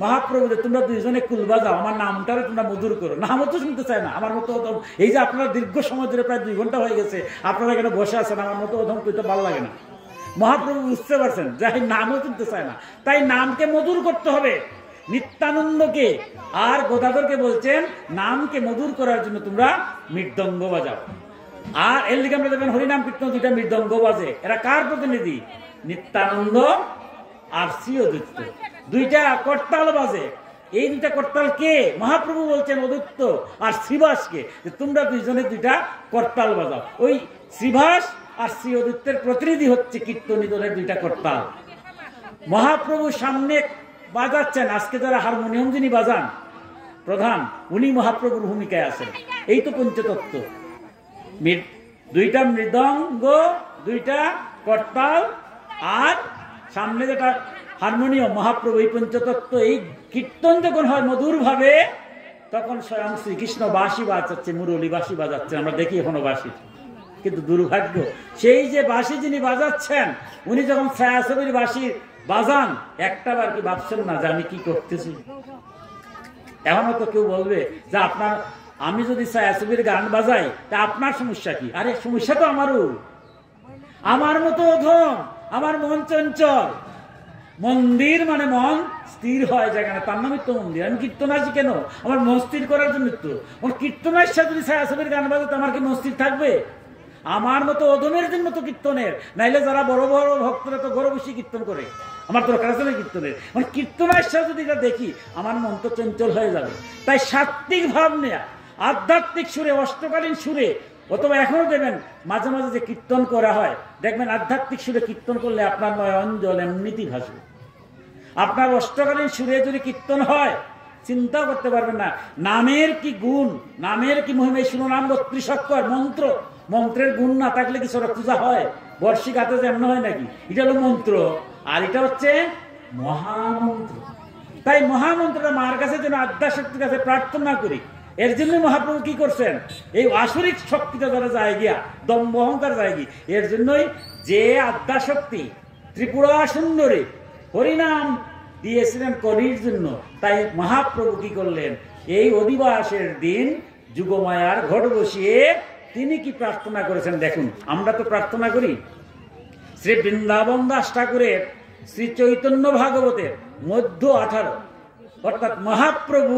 মহাপ্রভু যে তোমরা দুইজনে কুল বাজাও, আমার নামটারে তোমরা মধুর করো। নামও তো শুনতে চায় না আমার মতো অধম। এই যে আপনারা দীর্ঘ সময় ধরে প্রায় 2 ঘন্টা হয়ে গেছে আপনারা এখানে বসে আছেন, আমার মতো অধম তো ভালো লাগে না। মহাপ্রভু বুঝতে পারছেন যে নামও শুনতে চায় না, তাই নামকে মধুর করতে হবে। নিত্যানন্দকে আর গদাধরকে বলছেন নামকে মধুর করার জন্য তোমরা মৃদঙ্গ বাজাও। আর এর দিকে আমরা দেখবেন হরিনাম কীর্তন দুইটা মৃদঙ্গ বাজে। এরা কার প্রতিনিধি? নিত্যানন্দ আর শ্রীঅদ্বৈত, দুইটা করতাল বাজে। এই দুইটা করতাল কে? মহাপ্রভু বলছেন অদ্বৈত আর শ্রীবাসকে যে তোমরা দুইজনে দুইটা করতাল বাজাও। ওই শ্রীবাস আর শ্রীঅদ্বৈতের প্রতিনিধি হচ্ছে কীর্তনী দলের দুইটা করতাল। মহাপ্রভু সামনে বাজাচ্ছেন। আজকে যারা হারমোনিয়াম যিনি বাজান প্রধান, উনি মহাপ্রভুর ভূমিকায় আছেন। এই তো পঞ্চতত্ত্ব, দুইটা মৃদঙ্গ, দুইটা করতাল আর সামনে যেটা হারমোনিয়াম, মহাপ্রভু। এই পঞ্চতত্ত্ব, এই কীর্তন যখন হয় মধুর ভাবে, তখন স্বয়ং শ্রীকৃষ্ণ বাঁশি বাজাচ্ছে, মুরলী বাঁশি বাজাচ্ছেন, আমরা দেখি এখনো বাঁশি। কিন্তু দুর্ভাগ্য, সেই যে বাঁশি যিনি বাজাচ্ছেন, উনি যখন ছায়াছবির বাঁশি বাজান, একটা বার কি ভাবছেন না যে আমি কি করতেছি? এখনো তো কেউ বলবে যে আপনার, আমি যদি ছায়াছবির গান বাজাই তা আপনার সমস্যা কি? আরে সমস্যা তো আমারও, আমার মতো অধম, আমার মন চঞ্চল। মন্দির মানে মন স্থির হয় যেখানে, তার নামই তো মন্দির। আমি কীর্তন আসি কেন? আমার মন স্থির করার জন্য তো। আমার কীর্তন আসছে, যদি ছায়াছবির গান বাজাতে আমার কি মন স্থির থাকবে? আমার মতো অধমের জন্য তো কীর্তনের, নাইলে যারা বড় বড় ভক্তরা তো ঘরে বসে কীর্তন করে, আমার দরকার আছে না কীর্তনের। মানে কীর্তন আসছে যদি এটা দেখি, আমার মন তো চঞ্চল হয়ে যাবে। তাই সাত্বিক ভাব নেয়া, আধ্যাত্মিক সুরে, অষ্টকালীন সুরে, অথবা এখনো দেবেন মাঝে মাঝে যে কীর্তন করা হয়, দেখবেন আধ্যাত্মিক সুরে কীর্তন করলে আপনার নয়ন জল এমনিতেই ভাসবে। আপনার অষ্টকালীন সুরে যদি কীর্তন হয়, চিন্তা করতে পারবেন না নামের কি গুণ, নামের কি মহিমা। শুনো নাম 32 অক্ষর মন্ত্র, মন্ত্রের গুণ না থাকলে কি সরক পূজা হয়? বর্ষিক হাতে যেমন হয় নাকি? এটা হলো মন্ত্র, আর এটা হচ্ছে মহামন্ত্র। তাই মহামন্ত্রটা মার কাছে যেন আদ্যা শক্তির কাছে প্রার্থনা করি। এর জন্য মহাপ্রভু কি করছেন? এই আসরিক শক্তিটা যারা যায় গিয়া, দম্ভ অহংকার যায় গিয়ে, এর জন্যই যে আদ্যা শক্তি ত্রিপুরা সুন্দরী হরিনাম দিয়েছিলেন কলির জন্য। তাই মহাপ্রভু কি করলেন? এই অধিবাসের দিন যুগমায়ার ঘট বসিয়ে তিনি কি প্রার্থনা করেছেন দেখুন। আমরা তো প্রার্থনা করি শ্রী বৃন্দাবন দাস ঠাকুরের শ্রী চৈতন্য ভাগবতের মধ্য 18, অর্থাৎ মহাপ্রভু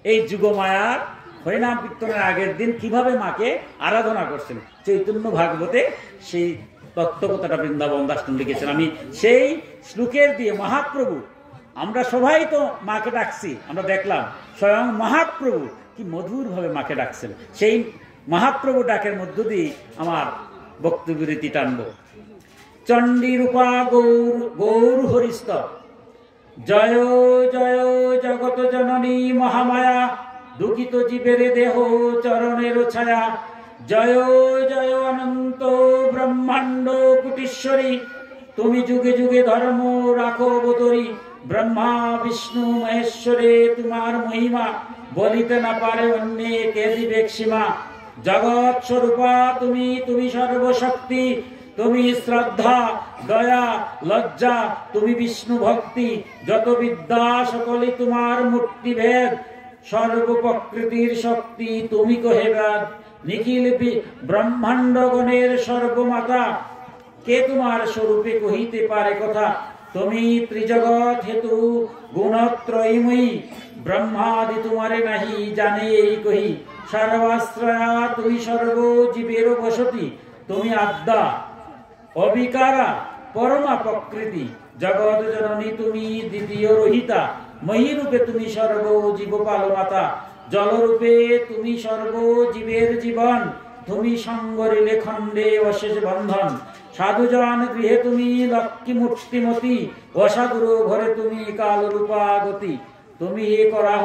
এই যুগমায়ার হরিনাম কীর্তনের আগের দিন কিভাবে মাকে আরাধনা করছেন, চৈতন্য ভাগবতে সেই তত্ত্বকথাটা বৃন্দাবন দাস লিখেছেন। আমি সেই শ্লোকের দিয়ে মহাপ্রভু, আমরা সবাই তো মাকে ডাকছি, আমরা দেখলাম স্বয়ং মহাপ্রভু কি মধুরভাবে মাকে ডাকছেন। সেই মহাপ্রভু ডাকের মধ্য দিয়ে আমার বক্তব্যের রীতি টানব। চণ্ডী রূপা গৌর গৌর হরিস্ত, জয় জয় জগত জননী মহামায়া, দুঃখিত জীবের দেহ চরণের ছায়া। জয় জয় অনন্ত ব্রহ্মাণ্ড কুটিশ্বরী, তুমি যুগে যুগে ধর্ম রাখো বদরি। ব্রহ্মা বিষ্ণু মহেশ্বরে তোমার মহিমা, বলিতে না পারে অন্যে কে দিবেক সীমা। জগৎ স্বরূপা তুমি, তুমি সর্বশক্তি, তুমি শ্রদ্ধা দয়া লজ্জা, তুমি বিষ্ণু ভক্তি। যত বিদ্যা সকলে তোমার মূর্তি ভেদ, সর্বপ্রকৃতির শক্তি তুমি কহে বেদ। নিখিল ব্রহ্মাণ্ডগণের সর্বমাতা, কে তোমার স্বরূপে কহিতে পারে কথা। তুমি ত্রিজগৎ হেতু গুণত্রয়ীময়ী, ব্রহ্মাদি তোমারে নাহি জানে এই কহি। সর্বাশ্রয়া তুই সর্ব জীবের বসতি, তুমি আদ্যা অবিকারা পরমা প্রকৃতি। জগৎ জননী তুমি দ্বিতীয় রহিতা, মহীরূপে তুমি সর্ব জীব পালমাতা। জলরূপে তুমি সর্ব জীবের জীবন, তুমি সঙ্গরিলে খণ্ডে অশেষ বন্ধন। সাধুজন গৃহে তুমি লক্ষ্মী মূর্তিমতী, অসাধুর ঘরে তুমি কালরূপা গতি। তুমি এ করাহ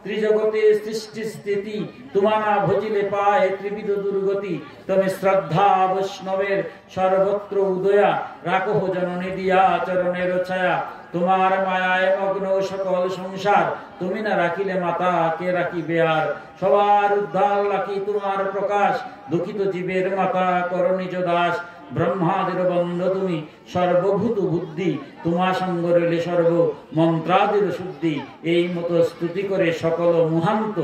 ত্রিজগতে সৃষ্টি স্থিতি, তোমানা ভজিলে পায় ত্রিবিধ দুর্গতি। তুমি শ্রদ্ধা বৈষ্ণবের সর্বত্র উদয়া, রাখো জননী দিয়া চরণের ছায়া। তোমার মায়ায় মগ্ন সকল সংসার, তুমি না রাখিলে মাতা কে রাখিবে আর। সবার উদ্ধার রাখি তোমার প্রকাশ, দুঃখিত জীবের মাতা কর নিজ দাস। ব্রহ্মাদের বন্ধ তুমি সর্বভূত বুদ্ধি, তোমা সঙ্গ রইলে সর্ব মন্ত্রাদির শুদ্ধি। এই মতো স্তুতি করে সকল মুহান্ত,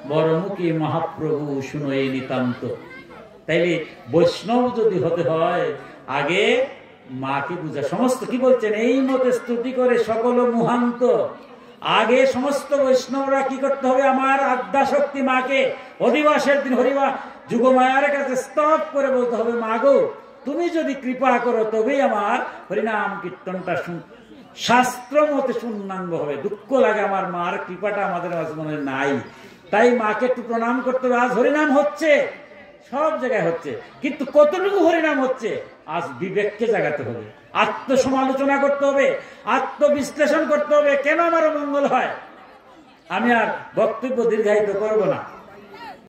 বরমুখী মহাপ্রভু শুনো এই নিতান্ত। তাইলে বৈষ্ণব যদি হতে হয় আগে মাকে বুঝা। সমস্ত কি বলছেন, এই মতো স্তুতি করে সকল মুহান্ত। আগে সমস্ত বৈষ্ণবরা কি করতে হবে, আমার আদ্যা শক্তি মাকে অধিবাসের দিন হরিবা যুগমায়ার কাছে স্তব করে বলতে হবে, মাগো তুমি যদি কৃপা করো তবেই আমার হরিনাম কীর্তনটা শাস্ত্র মতে পূর্ণাঙ্গ হবে। দুঃখ লাগে আমার মার কৃপাটা আমাদের মনে নাই, তাই মাকে একটু প্রণাম করতে হবে। আজ হরিনাম হচ্ছে, সব জায়গায় হচ্ছে, কিন্তু কতটুকু হরিনাম হচ্ছে আজ বিবেককে জাগাতে হবে, আত্মসমালোচনা করতে হবে, আত্মবিশ্লেষণ করতে হবে। কেন আমার মঙ্গল হয়? আমি আর বক্তব্য দীর্ঘায়িত করব না।